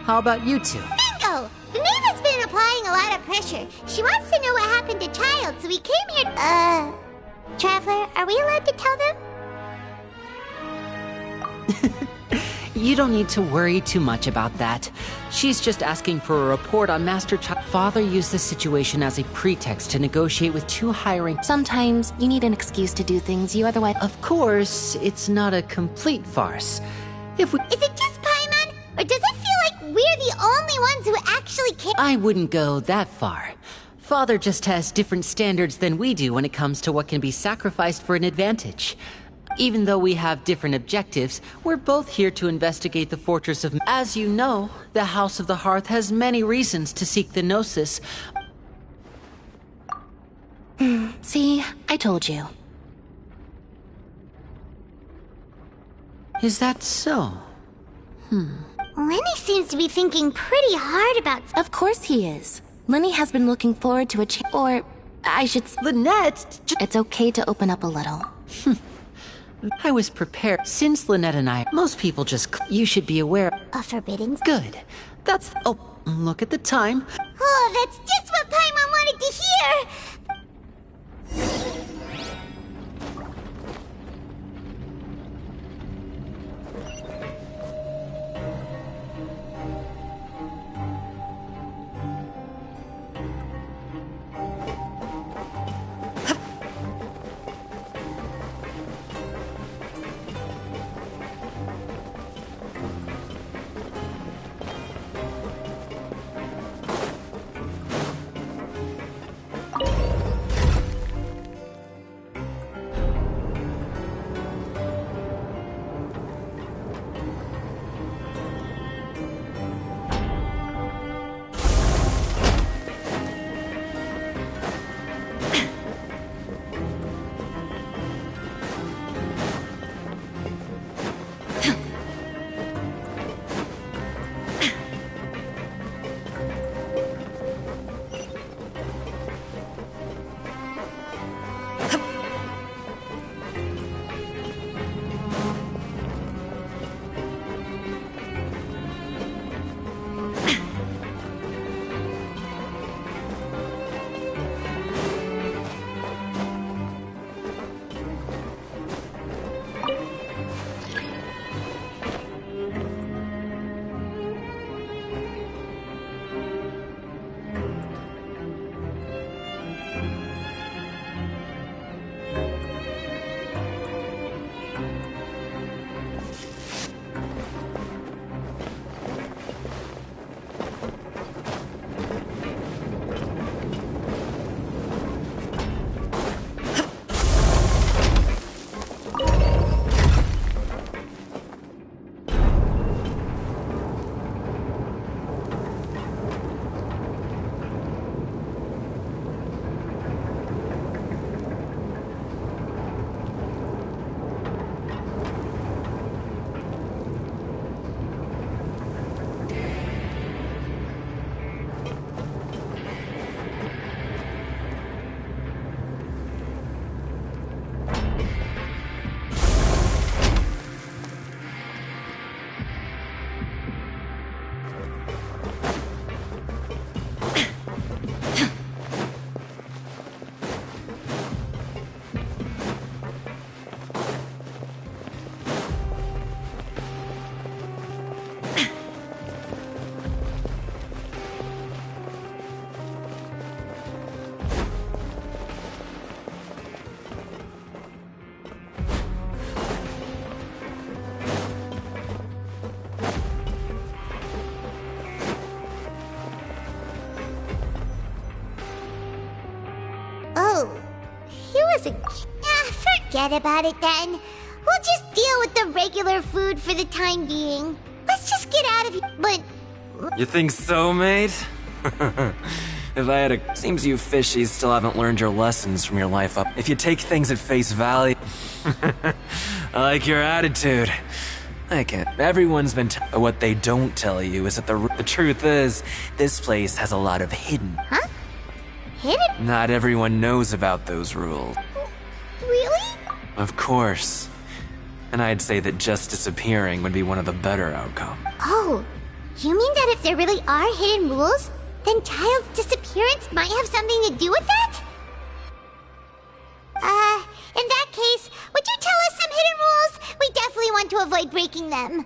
How about you two? Bingo! The Knave has been in a applying a lot of pressure. She wants to know what happened to Child, so we came here. Traveler, are we allowed to tell them? You don't need to worry too much about that. She's just asking for a report on Master Child. Father used this situation as a pretext to negotiate with two hiring. Sometimes you need an excuse to do things you otherwise. Of course, it's not a complete farce. If we. Is it just Paimon? Or does it feel like we're the only ones who actually care? I wouldn't go that far. Father just has different standards than we do when it comes to what can be sacrificed for an advantage. Even though we have different objectives, we're both here to investigate the Fortress of... As you know, the House of the Hearth has many reasons to seek the Gnosis. See, I told you. Is that so? Lenny seems to be thinking pretty hard about... Of course he is. Lenny has been looking forward to a or I should... Lynette! It's okay to open up a little. I was prepared. Since Lynette and I, most people just... You should be aware... A forbidden... Good. That's... Oh, look at the time. Oh, that's just what Paimon wanted to hear! Forget about it then. We'll just deal with the regular food for the time being. Let's just get out of here. But... You think so, mate? If I had a... Seems you fishies still haven't learned your lessons from your life up. If you take things at face value... I like your attitude. I can't. Everyone's been what they don't tell you is that the truth is, this place has a lot of hidden. Huh? Hidden? Not everyone knows about those rules. Really? Of course. And I'd say that just disappearing would be one of the better outcomes. Oh, you mean that if there really are hidden rules, Then Child's disappearance might have something to do with that? In that case, would you tell us some hidden rules? We definitely want to avoid breaking them.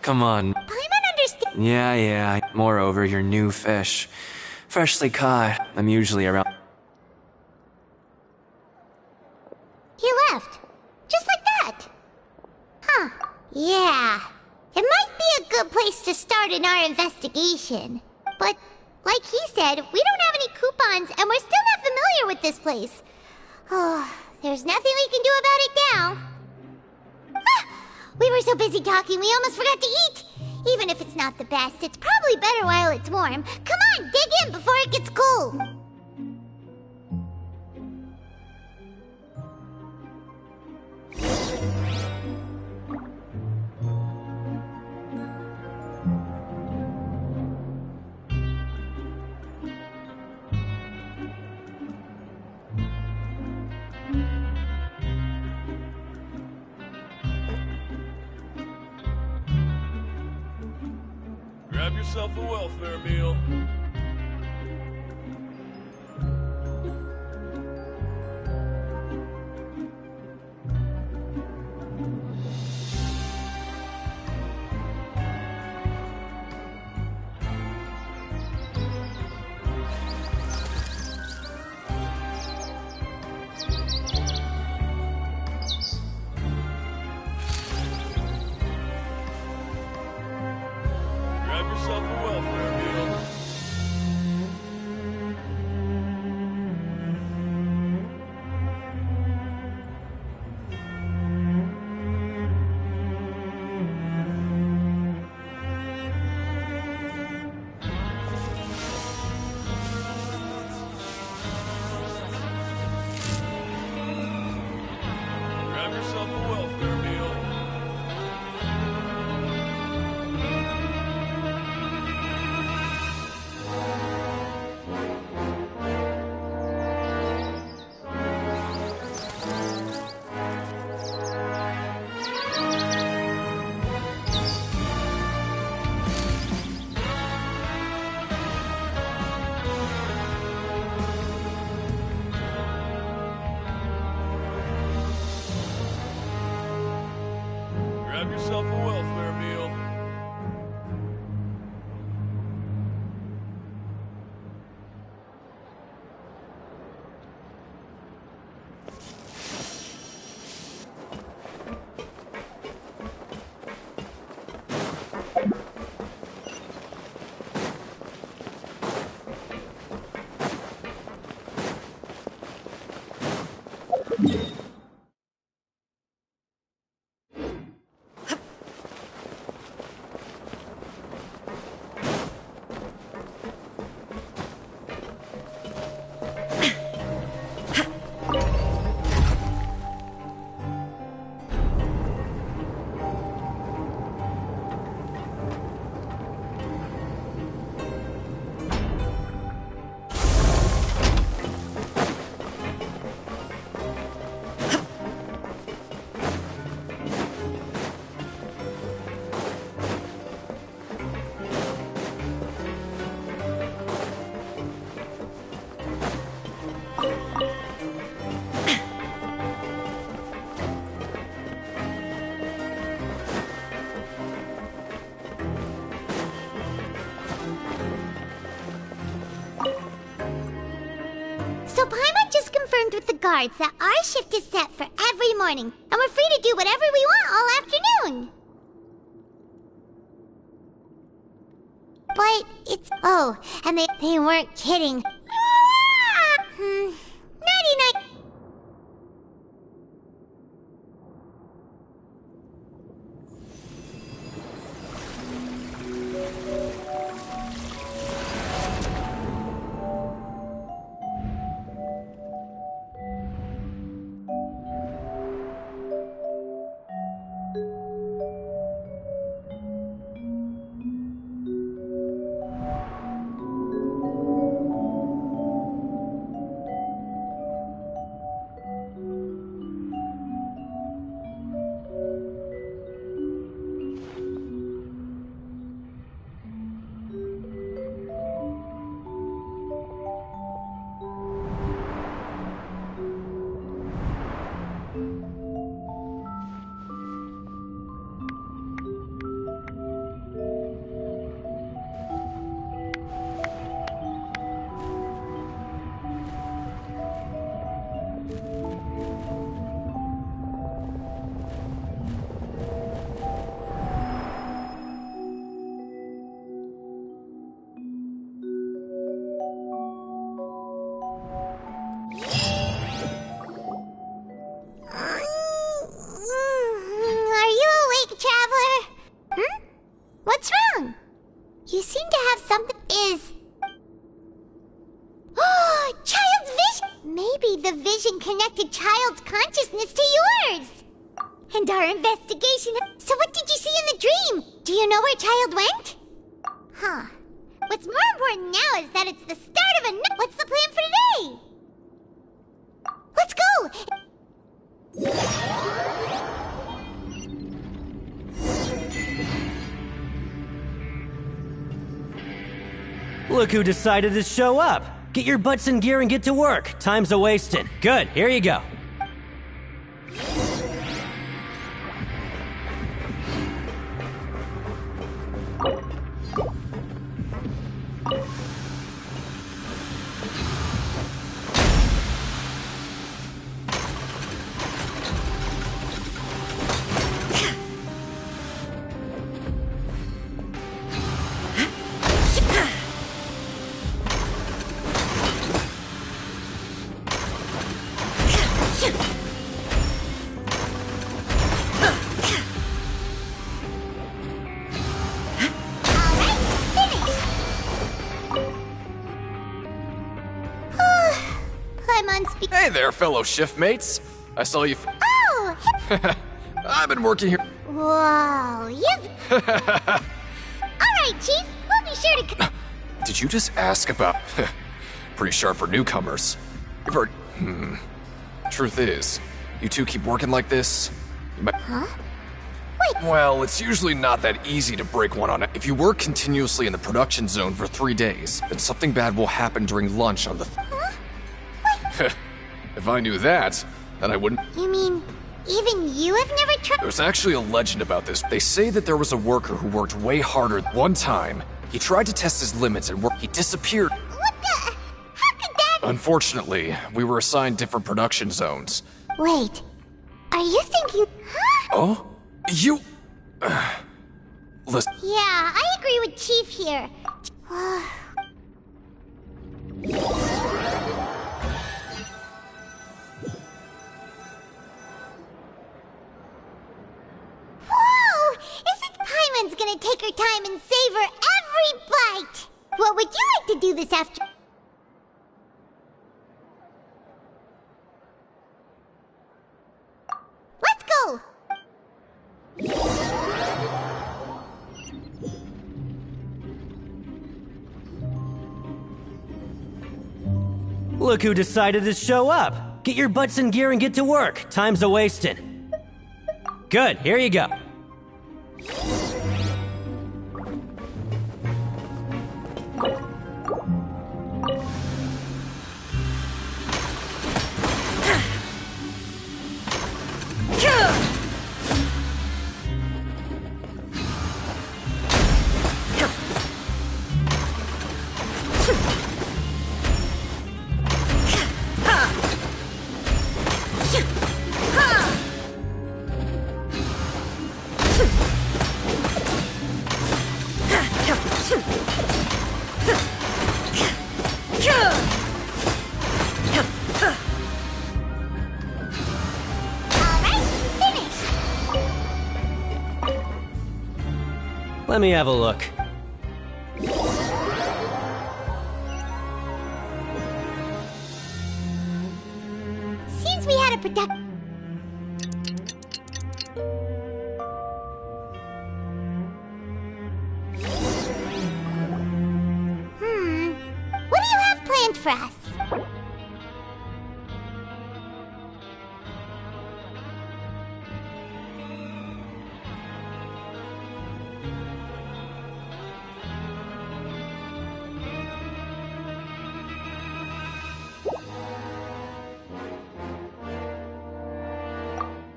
Come on. Paimon understands. Yeah. Moreover, you're new fish. Freshly caught. I'm usually around. He left. Just like that. Huh. Yeah. It might be a good place to start in our investigation. But, like he said, we don't have any coupons and we're still not familiar with this place. Oh, there's nothing we can do about it now. Ah, we were so busy talking we almost forgot to eat. Even if it's not the best, it's probably better while it's warm. Come on, dig in before it gets cold. Grab yourself a welfare meal. Grab yourself a welfare meal. Grab yourself a welfare meal. Grab yourself a welfare meal. So Paimon just confirmed with the guards that our shift is set for every morning, and we're free to do whatever we want all afternoon. But it's... Oh, and they weren't kidding. Nighty-night. connected child's consciousness to yours. And our investigation... So what did you see in the dream? Do you know where child went? Huh. What's more important now is that it's the start of a... What's the plan for today? Let's go! Look who decided to show up. Get your butts in gear and get to work. Time's a-wasting. Good, here you go. Hey there, fellow shiftmates. I saw you. Oh! I've been working here. Whoa, you've... Alright, Chief. We'll be sure to... Did you just ask about... Pretty sharp for newcomers. You've heard... Truth is, you two keep working like this, you might... Huh? Well, it's usually not that easy to break one on it. If you work continuously in the production zone for 3 days, then something bad will happen during lunch on the... If I knew that, then I wouldn't... You mean, even you have never tried... There's actually a legend about this. They say that there was a worker who worked way harder. One time, he tried to test his limits and he disappeared. What the... How could that... Unfortunately, we were assigned different production zones. Wait, are you thinking... Huh? Oh? You... Listen... Yeah, I agree with Chief here. Whoa! Isn't Paimon's gonna take her time and savor every bite? What would you like to do this after... Let's go! Look who decided to show up. Get your butts in gear and get to work. Time's a-wasting. Good, here you go. Let me have a look. Seems we had a product... What do you have planned for us?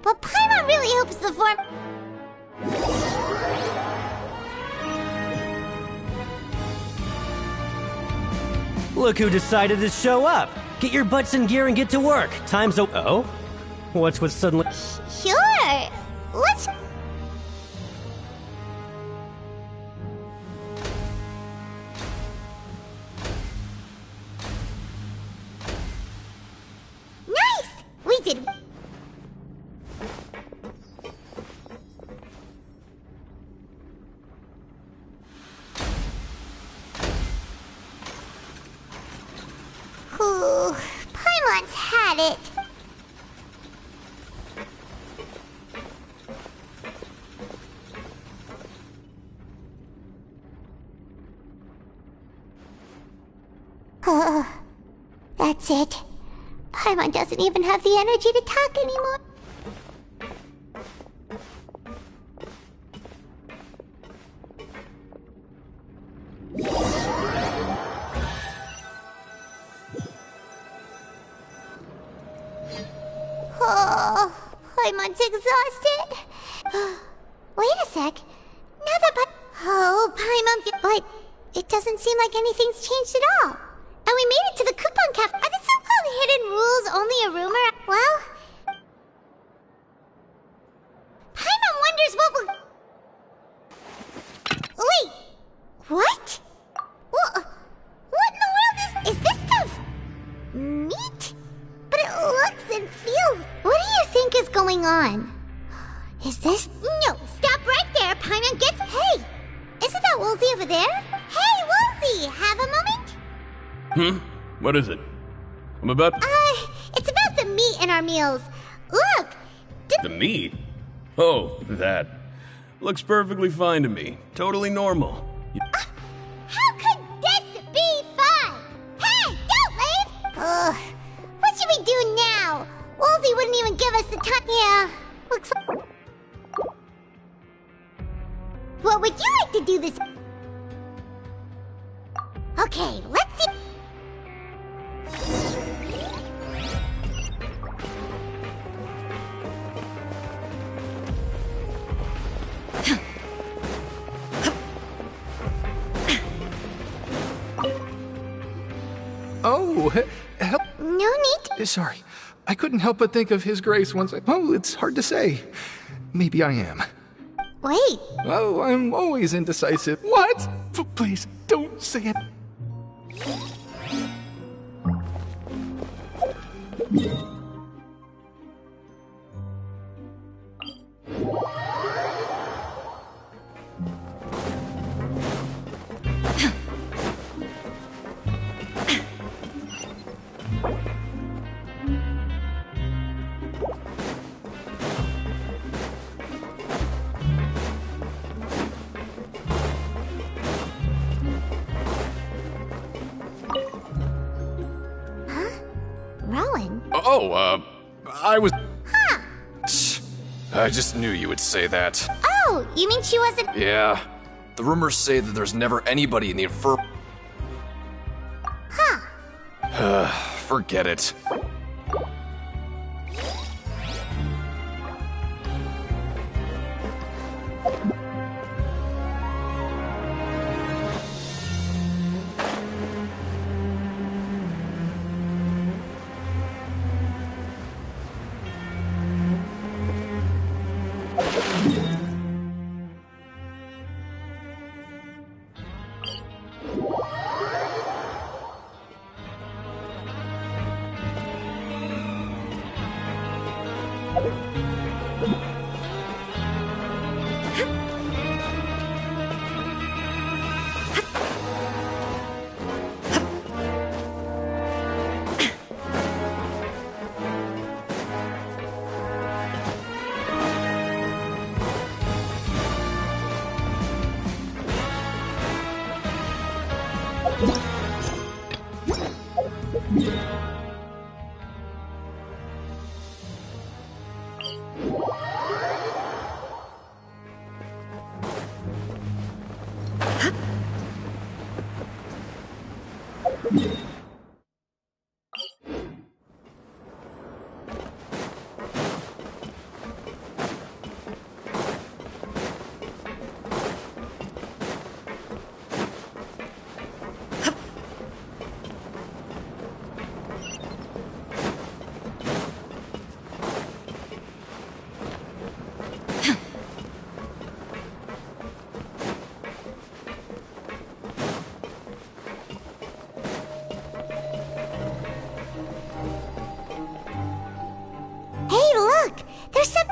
But Paimon really hopes the form... Look who decided to show up. Get your butts in gear and get to work. Time's a... Oh? What's with suddenly... Sure. Let's... Nice! We did... Ooh, Paimon's had it. That's it. Paimon doesn't even have the energy to talk anymore. Oh, Paimon's exhausted. Wait a sec. Now that Oh, Paimon... But it doesn't seem like anything's changed at all. And we made it to the coupon cafe. Are the so-called hidden rules only a rumor? Well... Paimon wonders what will... Wait! What? What in the world is this stuff? Meat? But it looks and feels... What do you think is going on? Is this... No, stop right there, Paimon gets... Hey! Isn't that Woolsey over there? Hey, Woolsey! Have a moment? What is it? I'm about... It's about the meat in our meals. Look! The meat? Oh, that. Looks perfectly fine to me. Totally normal. How could this be fun? Hey, don't leave! What should we do now? Woolsey wouldn't even give us the time. Yeah, looks like... What would you like to do this? Okay, let's see. Oh, help. No need. Sorry. I couldn't help but think of His Grace once Oh, it's hard to say. Maybe I am. Wait. Oh, I'm always indecisive. What? Please, don't say it. I was... Huh. I just knew you would say that. Oh, you mean she wasn't... Yeah. The rumors say that there's never anybody in the Huh. Forget it.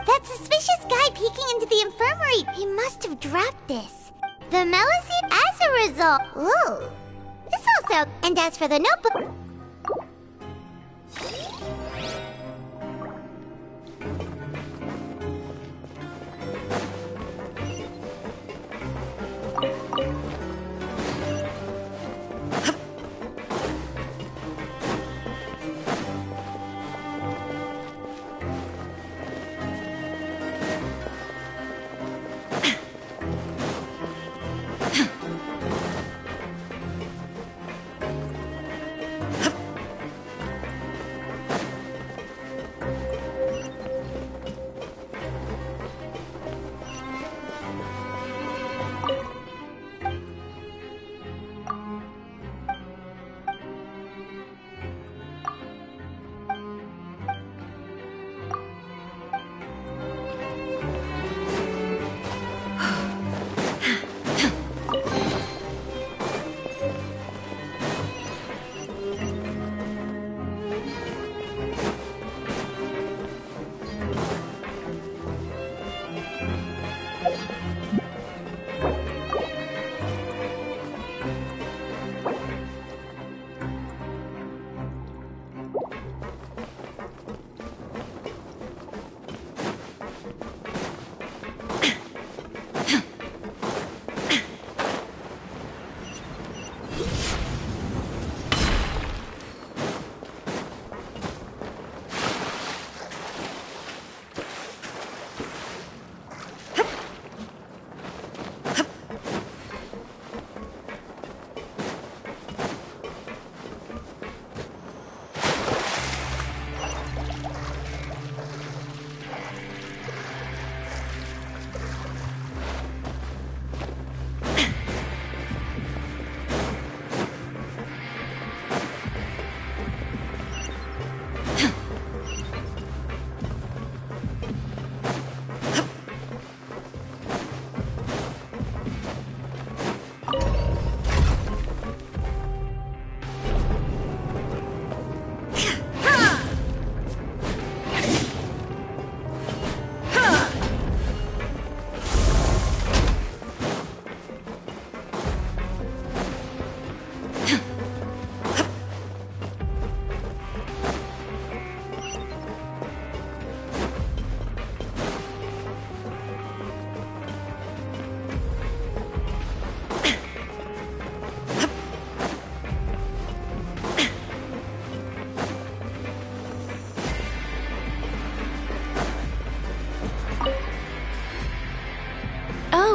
That suspicious guy peeking into the infirmary! He must have dropped this. The Melusine as a result. Ooh. This also... And as for the notebook...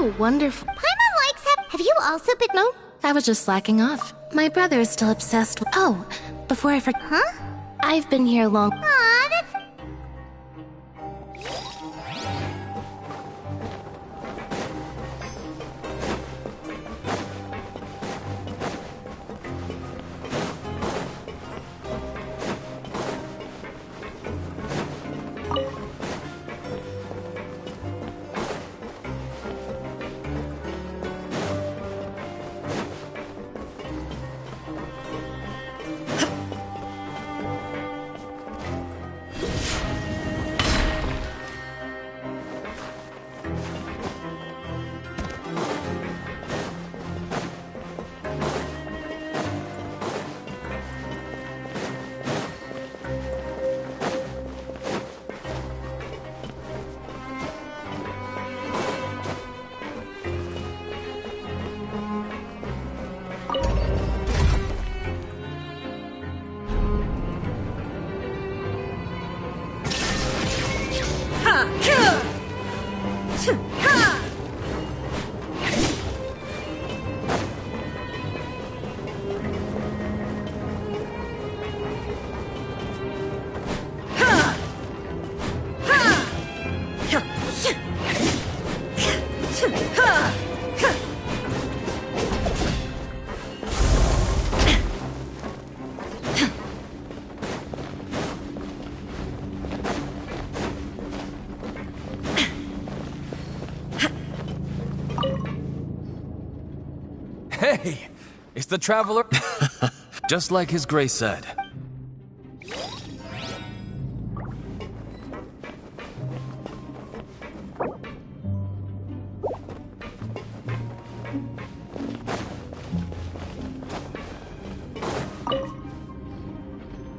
Oh, wonderful. Paimon likes have you also been— No, I was just slacking off. My brother is still obsessed with— Oh, before I forget— Huh? I've been here long— Aw, that's— Hey! It's the Traveler. Just like His Grace said.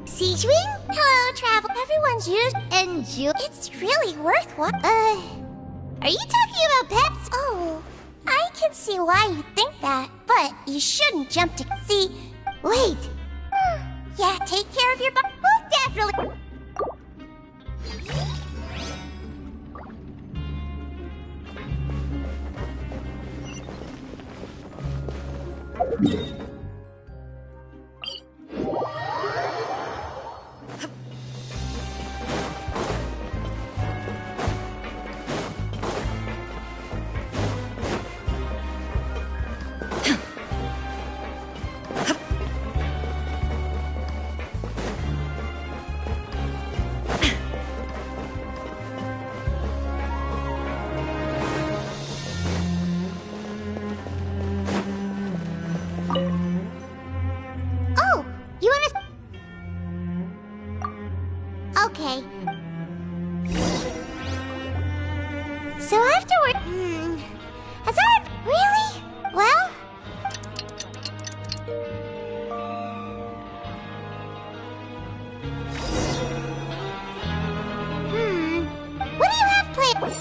Siege Wing? Hello, Travel. Everyone's used and it's really worth what? Are you talking about pets? Oh, I can see why you think that, but you shouldn't jump to see. Wait. Yeah, take care of your butt. We'll definitely. Okay. So afterward, has our really? Well, what do you have planned?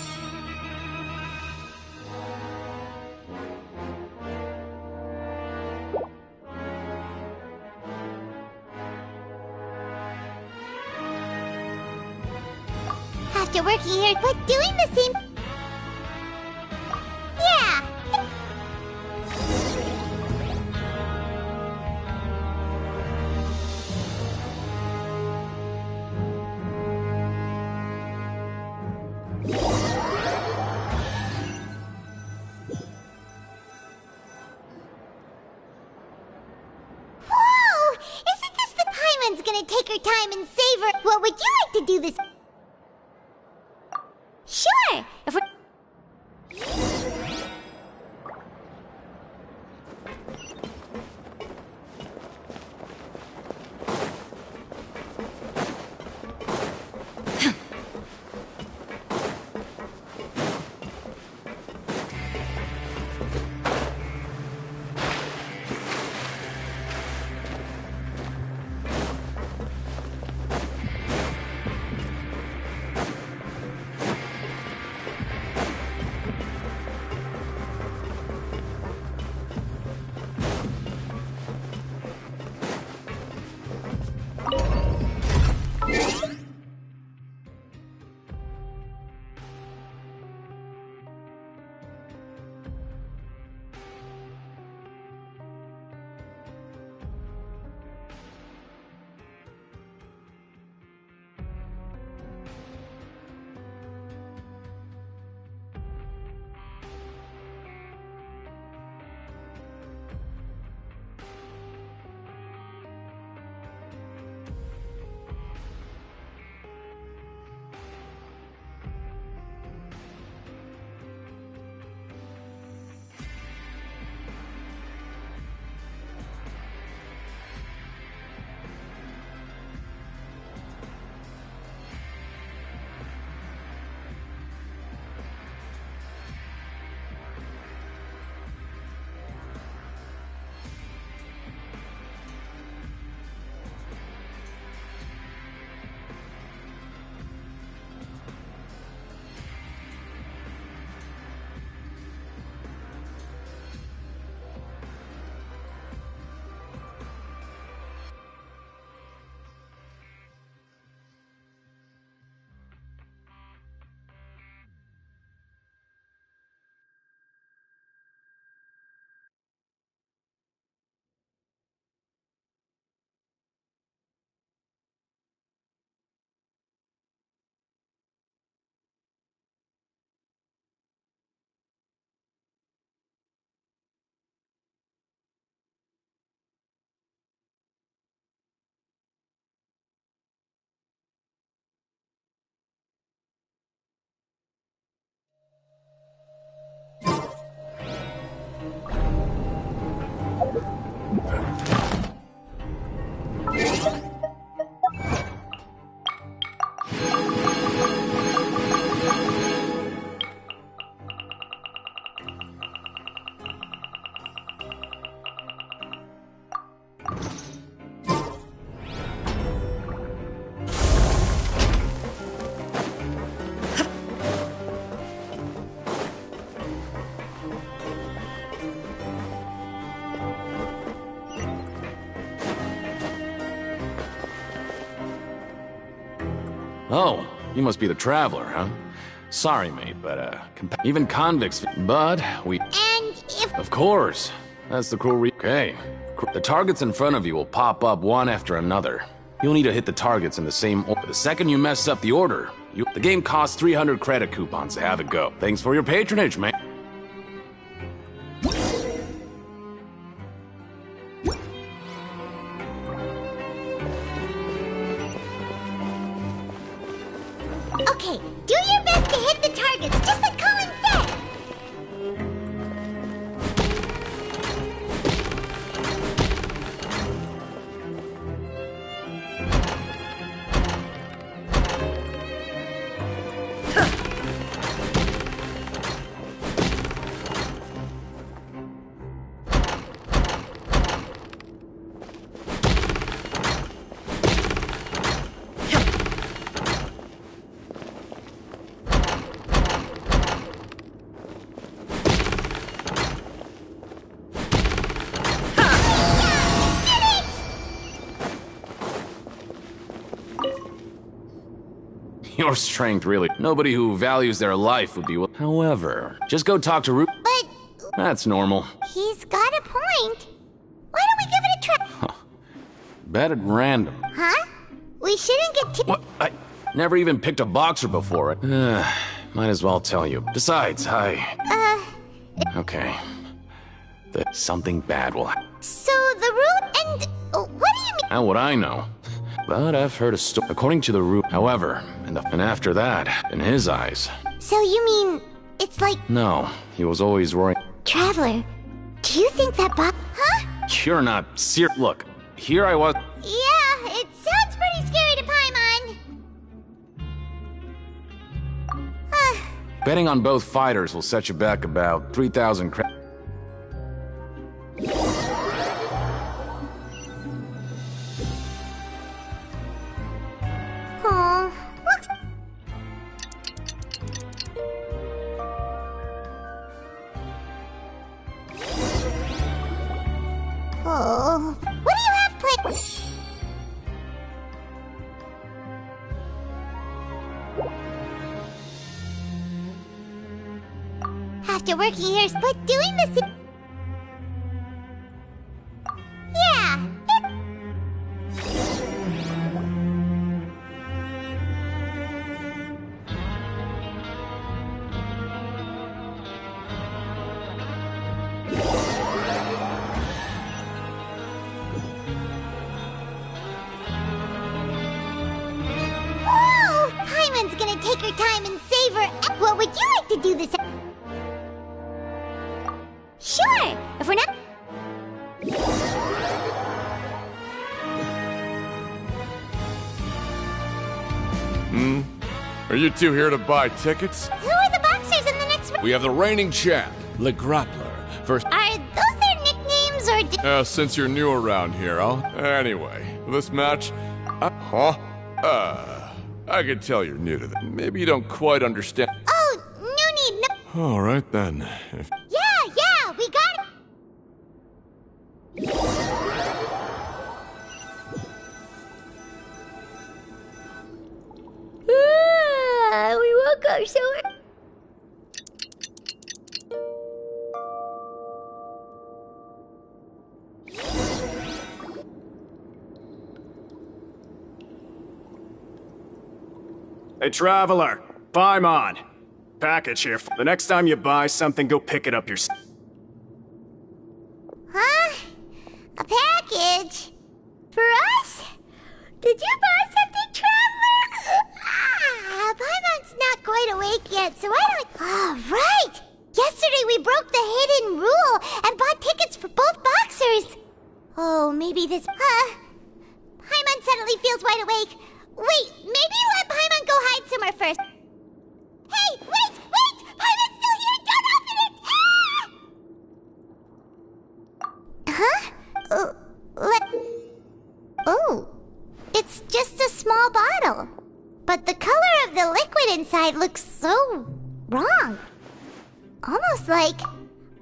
After working here, but doing the same. Yeah. Whoa! Isn't this the Paimon's gonna take her time and savor? What would you like to do this? Sure! If we're... Oh, you must be the traveler, huh? Sorry, mate, but, even convicts... But, we... And if... Of course. That's the cruel Okay. The targets in front of you will pop up one after another. You'll need to hit the targets in the same order. The second you mess up the order, the game costs 300 credit coupons to have it go. Thanks for your patronage, man. Okay, do your best to hit the targets, just like Colin said! Your strength, really. Nobody who values their life would be... However, just go talk to Root. But... That's normal. He's got a point. Why don't we give it a try? Bet at random. Huh? We shouldn't get too... What? I never even picked a boxer before. Might as well tell you. Besides, Okay. Something bad will happen. So the Root and... what do you mean? How would I know? But I've heard a story. According to the Root, however, and after that, in his eyes... So you mean... it's like... No, he was always worried. Traveler, do you think that Huh? You're not serious. Look, here I was... Yeah, it sounds pretty scary to Paimon. Betting on both fighters will set you back about 3,000 credit. Oh, looks... Oh, what do you have planned? After working here, but doing this... Yeah, Whoa! Paimon's gonna take her time and savor... What would you like to do this... Sure, if we're not... Are you two here to buy tickets? Who are the boxers in the next... We have the reigning champ, Le Grappler, versus... Are those their nicknames, or... since you're new around here, Anyway, this match... I can tell you're new to this. Maybe you don't quite understand... Oh, no need, no... All right, then. Yeah, we got it! We woke up so... Hey, traveler, Paimon. Package here. The next time you buy something, go pick it up yourself. Huh? A package? For us? Did you buy something, traveler? Paimon's not quite awake yet, so I don't... Oh, right! Yesterday we broke the hidden rule and bought tickets for both boxers. Oh, maybe this... Paimon suddenly feels wide awake. Wait, maybe let Paimon go hide somewhere first. Hey, wait! Paimon's still here! Don't open it! Huh? Oh, it's just a small bottle. But the color of the liquid inside looks so wrong. Almost like...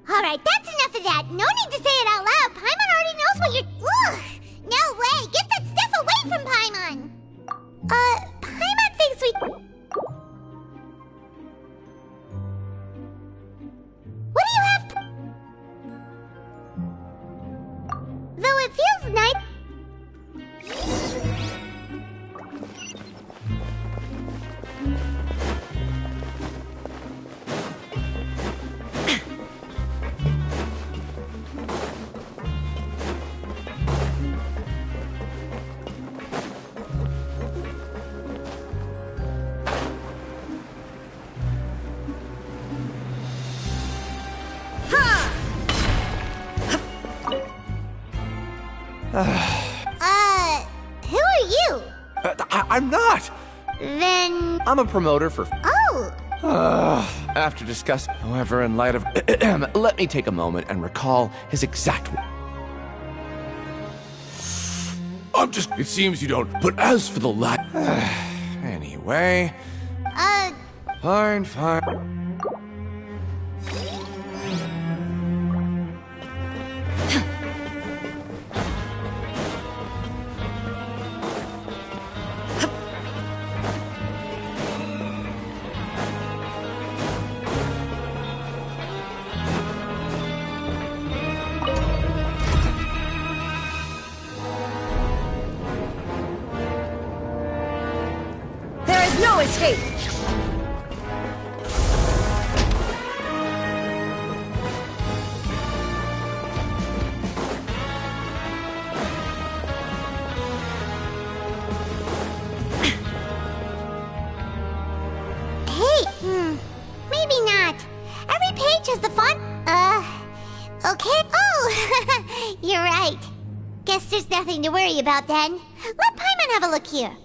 Alright, that's enough of that. No need to say it out loud. Paimon already knows what you're... Ugh! No way! Get that stuff away from Paimon! Paimon thinks What do you have? Though it feels nice. Who are you? I'm not! Then... I'm a promoter for... Oh! After discussing... However, in light of... let me take a moment and recall his exact... It seems you don't... But as for the anyway... Fine. There is no escape! Maybe not. Every page has the font. Okay. Oh, you're right. Guess there's nothing to worry about then. Let Paimon have a look here.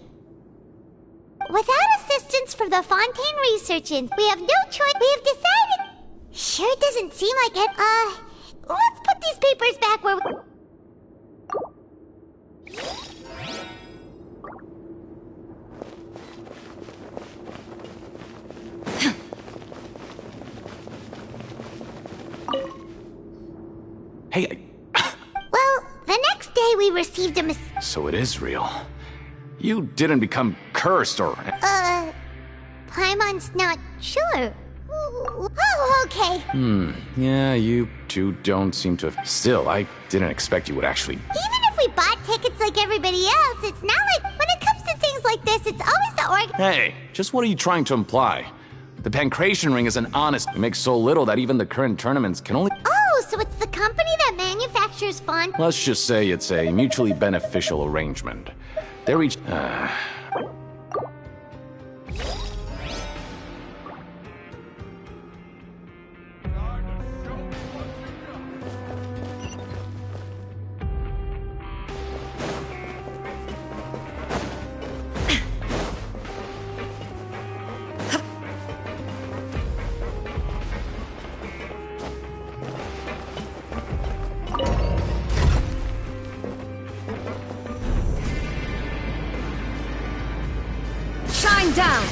Without assistance from the Fontaine researchers, we have no choice. We have decided. Sure doesn't seem like it. Let's put these papers back where we... Hey, Well, the next day we received a so it is real. You didn't become cursed or... Paimon's not sure. Oh, okay. Yeah, you two don't seem to have... Still, I didn't expect you would actually... Even if we bought tickets like everybody else, it's not like... When it comes to things like this, it's always the Hey, just what are you trying to imply? The Pancration Ring is an honest... We make so little that even the current tournaments can only... Oh, so it's the company that manufactures fun? Let's just say it's a mutually beneficial arrangement. They're each... Shine down!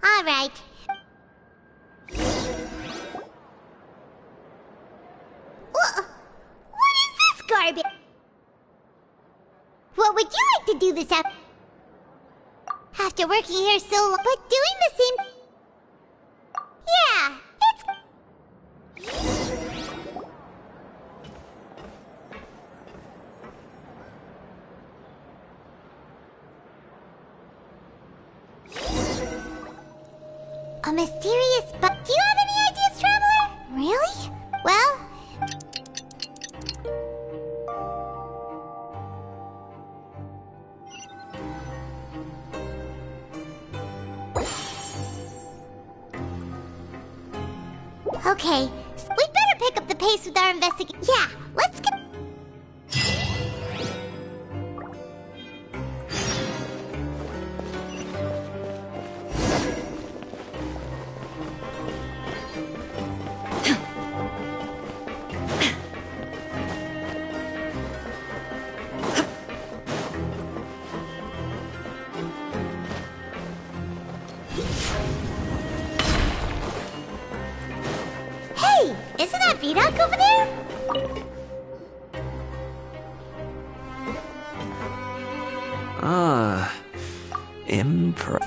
All right. What is this garbage? What would you like to do this after working here so long, but doing the same... Yeah, a mysterious but do you have any ideas, Traveler? Really? Well... Okay, we'd better better pick up the pace with our investigation. Yeah, let's get... Hey, isn't that Vidoc over there?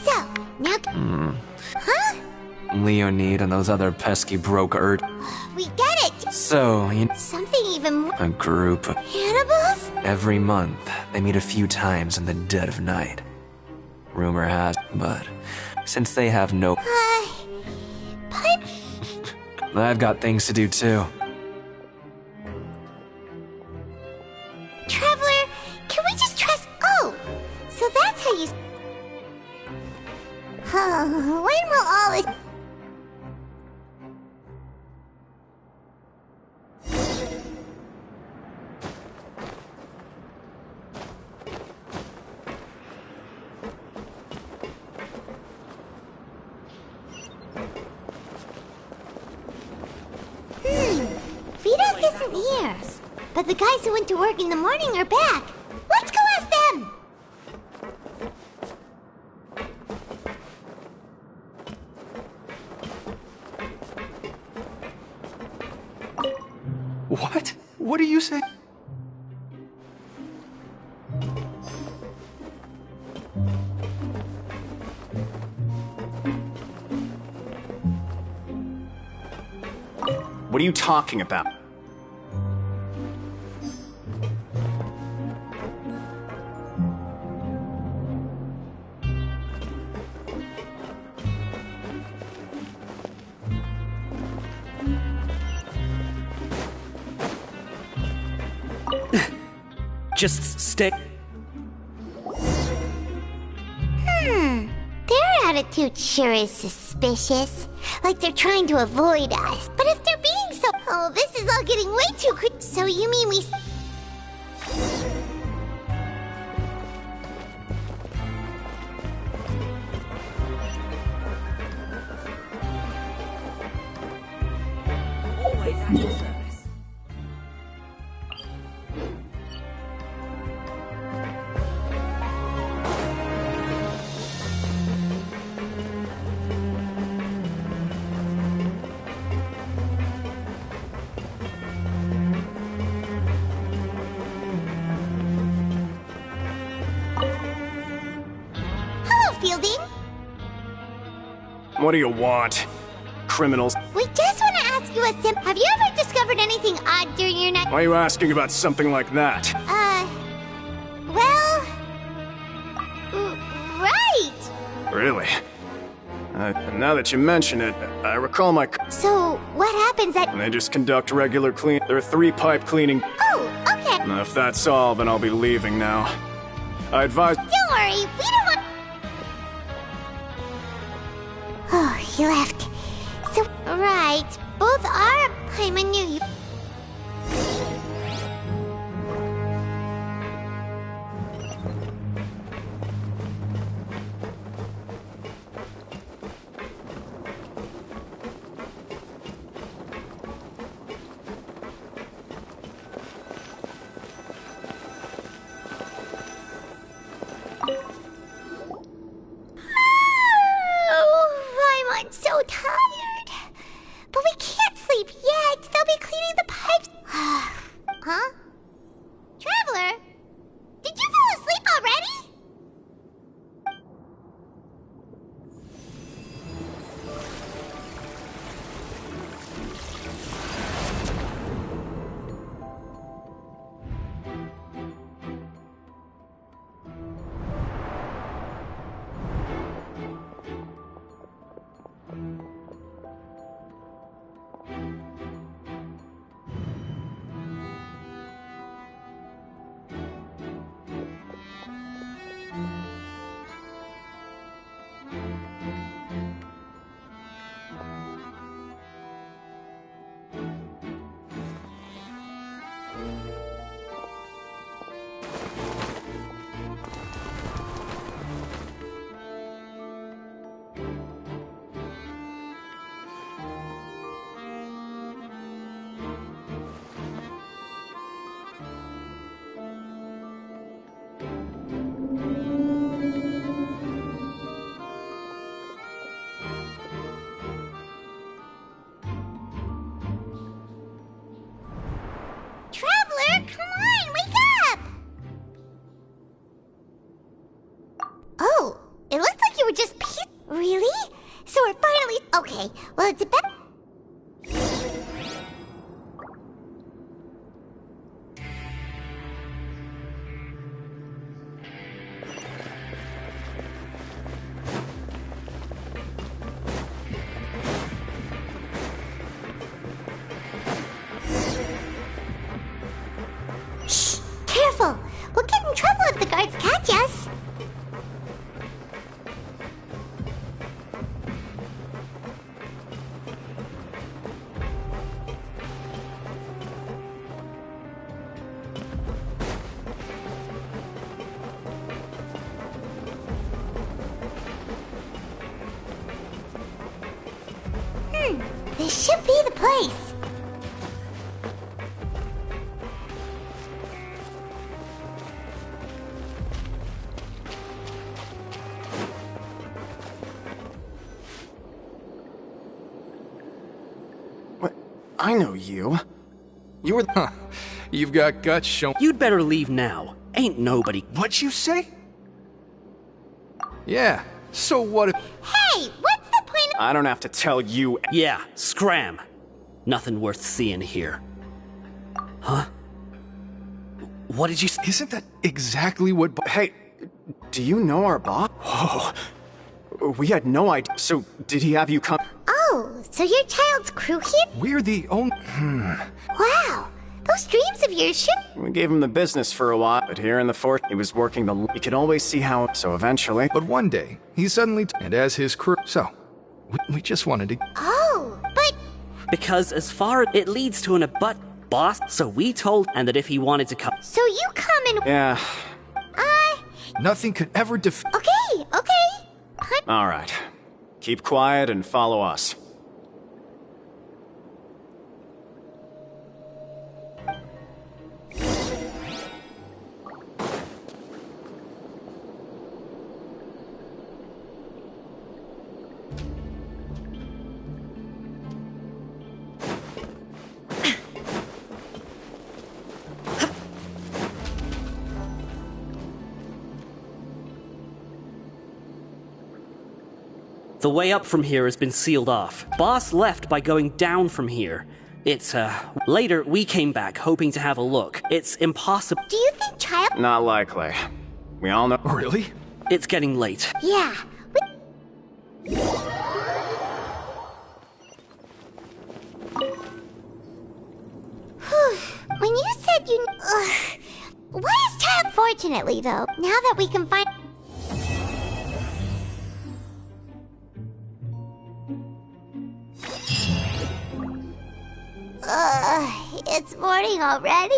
So, now... Huh? Leonid and those other pesky broke We get it! So, Something even more... a group of Cannibals? every month. They meet a few times in the dead of night. Rumor has, but since they have no... But... I've got things to do too. Traveler, can we just trust... Oh, so that's how you... When will all this... Vidoc isn't here. But the guys who went to work in the morning are back. Let's go ask them! What? What do you say? What are you talking about? Just stay. Their attitude sure is suspicious. Like they're trying to avoid us. But if they're being so... Oh, this is all getting way too quick. So you mean we... Always at your service. Hello, Fielding. What do you want? Criminals. We just want to ask you a Have you ever discovered anything odd during your night? Why are you asking about something like that? Well... Right! Really? Now that you mention it, I recall my... So, what happens at... They just conduct regular clean... There are 3 pipe cleaning... Oh, okay. If that's all, then I'll be leaving now. I advise... Don't worry, we don't want... Oh, he left. So, right, both are... I knew you... Oh, I'm so tired. But we can't sleep yet. They'll be cleaning Okay, well, it's about... Shh! Careful! We'll get in trouble if the guards catch us. This should be the place. What? I know you. You were... Huh. You've got guts shown. You'd better leave now. Ain't nobody... What'd you say? Yeah, so what if... Hey, what's the point of... I don't have to tell you... Yeah, scram. Nothing worth seeing here. Huh? What did you say? Isn't that exactly what... Hey, do you know our boss? Oh, we had no idea. So, did he have you come... Oh, so your child's crew here? We're the only... Wow, those dreams of yours should... We gave him the business for a while, but here in the fort, he was working the... You could always see how... So eventually... But one day, he suddenly... And as his crew... So, we just wanted to... Oh, but... Because as far it leads to an abut boss, so we told and that if he wanted to come. So you come and... Yeah. Nothing could ever Okay. Alright. Keep quiet and follow us. The way up from here has been sealed off. Boss left by going down from here. It's, later we came back hoping to have a look. It's impossible. Do you think child... Not likely. We all know... Really? It's getting late. Yeah. When you said you... Why is child... Fortunately, though, now that we can find... It's morning already?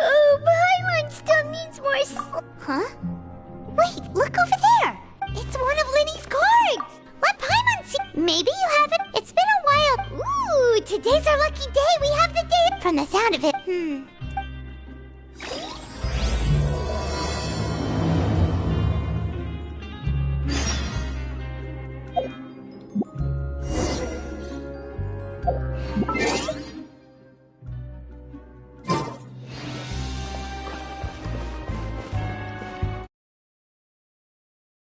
Oh, Paimon still needs more Huh? Wait, look over there! It's one of Linny's cards! Let Paimon see- Maybe you haven't- It's been a while- Ooh, today's our lucky day! We have the day- From the sound of it,